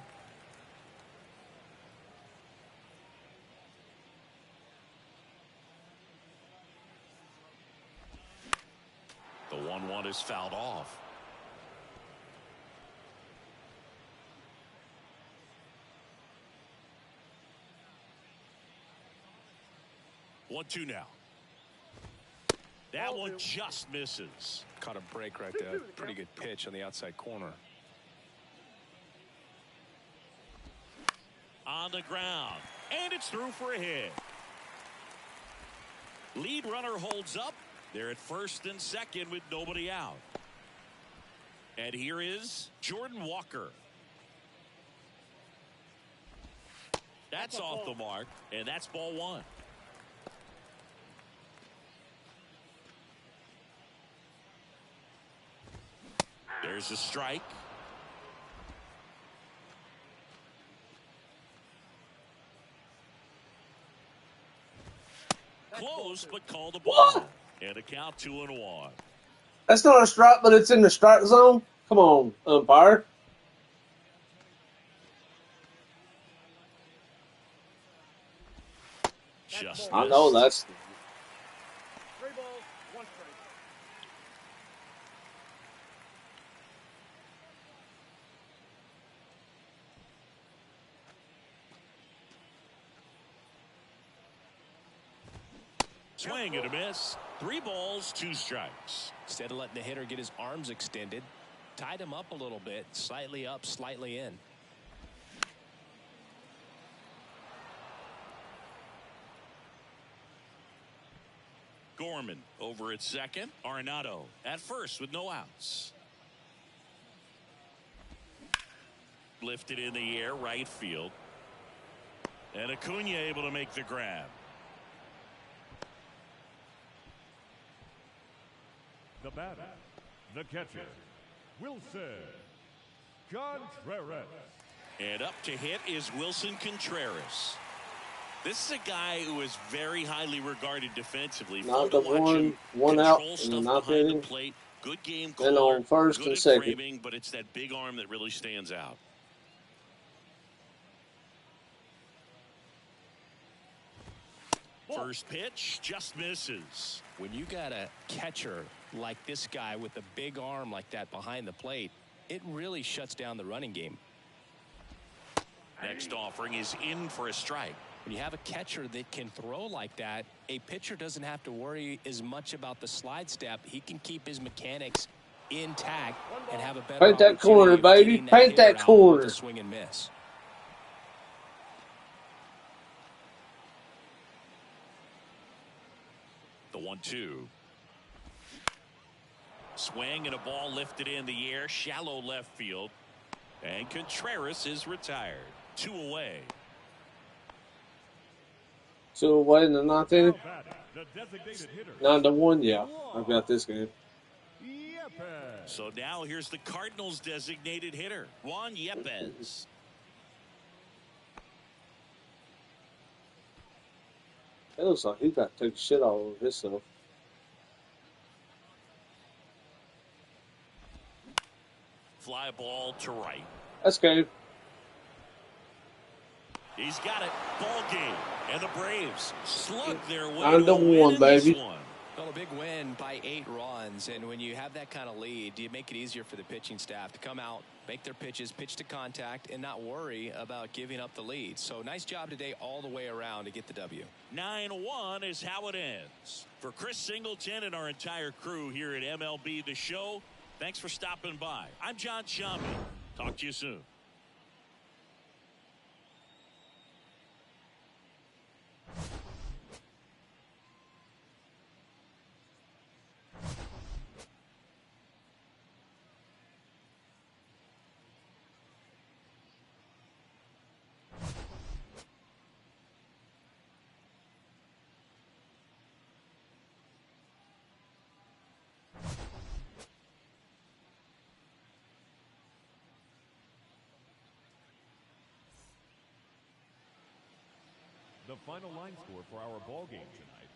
The 1-1 is fouled off. One, 2 now. That one just misses. Caught a break right there. Pretty good pitch on the outside corner. On the ground, and it's through for a hit. Lead runner holds up. They're at first and second with nobody out. And here is Jordan Walker. That's off the mark, and that's ball 1. There's a strike. Close, but called a ball. And a count 2-1. That's not a strike, but it's in the strike zone. Come on, umpire. Just I know that's. 3 balls, 1 strike. Swing and a miss. 3 balls, 2 strikes. Instead of letting the hitter get his arms extended, tied him up a little bit, slightly up, slightly in. Gorman over at second. Arenado at first with no outs. Lifted in the air, right field. And Acuna able to make the grab. The batter, the catcher, Wilson Contreras. And up to hit is Wilson Contreras. This is a guy who is very highly regarded defensively. Not the one out in the ninth inning. The plate. Good game caller, and on first and second. Framing, but it's that big arm that really stands out. First pitch just misses. When you got a catcher like this guy with a big arm like that behind the plate, it really shuts down the running game. Next offering is in for a strike. When you have a catcher that can throw like that, a pitcher doesn't have to worry as much about the slide step. He can keep his mechanics intact and have a better paint that corner, baby. Paint that corner. Swing and miss. The 1-2. Swing and a ball lifted in the air, shallow left field. And Contreras is retired. 2 away. 2 away in the 9th inning. The designated hitter. 9-1, yeah. I've got this game. So now here's the Cardinals' designated hitter, Juan Yepez. It looks like he got to take shit all over himself. Fly ball to right. That's game. He's got it. Ball game. And the Braves slug their way 9-1, baby. Well, a big win by 8 runs, and when you have that kind of lead, you make it easier for the pitching staff to come out, make their pitches, pitch to contact, and not worry about giving up the lead. So nice job today all the way around to get the W. 9-1 is how it ends. For Chris Singleton and our entire crew here at MLB The Show, thanks for stopping by. I'm John Sciambi. Talk to you soon. The final line score for our ball game tonight.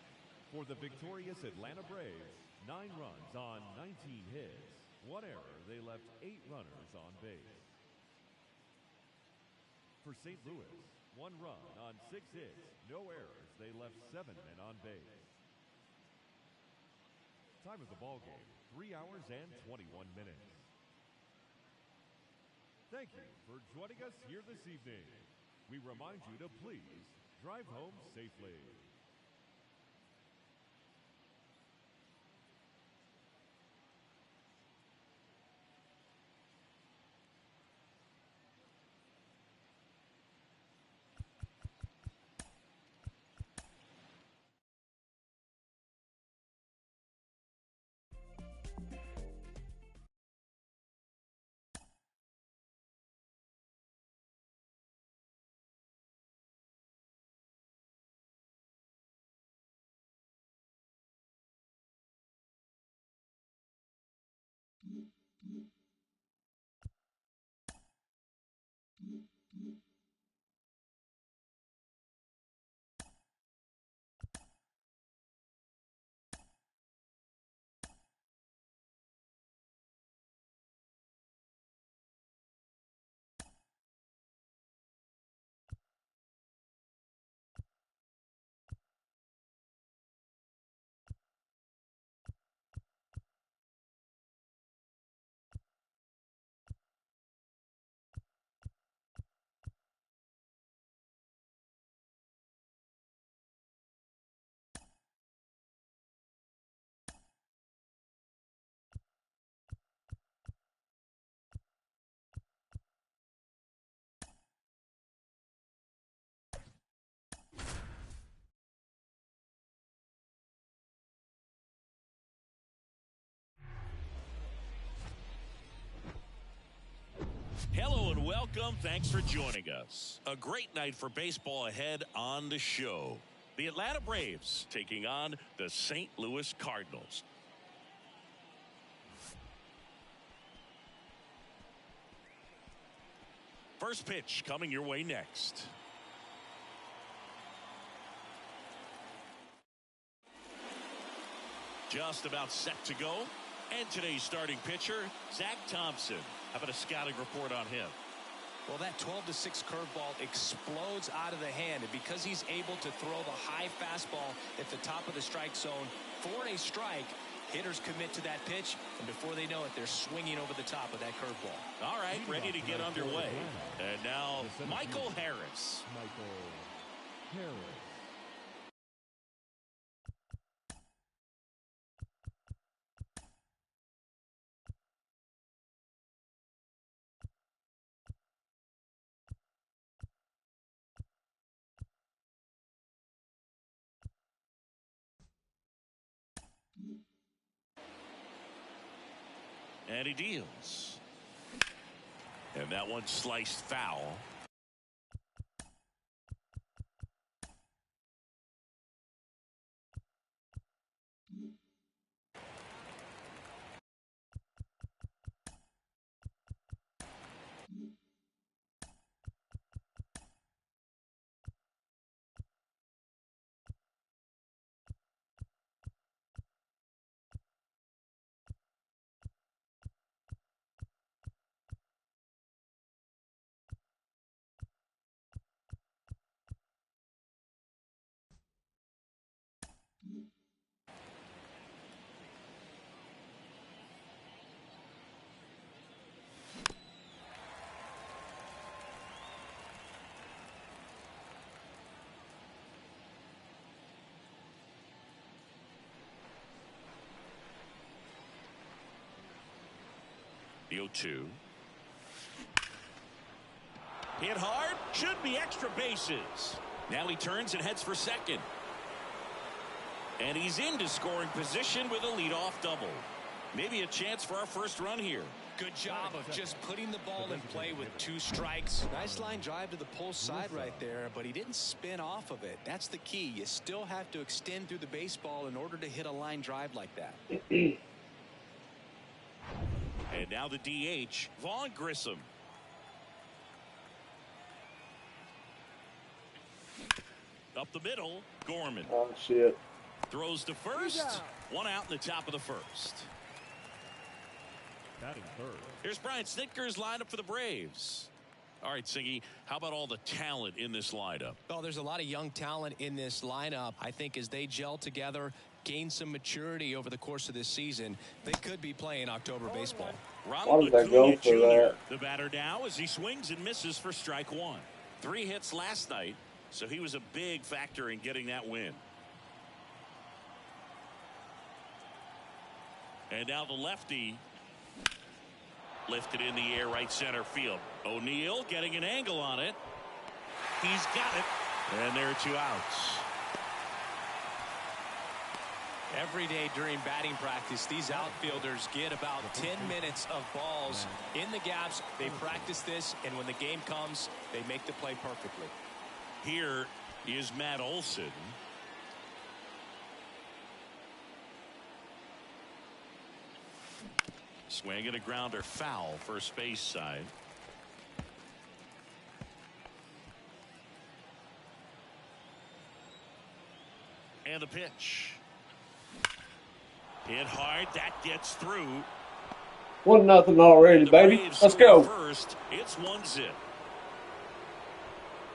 For the victorious Atlanta Braves, 9 runs on 19 hits. 1 error, they left 8 runners on base. For St. Louis, 1 run on 6 hits. No errors, they left 7 men on base. Time of the ball game, 3 hours and 21 minutes. Thank you for joining us here this evening. We remind you to please drive home safely. Hello and welcome. Thanks for joining us. A great night for baseball ahead on the show. The Atlanta Braves taking on the St. Louis Cardinals. First pitch coming your way next. Just about set to go. And today's starting pitcher, Zach Thompson. How about a scouting report on him? Well, that 12-6 curveball explodes out of the hand, and because he's able to throw the high fastball at the top of the strike zone for a strike, hitters commit to that pitch, and before they know it, they're swinging over the top of that curveball. All right, ready to get underway. And now, Michael Harris. Michael Harris. And he deals. And that one sliced foul. The 0-2. Hit hard. Should be extra bases. Now he turns and heads for second. And he's into scoring position with a leadoff double. Maybe a chance for our first run here. Good job of just putting the ball in play with 2 strikes. Nice line drive to the pull side right there, but he didn't spin off of it. That's the key. You still have to extend through the baseball in order to hit a line drive like that. And now the DH, Vaughn Grissom. Up the middle, Gorman. Oh, shit. Throws to first. 1 out in the top of the first. Batting third. Here's Brian Snitker's lineup for the Braves. All right, Siggy, how about all the talent in this lineup? Well, there's a lot of young talent in this lineup. I think as they gel together, gain some maturity over the course of this season, they could be playing October baseball. Ronald Acuna Jr., the batter now as he swings and misses for strike 1. 3 hits last night, so he was a big factor in getting that win. And now the lefty lifted in the air right center field. O'Neill getting an angle on it. He's got it. And there are 2 outs. Every day during batting practice, these outfielders get about 10 minutes of balls in the gaps. They practice this, and when the game comes, they make the play perfectly. Here is Matt Olson. Swing and a grounder foul, first base side. And the pitch. Hit hard, that gets through. 1-0 already, baby. Let's go. First, it's 1-0.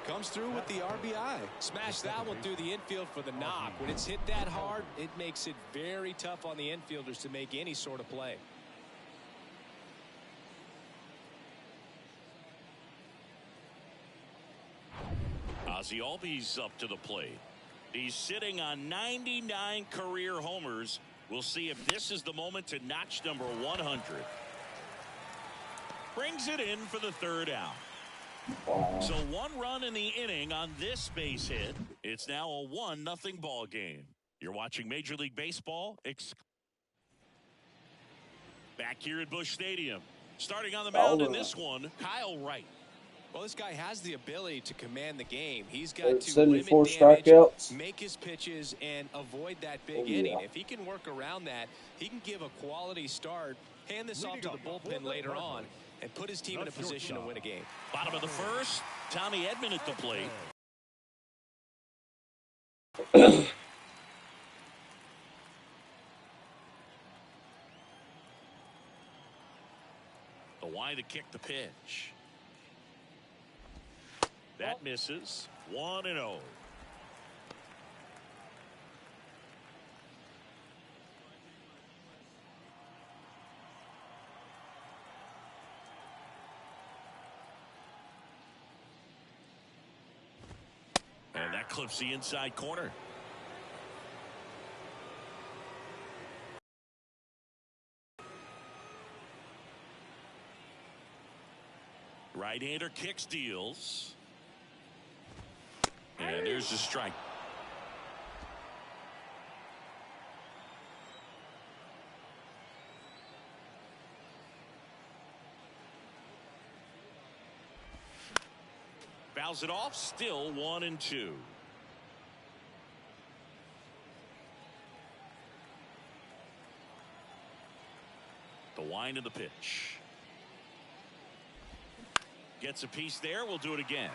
Comes through with the RBI. Smash that one through the infield for the knock. When it's hit that hard, it makes it very tough on the infielders to make any sort of play. Ozzie Albies up to the plate. He's sitting on 99 career homers. We'll see if this is the moment to notch number 100. Brings it in for the 3rd out. Wow. So 1 run in the inning on this base hit. It's now a 1-0 ball game. You're watching Major League Baseball. Back here at Busch Stadium. Starting on the mound in this one, Kyle Wright. Well, this guy has the ability to command the game. He's got to 74 limit damage, strikeouts. make his pitches, and avoid that big inning. If he can work around that, he can give a quality start, hand this off to the bullpen later on, and put his team in a position to win a game. Bottom of the first, Tommy Edman at the plate. The wide to kick the pitch. That misses. 1-0. And that clips the inside corner. Right-hander kicks, deals. And there's the strike. fouls it off. Still 1-2. The wind of the pitch. Gets a piece there. We'll do it again.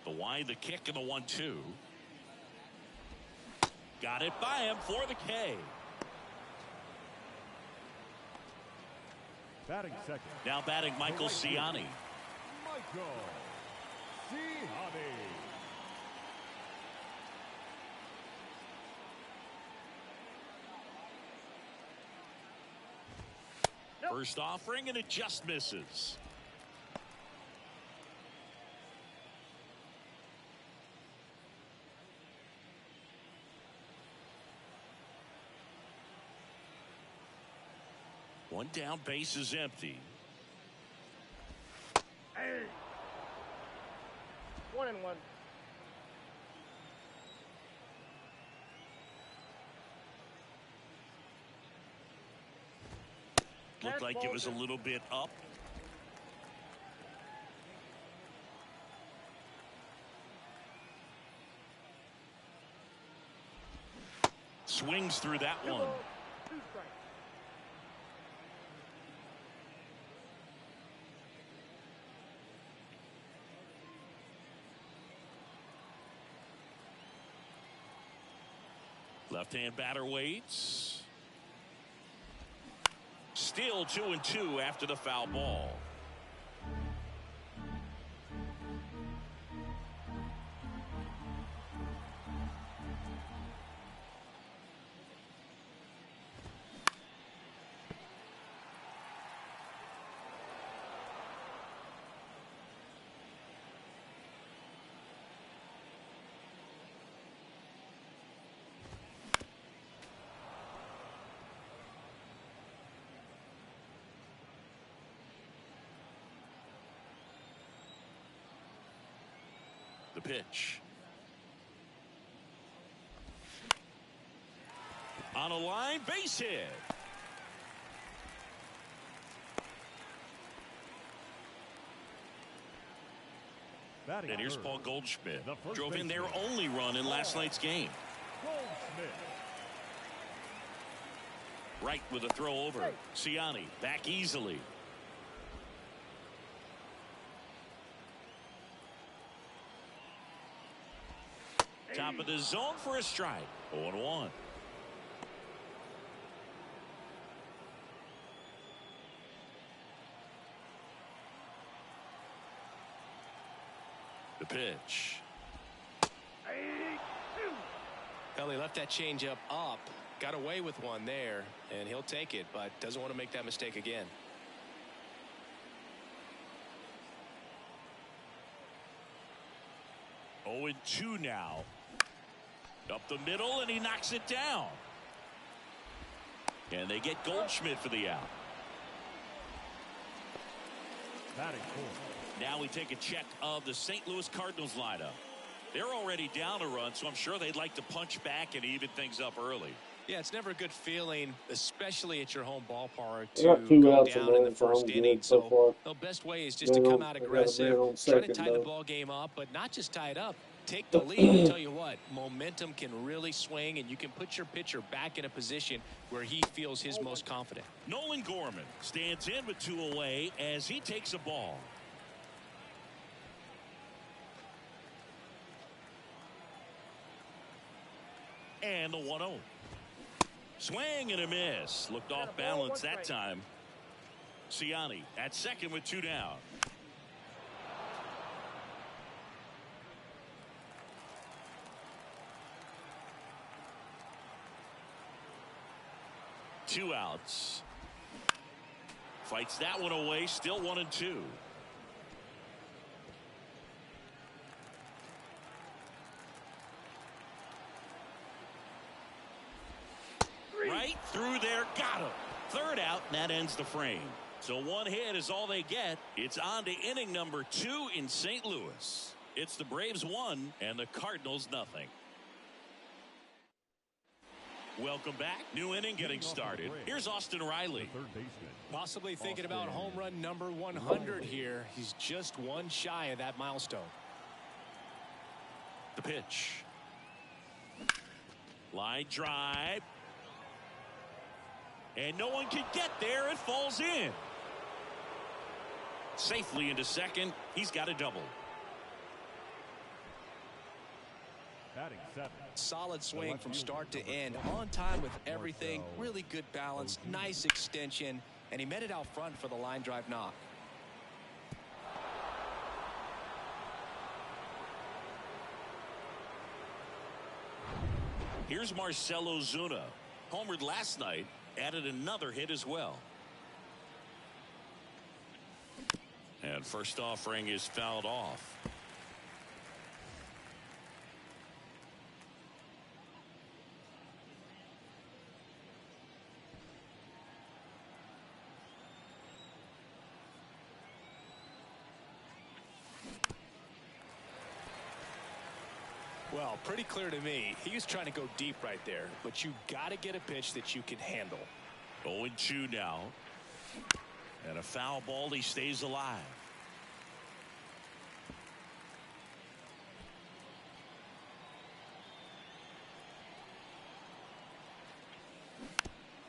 The wind, the kick, and the 1-2. Got it by him for the K. Batting second. Now batting Michael Siani. Michael Siani. First offering, and it just misses. One down, base is empty. Hey. 1-1. Looked like it was a little bit up. Swings through that one. 2 strikes. Left-hand batter waits. Still 2-2 after the foul ball. The pitch. On a line, base hit. Batting and here's third. Paul Goldschmidt. The first Drove in their baseman. only run in last night's game. Goldschmidt. Right with a throw over. Siani back easily. Top of the zone for a strike. 0-1. The pitch. Well, he left that changeup up, got away with one there, and he'll take it, but doesn't want to make that mistake again. Oh, 0-2 now. Up the middle, and he knocks it down. And they get Goldschmidt for the out. Batting fourth. Now we take a check of the St. Louis Cardinals lineup. They're already down a run, so I'm sure they'd like to punch back and even things up early. Yeah, it's never a good feeling, especially at your home ballpark, I got to 2 go outs down in the first inning. so far. The best way is just Man to on- come out I got a aggressive, man on try to second, tie the though. ball game up, but not just tie it up. Take the lead. I tell you what, momentum can really swing, and you can put your pitcher back in a position where he feels his most confident. Nolan Gorman stands in with 2 away as he takes a ball. And the 1-0. Swing and a miss. Looked off balance that time. Siani at second with 2 down. Two outs. Fights that one away. Still 1-2. Right through there. Got him. Third out, and that ends the frame. So 1 hit is all they get. It's on to inning number 2 in St. Louis. It's the Braves 1 and the Cardinals nothing. Welcome back. New inning getting started. Here's Austin Riley. Possibly thinking about home run number 100 here. He's just one shy of that milestone. The pitch. Line drive. And no one can get there. It falls in. Safely into second. He's got a double. Batting 7. Solid swing from start to end. On time with everything. Really good balance. Nice extension. And he met it out front for the line drive knock. Here's Marcell Ozuna. Homered last night. Added another hit as well. And first offering is fouled off. Well, pretty clear to me. He was trying to go deep right there, but you got to get a pitch that you can handle. 0-2 now. And a foul ball. He stays alive.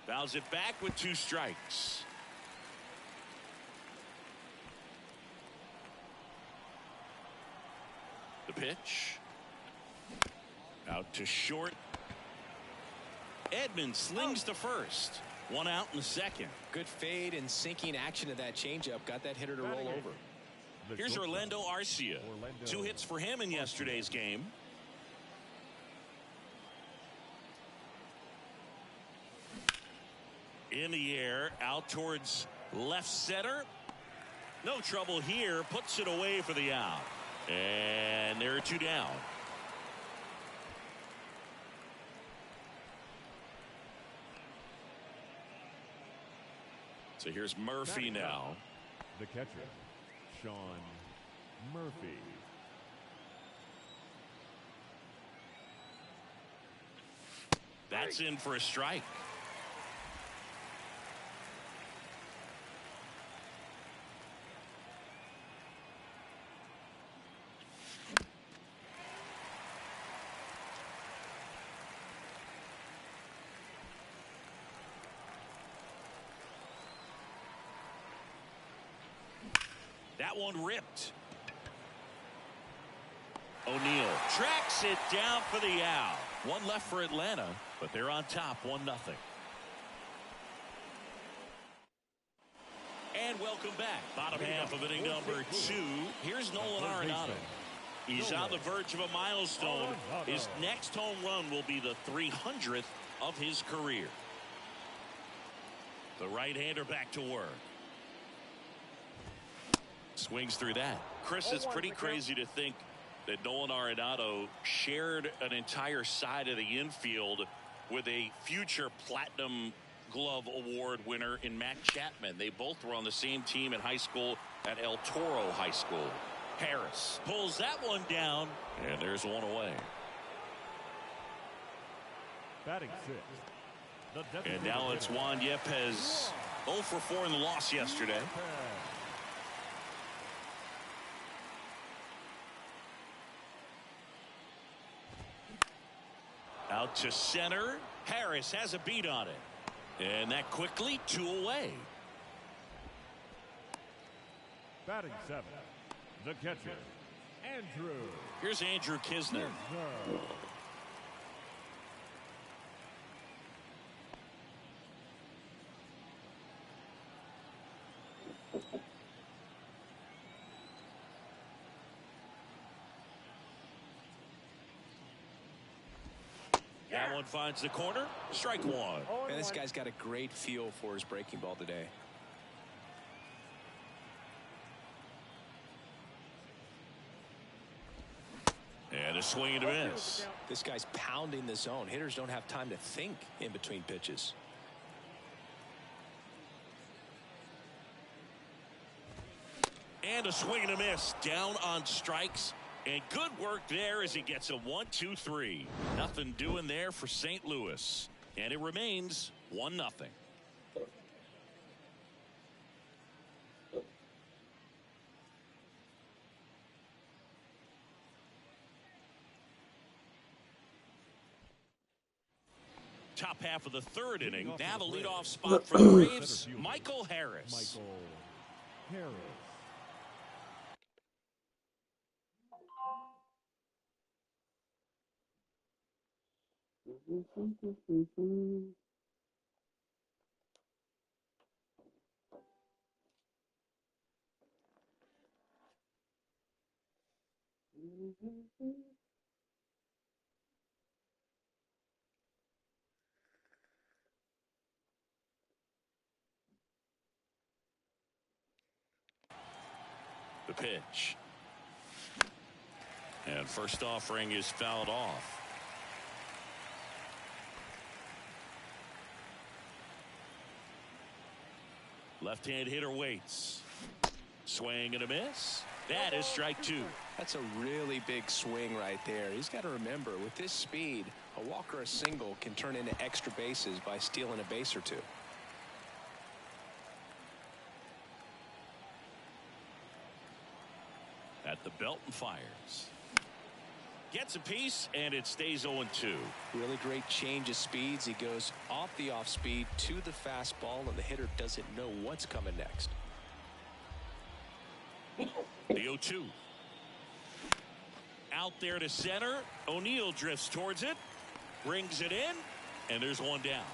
Fouls it back with 2 strikes. The pitch. Out to short. Edman slings to first. 1 out in the second. Good fade and sinking action of that changeup. Got that hitter to roll over. Here's Orlando Arcia. 2 hits for him in yesterday's game. In the air, out towards left center. No trouble here. Puts it away for the out. And there are 2 down. So here's Murphy now. The catcher, Sean Murphy. That's in for a strike. That one ripped. O'Neill tracks it down for the out. 1 left for Atlanta, but they're on top 1-0. And welcome back. Bottom half of inning number 2. Here's Nolan Arenado. He's on the verge of a milestone. His next home run will be the 300th of his career. The right-hander back to work. Swings through that. Chris, it's pretty crazy to think that Nolan Arenado shared an entire side of the infield with a future Platinum Glove Award winner in Matt Chapman. They both were on the same team in high school at El Toro High School. Harris pulls that one down, and there's 1 away. Batting 6. And now it's Juan Yepez. 0 for 4 in the loss yesterday. Out to center. Harris has a beat on it. And that quickly 2 away. Batting 7. The catcher, Andrew. Here's Andrew Knizner. That one finds the corner. Strike 1. And this guy's got a great feel for his breaking ball today. And a swing and a miss. This guy's pounding the zone. Hitters don't have time to think in between pitches. And a swing and a miss. Down on strikes. And good work there as he gets a 1-2-3. Nothing doing there for St. Louis. And it remains 1-0. Top half of the third inning. Now the leadoff spot for the Braves, Michael Harris. Michael Harris. The pitch. And first offering is fouled off. Left-hand hitter waits. Swing and a miss. That is strike 2. That's a really big swing right there. He's got to remember, with this speed, a walk or a single can turn into extra bases by stealing a base or two. At the belt and fires. Gets a piece, and it stays 0-2. Really great change of speeds. He goes off the off speed to the fastball, and the hitter doesn't know what's coming next. The 0-2. Out there to center. O'Neill drifts towards it. Brings it in. And there's one down.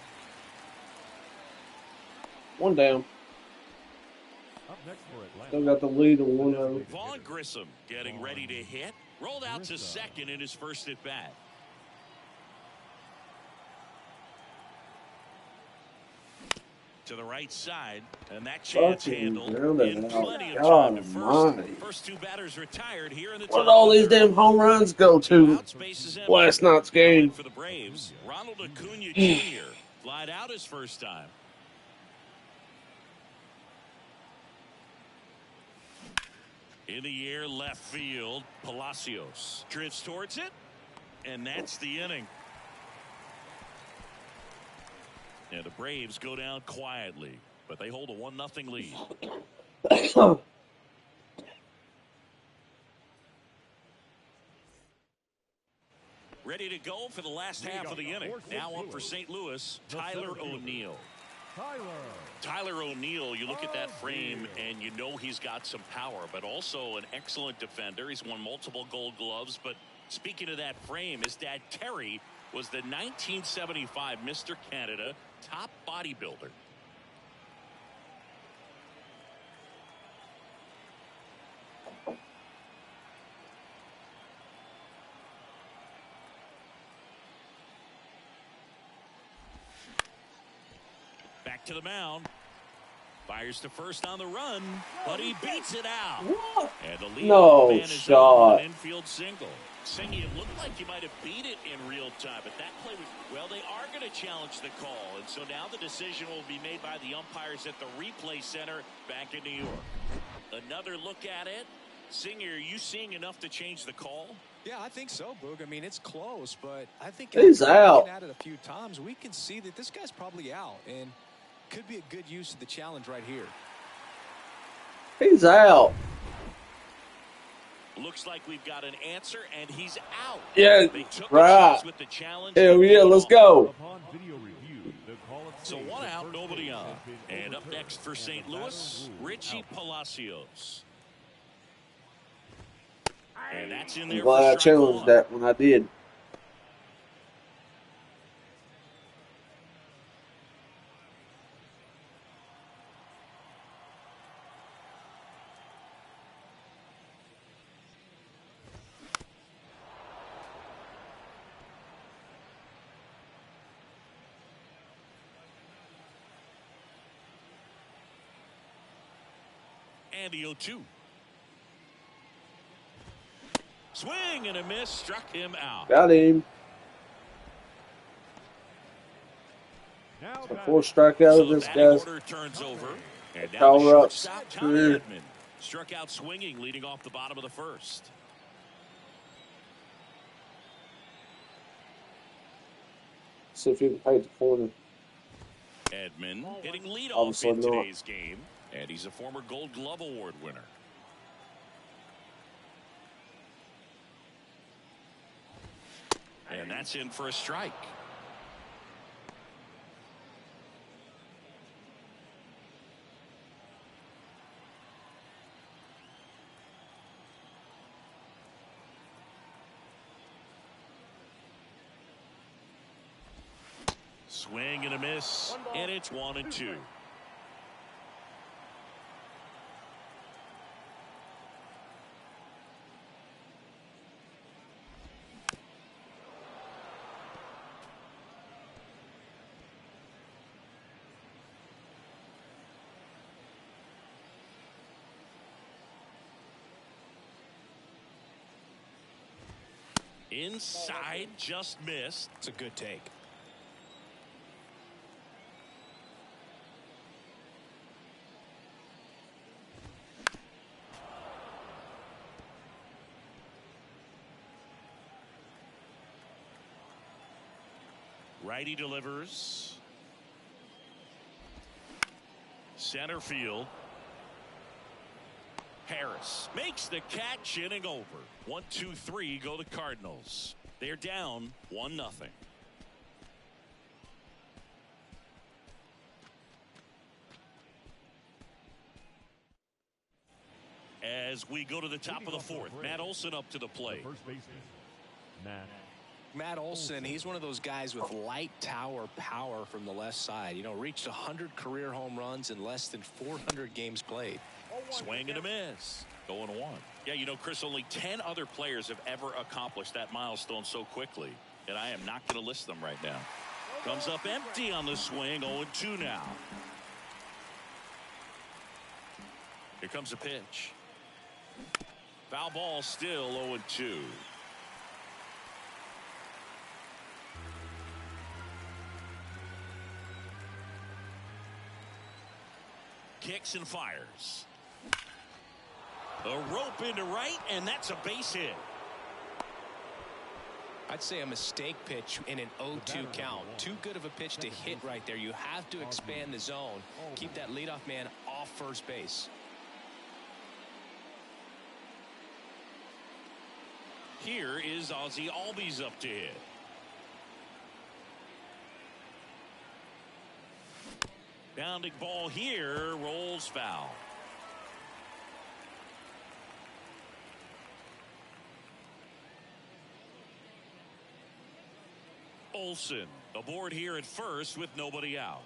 One down. Up next for Atlanta. Still got the lead of 1-0. Vaughn Grissom getting ready to hit. Rolled out to second in his first at bat. To the right side, and that chance handled in plenty of time to first. First two batters retired here in the top. Where did all these damn home runs go to last night's game? For the Braves, Ronald Acuna Jr. flied out his first time. In the air, left field, Palacios drifts towards it, and that's the inning. And the Braves go down quietly, but they hold a 1-0 lead. Ready to go for the last half of the inning. Now up for St. Louis, Tyler O'Neill. Tyler O'Neill, you look at that frame and you know he's got some power, but also an excellent defender. He's won multiple Gold Gloves. But speaking of that frame, his dad Terry was the 1975 Mr. Canada top bodybuilder. Back to the mound. Fires to first on the run, but he beats it out. What? And the lead No man is shot. an infield single. Singy, it looked like you might have beat it in real time, but that play was, well, they are going to challenge the call. And so now the decision will be made by the umpires at the replay center back in New York. Another look at it. Singer, are you seeing enough to change the call? Yeah, I think so, Boog. I mean, it's close, but I think he's out. Looking at it a few times, we can see that this guy's probably out, and could be a good use of the challenge right here. He's out. Looks like we've got an answer, and he's out. Yeah, they took right. with the challenge. Hell yeah, let's go. Upon video review, the call of So one out, nobody on. And up next for St. Louis, Richie Palacios. And that's in there. I'm glad I challenged that when I did. And the 0-2. Swing and a miss, struck him out. Got him. The fourth strikeout of this guy's. Turns over. And now Power the up. shortstop, Tommy Edman, struck out swinging, leading off the bottom of the first. See if you can paint the corner. Edmund hitting leadoff Obviously in not. today's game, and he's a former Gold Glove Award winner. And that's in for a strike. Swing and a miss, and it's 1-2. Inside, just missed. It's a good take. Righty delivers. Center field. Harris makes the catch, inning over. 1-2-3 go the Cardinals. They're down 1-0. As we go to the top of the fourth, Matt Olson up to the plate. First baseman, Matt Olson, he's one of those guys with light tower power from the left side. You know, reached 100 career home runs in less than 400 games played. Swing and a miss. Going 1. Yeah, you know, Chris, only 10 other players have ever accomplished that milestone so quickly, and I am not going to list them right now. Comes up empty on the swing. 0-2 now. Here comes a pitch. Foul ball, still 0-2. Kicks and fires. A rope into right, and that's a base hit. I'd say a mistake pitch in an 0-2 count. Too good of a pitch to hit right there. You have to expand the zone. Keep that leadoff man off first base. Here is Ozzie Albies up to hit. Bounding ball here, rolls foul. Olson aboard here at first with nobody out.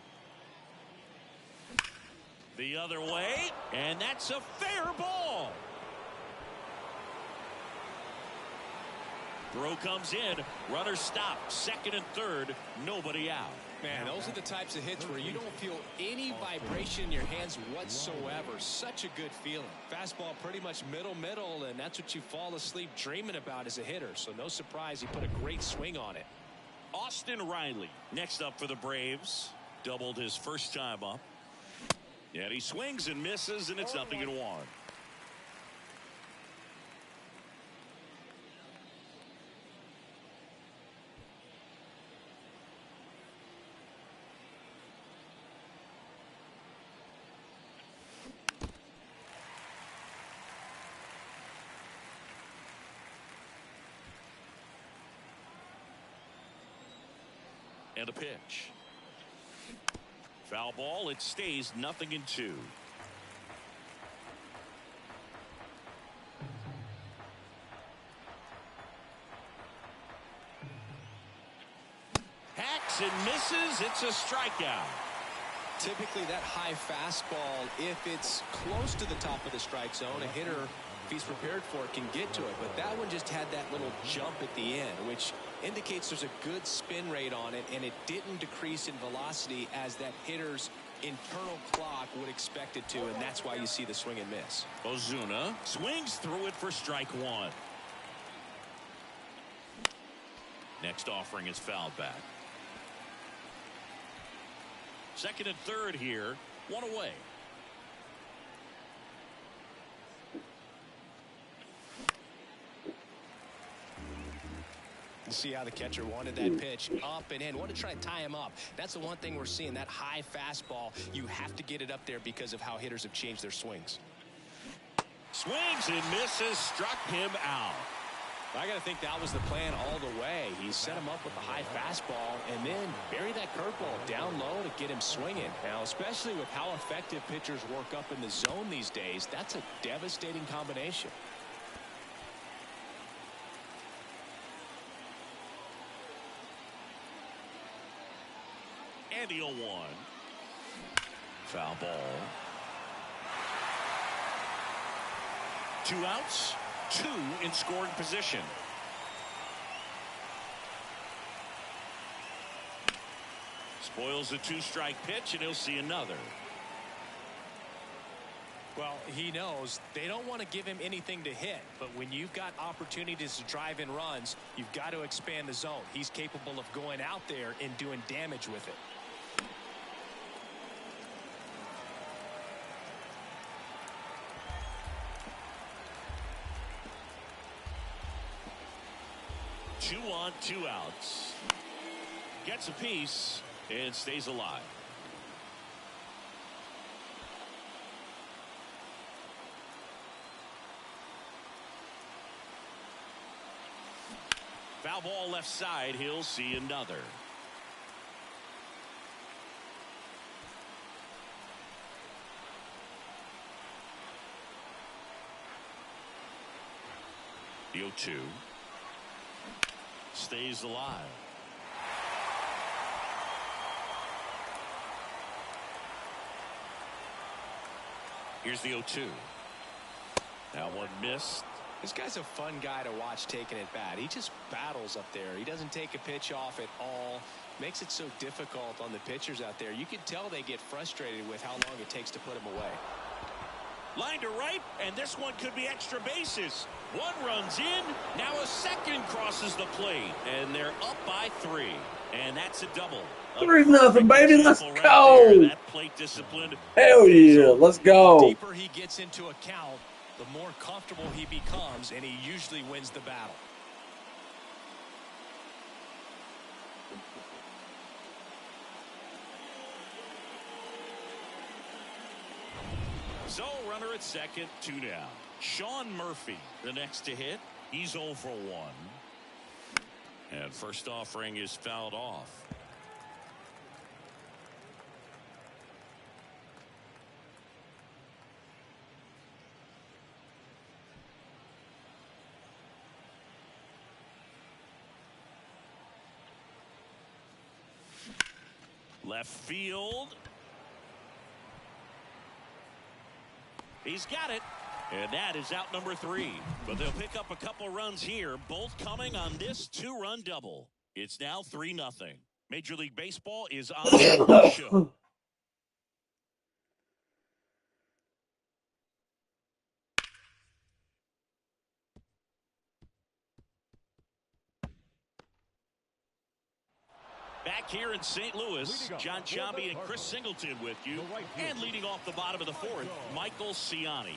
The other way, and that's a fair ball. Throw comes in, runner stopped, second and third, nobody out. Man, those are the types of hits where you don't feel any vibration in your hands whatsoever. Such a good feeling. Fastball pretty much middle, and that's what you fall asleep dreaming about as a hitter. So no surprise he put a great swing on it. Austin Riley next up for the Braves. Doubled his first time up. And he swings and misses, and it's 0-1. And a pitch. Foul ball. It stays 0-2. Hacks and misses. It's a strikeout. Typically that high fastball, if it's close to the top of the strike zone, a hitter, if he's prepared for it, can get to it. But that one just had that little jump at the end, which indicates there's a good spin rate on it, and it didn't decrease in velocity as that hitter's internal clock would expect it to, and that's why you see the swing and miss. Ozuna swings through it for strike 1. Next offering is fouled back. Second and third here, one away. can see how the catcher wanted that pitch up and in. Wanted to try to tie him up. That's the one thing we're seeing, that high fastball. You have to get it up there because of how hitters have changed their swings. Swings and misses, struck him out. I got to think that was the plan all the way. He set him up with a high fastball and then bury that curveball down low to get him swinging. Now, especially with how effective pitchers work up in the zone these days, that's a devastating combination. And the 0-1. Foul ball. 2 outs, 2 in scoring position. Spoils a 2-strike pitch, and he'll see another. Well, he knows they don't want to give him anything to hit, but when you've got opportunities to drive in runs, you've got to expand the zone. He's capable of going out there and doing damage with it. Two on, 2 outs. Gets a piece and stays alive. Foul ball left side. He'll see another. The 0-2. Stays alive. Here's the 0-2. Now one missed. This guy's a fun guy to watch taking it bat. He just battles up there. He doesn't take a pitch off at all. Makes it so difficult on the pitchers out there. You can tell they get frustrated with how long it takes to put him away. Line to right, and this one could be extra bases. One runs in, now a second crosses the plate, and they're up by 3. And that's a double. 3-0, baby. Let's Right go. there. That plate discipline. Hell yeah. Let's go. The deeper he gets into a count, the more comfortable he becomes, and he usually wins the battle. So, runner at second, 2 down. Sean Murphy, the next to hit. He's 0 for 1. And first offering is fouled off. Left field. He's got it. And that is out number 3. But they'll pick up a couple runs here, both coming on this 2-run double. It's now 3-0. Major League Baseball is on the show. Back here in St. Louis, John Sciambi and Chris Singleton with you. And leading off the bottom of the 4th, Michael Ciani.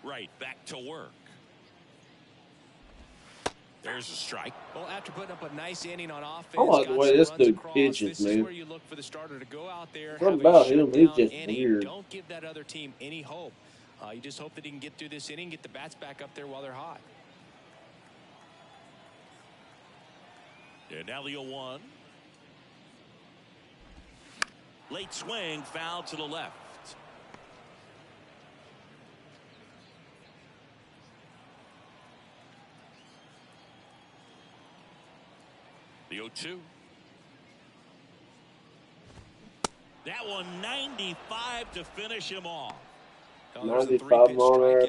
Right, back to work. There's a strike. Well, after putting up a nice inning on offense, I like the way this dude pitches, this is man. where you look for the starter to go out there. What about him? He's just inning. weird. Don't give that other team any hope. You just hope that he can get through this inning, get the bats back up there while they're hot. And now the 0-1. Late swing, foul to the left. The 0-2. That one 95 to finish him off. 95 on there.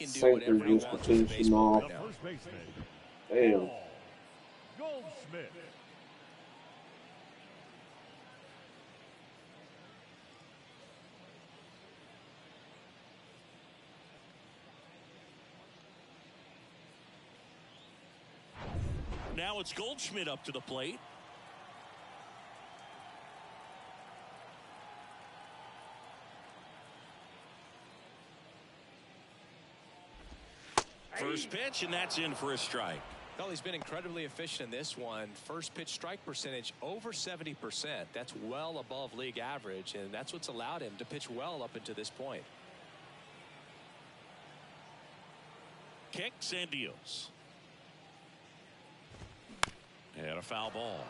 Sinkers just to finish him off. Damn. Goldschmidt. now it's Goldschmidt up to the plate. First pitch, and that's in for a strike. Well, he's been incredibly efficient in this one. First pitch strike percentage over 70%. That's well above league average, and that's what's allowed him to pitch well up until this point. Kicks and deals. And a foul ball.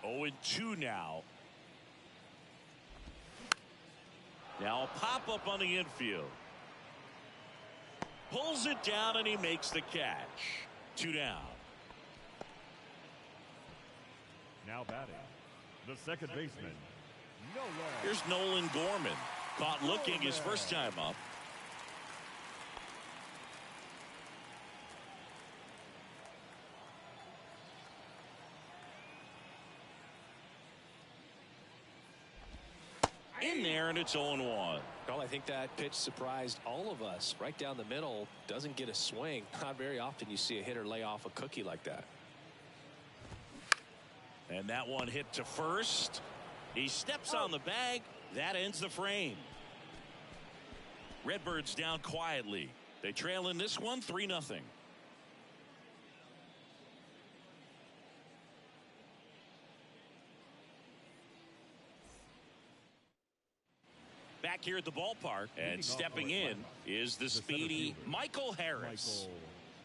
Oh, and 2 now. Now a pop-up on the infield. Pulls it down, and he makes the catch. 2 down. Now batting, the second baseman, Nolan. Here's Nolan Gorman. Caught looking his first time up. In there, and it's 0-1. Well, I think that pitch surprised all of us. Right down the middle, doesn't get a swing. Not very often you see a hitter lay off a cookie like that. And that one hit to first. He steps on the bag. That ends the frame. Redbirds down quietly. They trail in this one 3-0. Back here at the ballpark, and stepping in is the speedy Michael Harris.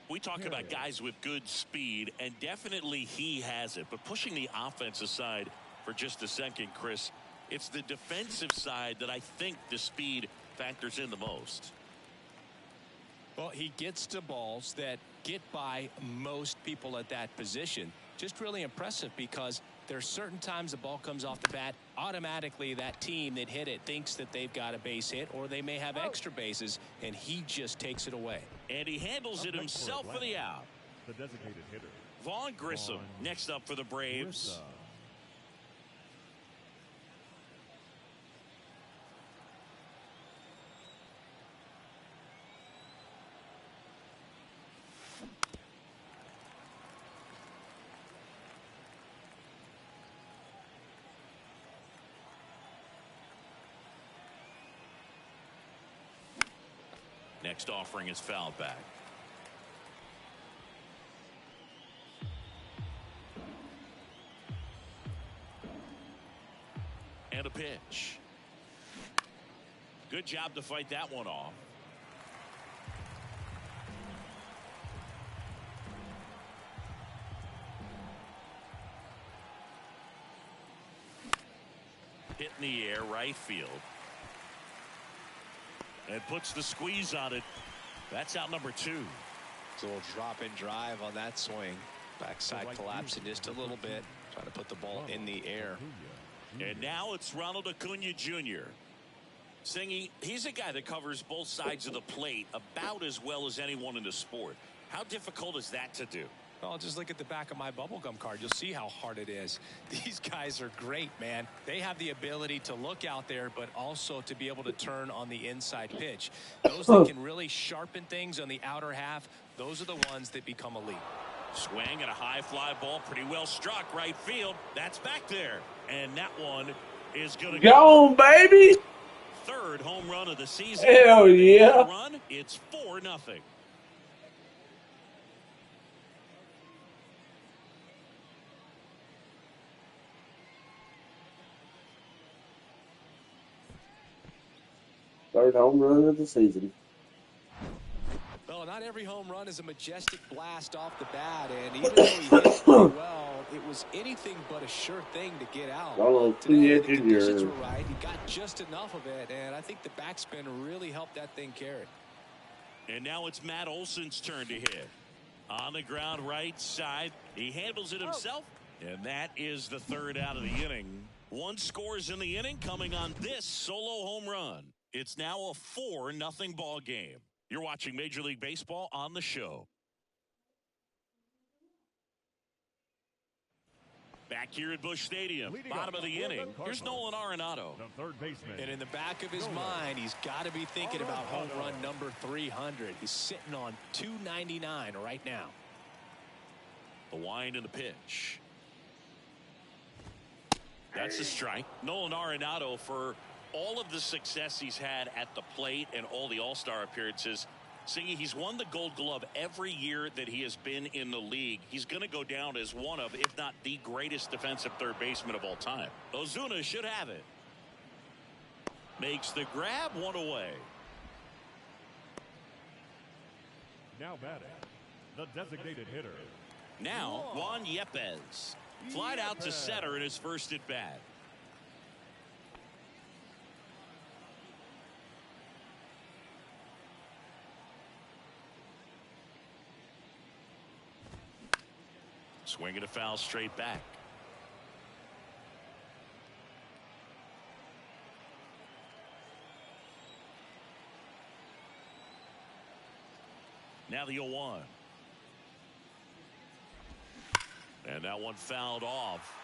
We talk about guys with good speed, and definitely he has it. But pushing the offense aside for just a second, Chris, it's the defensive side that I think the speed factors in the most. Well, he gets to balls that get by most people at that position. Just really impressive because there's certain times the ball comes off the bat, automatically that team that hit it thinks that they've got a base hit, or they may have extra bases, and he just takes it away. And he handles it himself for the out. The designated hitter, Vaughn Grissom next up for the Braves. Next offering is fouled back. And a pitch. Good job to fight that one off. Hit in the air, right field. And puts the squeeze on it. That's out number 2. It's a little drop and drive on that swing. Backside collapsing just a little bit. Trying to put the ball in the air. And now it's Ronald Acuna Jr. Singy, he's a guy that covers both sides of the plate about as well as anyone in the sport. How difficult is that to do? Well, just look at the back of my bubblegum card. You'll see how hard it is. These guys are great, man. They have the ability to look out there, but also to be able to turn on the inside pitch. Those that can really sharpen things on the outer half, those are the ones that become elite. Swing and a high fly ball, pretty well struck right field. That's back there. And that one is going to go on, baby. Third home run of the season. Hell yeah. Run, it's 4-0. Third home run of the season. Well, not every home run is a majestic blast off the bat, and even though he hit it pretty well, it was anything but a sure thing to get out. Today, the conditions were right. He got just enough of it, and I think the backspin really helped that thing carry. And now it's Matt Olson's turn to hit. On the ground right side, he handles it himself, and that is the third out of the inning. 1 scores in the inning coming on this solo home run. It's now a 4-0 ball game. You're watching Major League Baseball on the show. Back here at Busch Stadium, bottom of the inning. Here's Nolan Arenado. The third baseman. And in the back of his mind, he's got to be thinking about home run number 300. He's sitting on 299 right now. The wind and the pitch. That's a strike. Nolan Arenado, for all of the success he's had at the plate and all the All-Star appearances, Singy, he's won the Gold Glove every year that he has been in the league. He's going to go down as one of, if not the greatest defensive third baseman of all time. Ozuna should have it. Makes the grab, one away. Now batting, the designated hitter. Now, Juan Yepez. Flied out to center in his first at bat. Swinging a foul straight back. Now the 0-1. And that one fouled off.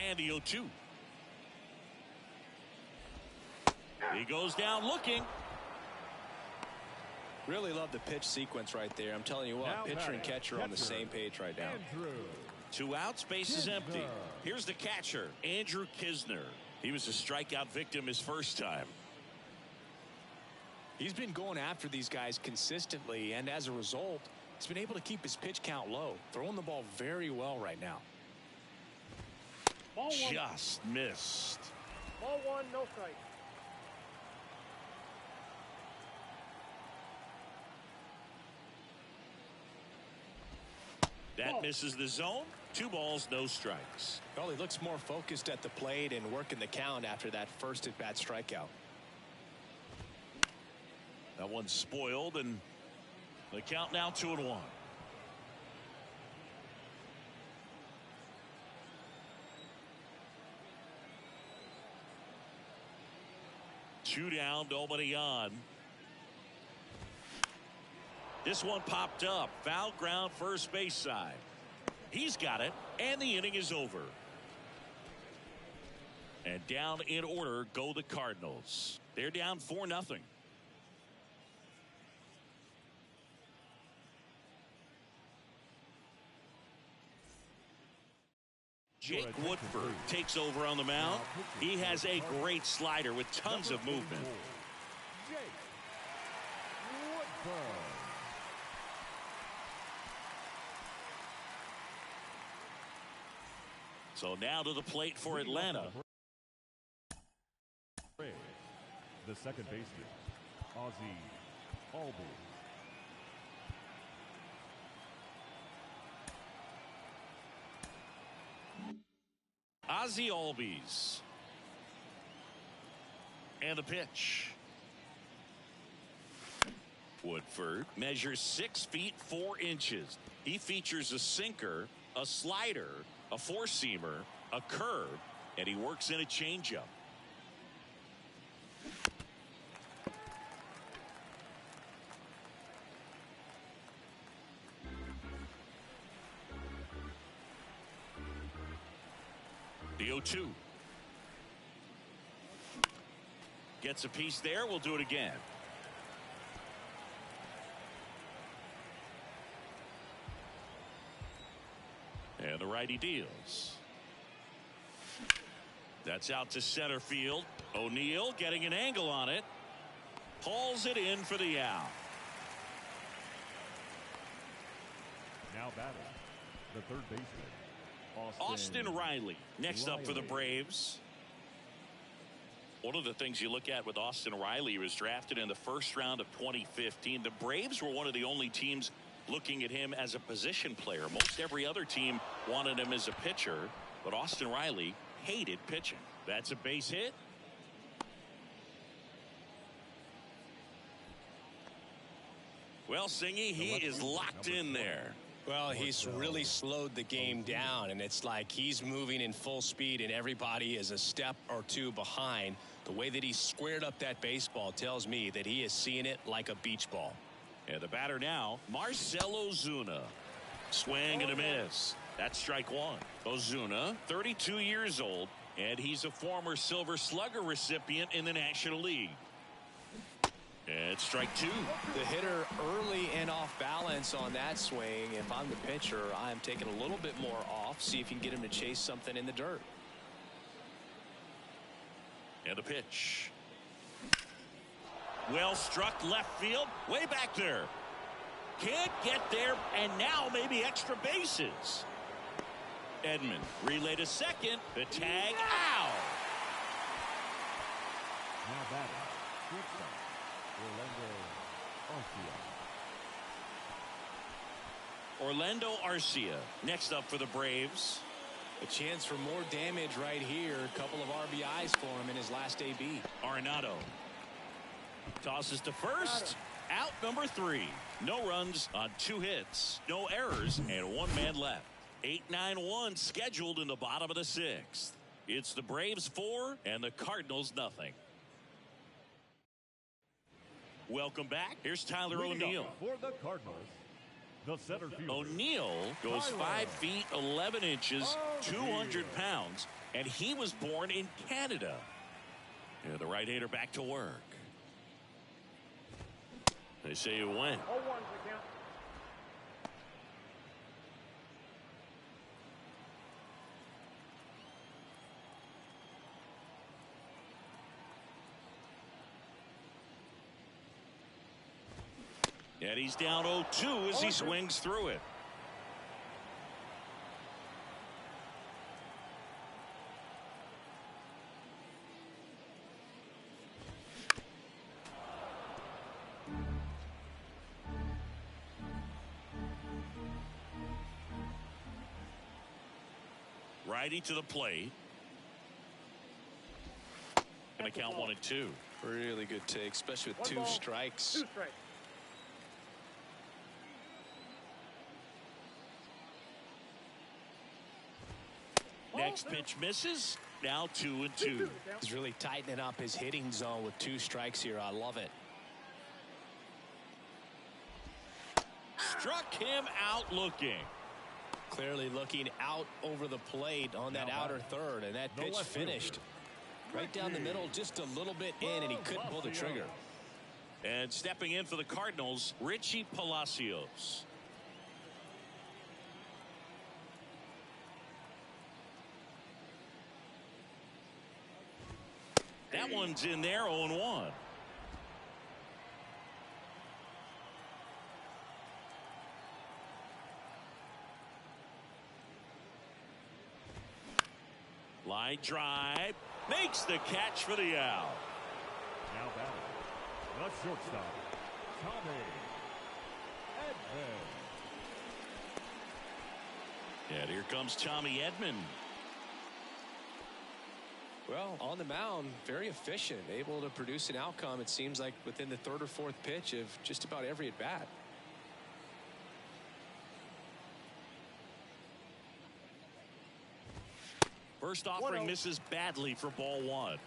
And the 0-2. He goes down looking. Really love the pitch sequence right there. I'm telling you what, pitcher and catcher on the same page right now. Andrew 2 outs, base is empty. Here's the catcher, Andrew Knizner. He was a strikeout victim his first time. He's been going after these guys consistently, and as a result, he's been able to keep his pitch count low, throwing the ball very well right now. Ball one. Just missed. Ball one, no strike. That misses the zone. 2 balls, no strikes. Well, he looks more focused at the plate and working the count after that first at-bat strikeout. That one's spoiled, and the count now 2-1. Two down, nobody on. This one popped up. Foul ground, first base side. He's got it, and the inning is over. And down in order go the Cardinals. They're down 4-0. Jake Woodford takes over on the mound. He has a great slider with tons of movement. Jake Woodford. So now to the plate for Atlanta. The second baseman, Ozzie Albies. Ozzie Albies. And the pitch. Woodford measures 6 feet 4 inches. He features a sinker, a slider, a four-seamer, a curve, and he works in a changeup. The 0-2. Gets a piece there. We'll do it again. And the righty deals. That's out to center field. O'Neill getting an angle on it. Hauls it in for the out. Now batting, the third baseman, Austin Riley next up for the Braves. One of the things you look at with Austin Riley, he was drafted in the first round of 2015. The Braves were one of the only teams looking at him as a position player. Most every other team wanted him as a pitcher, but Austin Riley hated pitching. That's a base hit. Well, Singy, he is locked in there. Well, he's really slowed the game down, and it's like he's moving in full speed and everybody is a step or two behind. The way that he squared up that baseball tells me that he is seeing it like a beach ball. And the batter now, Marcell Ozuna. Swing and a miss. That's strike one. Ozuna, 32 years old, and he's a former Silver Slugger recipient in the National League. And strike two. The hitter early and off balance on that swing. If I'm the pitcher, I'm taking a little bit more off. See if you can get him to chase something in the dirt. And the pitch. Well struck left field. Way back there. Can't get there, and now maybe extra bases. Edman relay to second. The tag out. Now batting, shortstop, Orlando Arcia. Orlando Arcia next up for the Braves. A chance for more damage right here. A couple of RBIs for him in his last AB. Arenado tosses to first. Out number 3. No runs on 2 hits. No errors and 1 man left. 8-9-1 scheduled in the bottom of the 6th. It's the Braves 4 and the Cardinals nothing. Welcome back. Here's Tyler O'Neill. For the Cardinals, the center fielder. O'Neill goes 5 feet 11 inches, 200 pounds, and he was born in Canada. Yeah, the right-hander back to work. They say you win. 0-1 the count. And he's down 0-2 as he swings through it. Righty to the plate. Gonna count 1-2. Really good take, especially with 2 ball, strikes. 2 strikes. Next pitch misses. Now 2-2. He's really tightening up his hitting zone with 2 strikes here. I love it. Struck him out looking. Clearly looking out over the plate on that outer third, and that pitch finished right down the middle, just a little bit in, and he couldn't pull the trigger. And stepping in for the Cardinals, Richie Palacios. That one's in there, 0-1. Line drive. Makes the catch for the out. Now batting, the shortstop, Tommy Edman. And here comes Tommy Edman. Well, on the mound, very efficient, able to produce an outcome, it seems like, within the 3rd or 4th pitch of just about every at-bat. First offering misses badly for ball 1.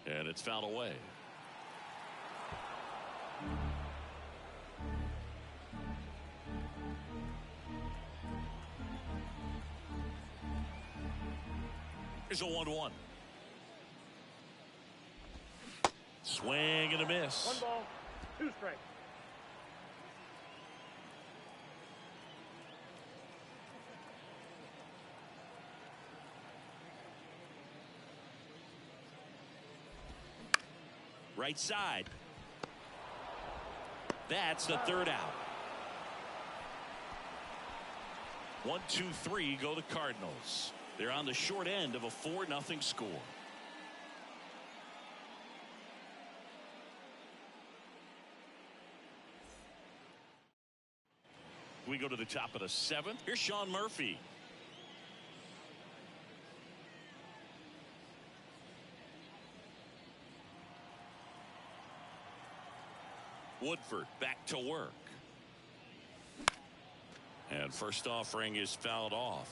And it's fouled away. Here's a 1-1. Swing and a miss. 1 ball, 2 strikes. Right side. That's the 3rd out. 1, 2, 3 go the Cardinals. They're on the short end of a 4-0 score. We go to the top of the 7th. Here's Sean Murphy. Woodford back to work. And first offering is fouled off.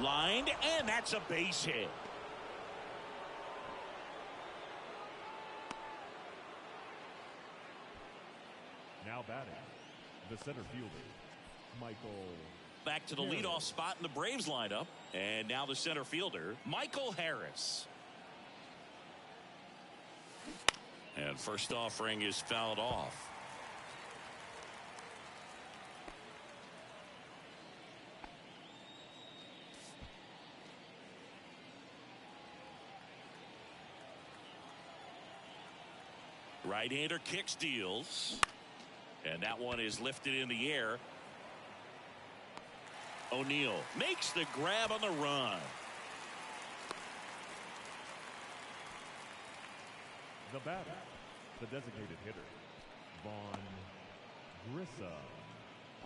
Lined, and that's a base hit. Now batting, the center fielder, Michael. Back to the leadoff spot in the Braves lineup. And now the center fielder, Michael Harris. And first offering is fouled off. Right-hander kicks, deals. And that one is lifted in the air. O'Neill makes the grab on the run. The batter, the designated hitter, Vaughn Grissom.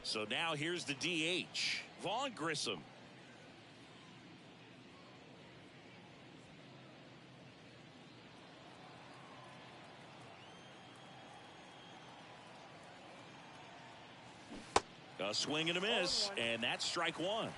So now here's the DH, Vaughn Grissom. A swing and a miss, and that's strike one.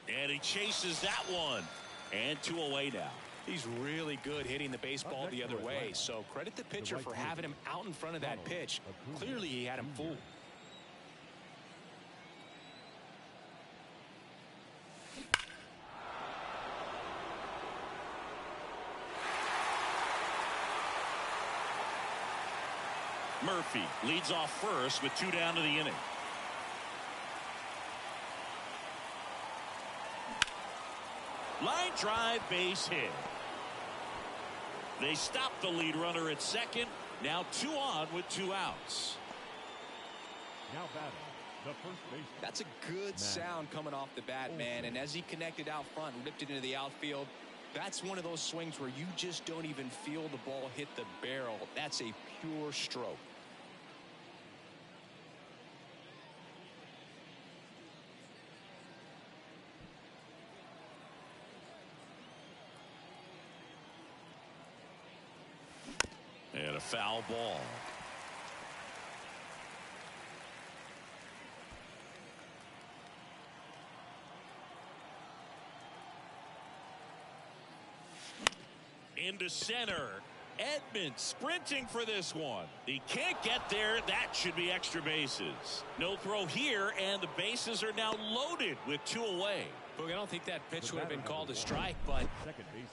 And he chases that one. And 2 away now. He's really good hitting the baseball the other way, so credit the pitcher for having him out in front of that pitch. Clearly he had him fooled. Murphy leads off first with 2 down to the inning. Line drive, base hit. They stop the lead runner at second. Now 2 on with 2 outs. Now batting, the first baseman. That's a good sound coming off the bat, man. And as he connected out front and ripped it into the outfield, that's one of those swings where you just don't even feel the ball hit the barrel. That's a pure stroke. And a foul ball. Into center. Edman sprinting for this one. He can't get there. That should be extra bases. No throw here, and the bases are now loaded with 2 away. Boog, I don't think that pitch would have been called a strike, but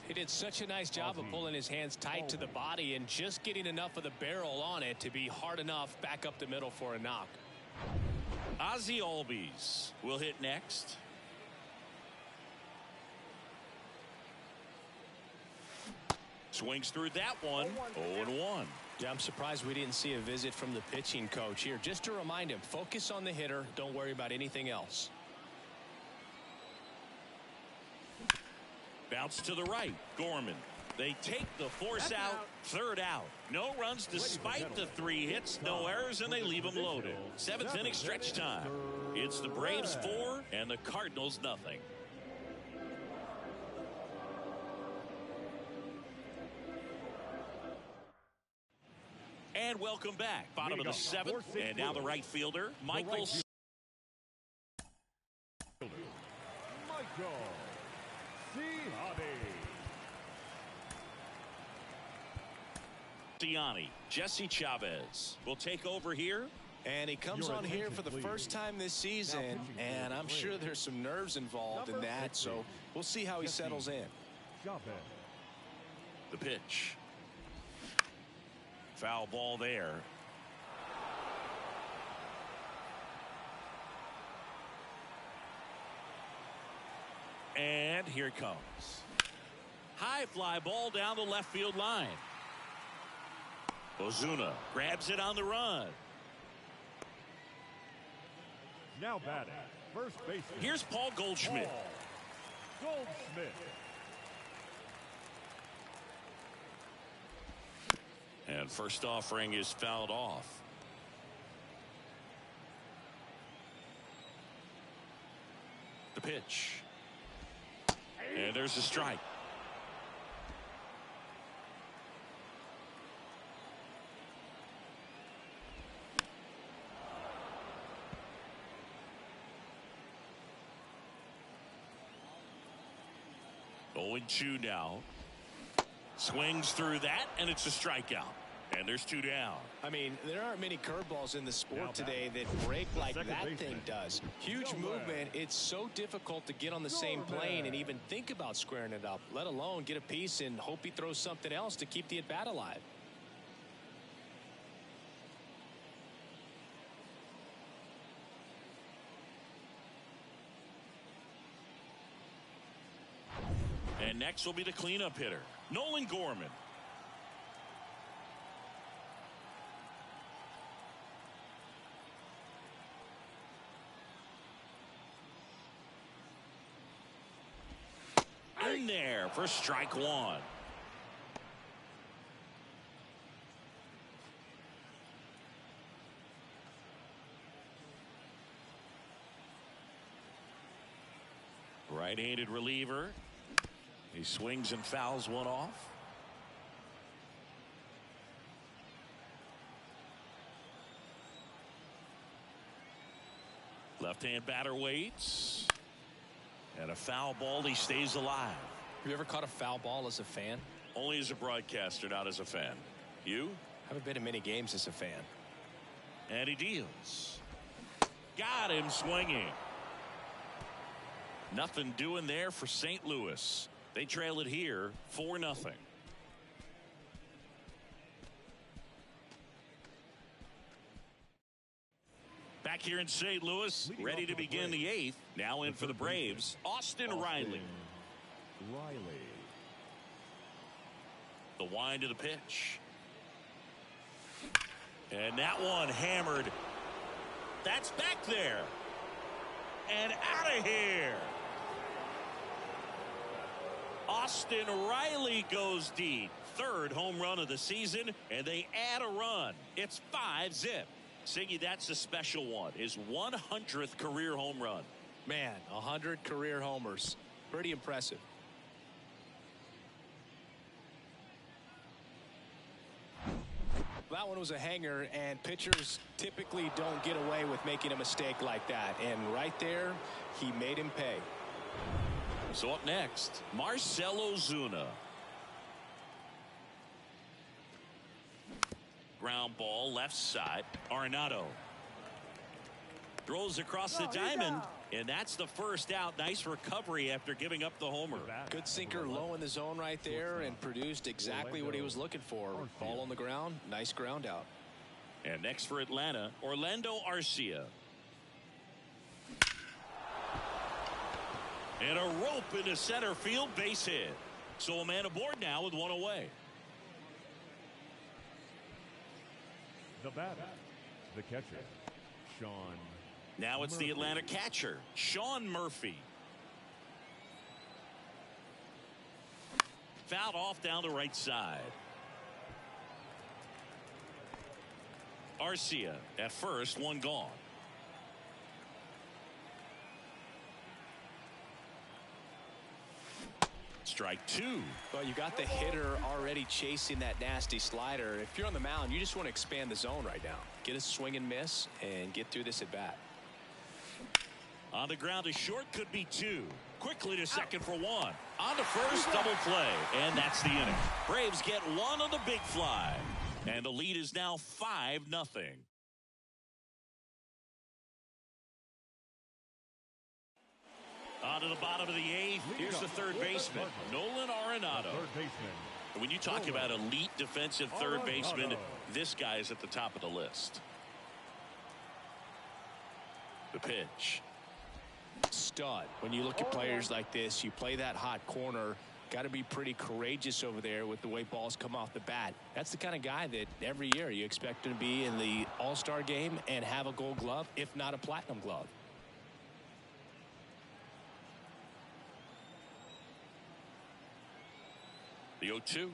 he did such a nice job of pulling his hands tight to the body and just getting enough of the barrel on it to be hard enough back up the middle for a knock. Ozzie Albies will hit next. Swings through that one. 0-1. Yeah, I'm surprised we didn't see a visit from the pitching coach here. Just to remind him, focus on the hitter. Don't worry about anything else. Bounce to the right. Gorman. They take the force out. 3rd out. No runs despite the 3 hits. No errors, and they leave them loaded. 7th inning stretch time. It's the Braves 4 and the Cardinals nothing. And welcome back. Bottom of the 7th. And now the right fielder, Michael. Ciani. Jesse Chavez will take over here. And he comes on here for the first time this season, and I'm sure there's some nerves involved in that, so we'll see how he settles in. The pitch. Foul ball there. And here it comes. High fly ball down the left field line. Ozuna grabs it on the run. Now batting, first baseman. Here's Paul Goldschmidt. Paul Goldschmidt. And first offering is fouled off. The pitch. And there's a strike. Going 2 now. Swings through that, and it's a strikeout. And there's 2 down. I mean, there aren't many curveballs in the sport today that break like that thing does. Huge movement. It's so difficult to get on the same plane and even think about squaring it up, let alone get a piece and hope he throws something else to keep the at-bat alive. And next will be the cleanup hitter, Nolan Gorman. In there for strike 1. Right-handed reliever. He swings and fouls one off. Left-hand batter waits. And a foul ball. He stays alive. Have you ever caught a foul ball as a fan? Only as a broadcaster, not as a fan. You? Haven't been to many games as a fan. And he deals. Got him swinging. Nothing doing there for St. Louis. They trail it here 4-0. Back here in St. Louis, ready to begin the 8th. Now in for the Braves, Austin Riley. The wind of the pitch. And that one hammered. That's back there. And out of here. Austin Riley goes deep. 3rd home run of the season, and they add a run. It's 5-zip. Siggy, that's a special one. His 100th career home run. Man, 100 career homers. Pretty impressive. That one was a hanger, and pitchers typically don't get away with making a mistake like that. And right there, he made him pay. So up next, Marcell Ozuna. Ground ball left side. Arenado throws across the diamond, and that's the first out. Nice recovery after giving up the homer. Good sinker low in the zone right there and produced exactly what he was looking for. Ball on the ground. Nice ground out. And next for Atlanta, Orlando Arcia. And a rope into center field, base hit. So a man aboard now with one away. The batter, the catcher, Sean. Now it's Murphy. the Atlanta catcher, Sean Murphy. Fouled off down the right side. Arcia at first, one gone. Strike 2. Well, you got the hitter already chasing that nasty slider. If you're on the mound, you just want to expand the zone right now. Get a swing and miss and get through this at bat. On the ground to short, could be 2. Quickly to second for 1. On to first, double play. And that's the inning. Braves get 1 on the big fly. And the lead is now 5-0. On to the bottom of the 8th. Here's the third baseman, Nolan Arenado. When you talk about elite defensive third baseman, this guy is at the top of the list. The pitch. Stud. When you look at players like this, you play that hot corner. Got to be pretty courageous over there with the way balls come off the bat. That's the kind of guy that every year you expect him to be in the All-Star game and have a Gold Glove, if not a Platinum Glove. The 0-2.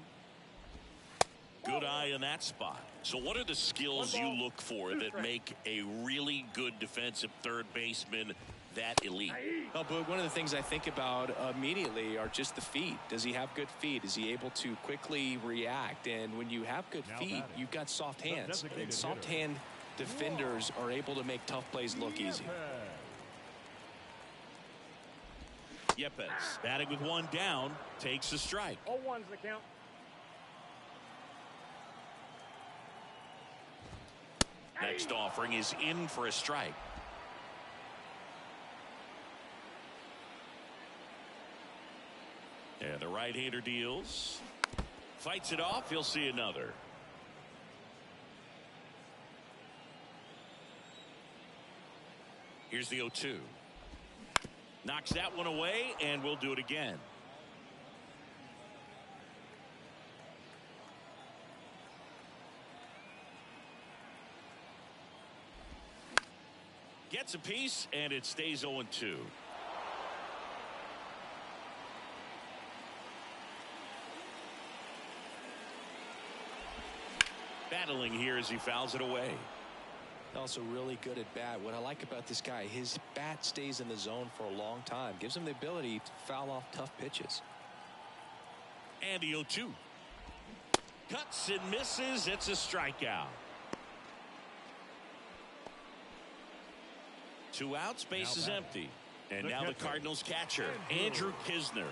Good eye in that spot. So what are the skills you look for that make a really good defensive third baseman that elite? Well, Boog, one of the things I think about immediately are just the feet. Does he have good feet? Is he able to quickly react? And when you have good feet, you've got soft hands. And soft hand defenders are able to make tough plays look easy. Yepes batting with one down, takes a strike. 0-1's the count. Next offering is in for a strike. And the right-hander deals. Fights it off. He'll see another. Here's the 0-2. Knocks that one away, and we'll do it again. Gets a piece, and it stays 0-2. Battling here as he fouls it away. Also really good at bat. What I like about this guy, his bat stays in the zone for a long time. Gives him the ability to foul off tough pitches. And the 0-2. Cuts and misses. It's a strikeout. 2 outs, base is empty. And now the Cardinals catcher, Andrew Knizner.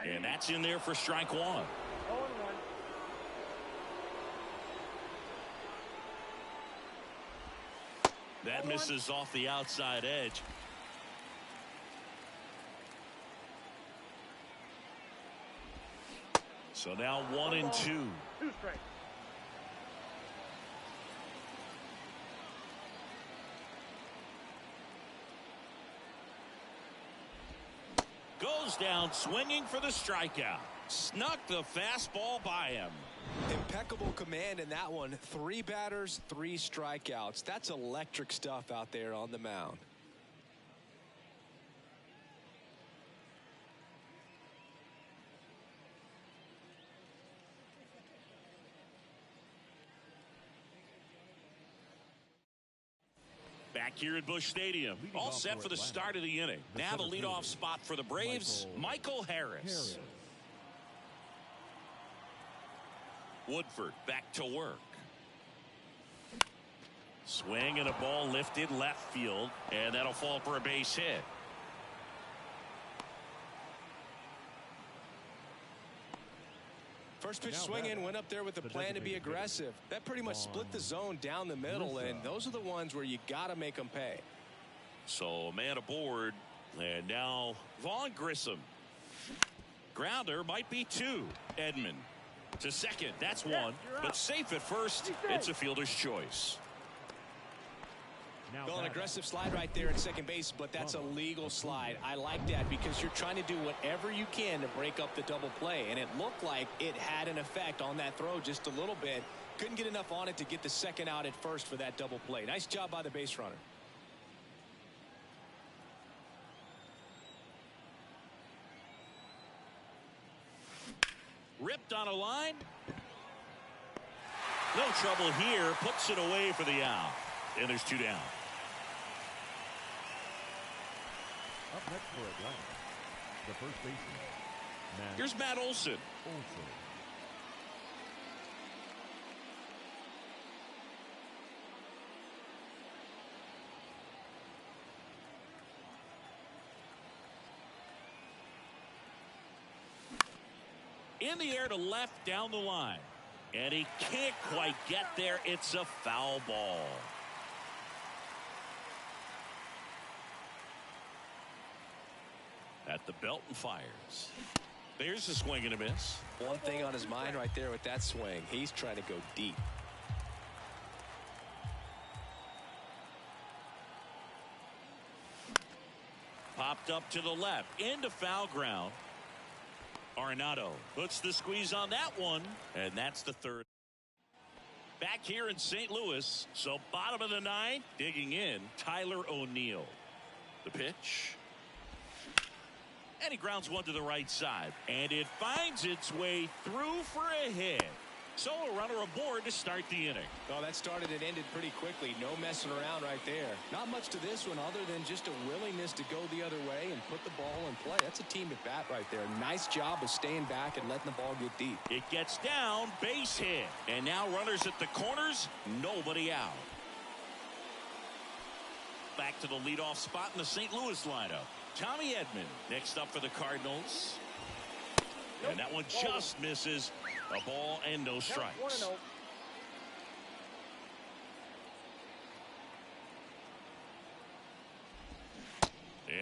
And that's in there for strike 1. 0-1. That misses off the outside edge. So now 1-2. 2 strikes. Goes down swinging for the strikeout. Snuck the fastball by him. Impeccable command in that one. 3 batters, 3 strikeouts. That's electric stuff out there on the mound. Back here at Busch Stadium, all set for the start of the inning. Now the leadoff spot for the Braves, Michael Harris. Woodford back to work. Swing and a ball lifted left field, and that'll fall for a base hit. First pitch swinging, went up there with a plan to be aggressive. That pretty much split the zone down the middle, and those are the ones where you got to make them pay. So a man aboard, and now Vaughn Grissom. Grounder might be 2. Edman to second. That's 1, but safe at first. It's a fielder's choice. Well, an aggressive slide right there at second base, but that's a legal slide. I like that because you're trying to do whatever you can to break up the double play, and it looked like it had an effect on that throw just a little bit. Couldn't get enough on it to get the second out at first for that double play. Nice job by the base runner. Ripped on a line. No trouble here. Puts it away for the out. And there's 2 down. Up next for Atlanta, the first baseman. Here's Matt Olson. In the air to left down the line. And he can't quite get there. It's a foul ball. At the belt and fires. There's a swing and a miss. One thing on his mind right there with that swing. He's trying to go deep. Popped up to the left. Into foul ground. Arenado puts the squeeze on that one. And that's the 3rd. Back here in St. Louis. So bottom of the 9th. Digging in. Tyler O'Neill. The pitch. And he grounds one to the right side. And it finds its way through for a hit. So a runner aboard to start the inning. Well, that started and ended pretty quickly. No messing around right there. Not much to this one other than just a willingness to go the other way and put the ball in play. That's a team at bat right there. Nice job of staying back and letting the ball get deep. It gets down, base hit. And now runners at the corners, nobody out. Back to the leadoff spot in the St. Louis lineup. Tommy Edman next up for the Cardinals. And that one just misses. A ball and no strikes.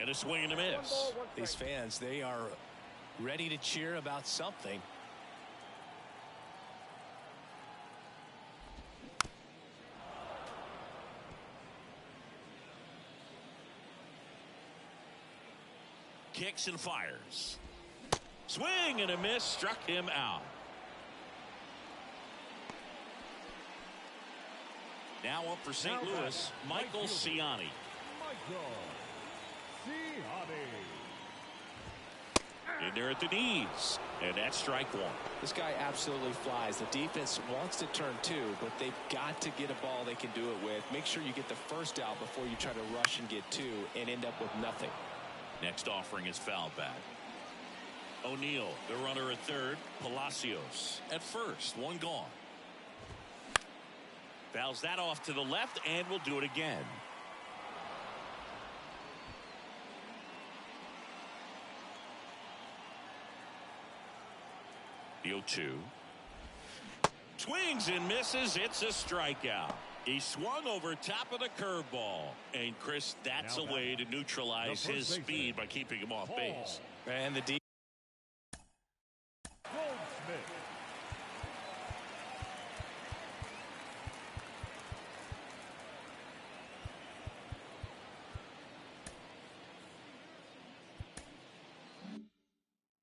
And a swing and a miss. These fans, they are ready to cheer about something. Kicks and fires. Swing and a miss, struck him out. Now up for St. Louis, Michael Ciani. In there at the knees, and that's strike one. This guy absolutely flies. The defense wants to turn two, but they've got to get a ball they can do it with. Make sure you get the first out before you try to rush and get two and end up with nothing. Next offering is fouled back. O'Neill, the runner at third. Palacios at first. One gone. Fouls that off to the left, and will do it again. The 0-2. Swings and misses. It's a strikeout. He swung over top of the curveball. And, Chris, that's a way to neutralize his speed by keeping him off base. And the deep.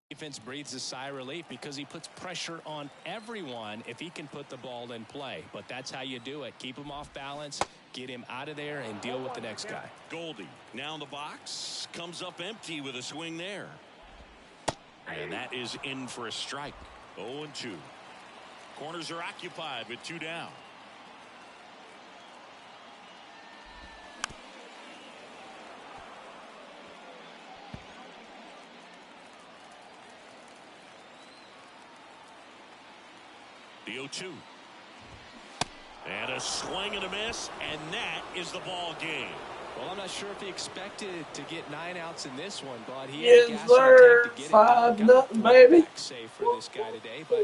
Defense breathes a sigh of relief because he puts pressure on everyone if he can put the ball in play. But that's how you do it. Keep him off balance, get him out of there, and deal with the next guy. Goldie now in the box, comes up empty with a swing there. And that is in for a strike. 0-2. Corners are occupied with two down. The 0-2. And a swing and a miss, and that is the ball game. Well, I'm not sure if he expected to get 9 outs in this one, but he yes, had gas sir. to get it 5-0, baby. Save for this guy today, but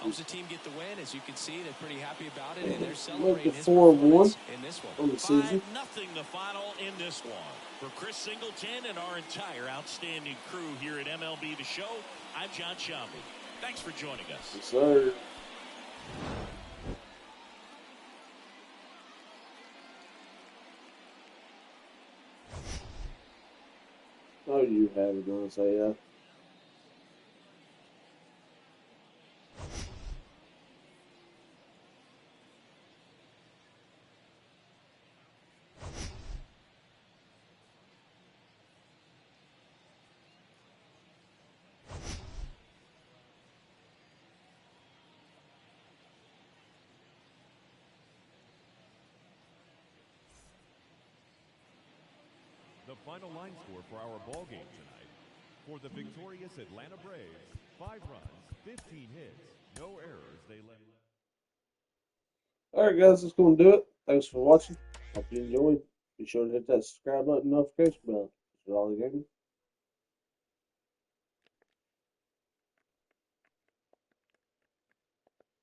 helps the team get the win. As you can see, they're pretty happy about it, and they're celebrating his performance in this one. 5-0 the final in this one. For Chris Singleton and our entire outstanding crew here at MLB The Show, I'm John Sciambi. Thanks for joining us. Yes, sir. Oh, you have it, don't say that. The final line score for our ball game tonight. For the victorious Atlanta Braves, 5 runs, 15 hits, no errors. They left. All right, guys, that's going to do it. Thanks for watching. Hope you enjoyed. Be sure to hit that subscribe button, notification bell. That's all the game.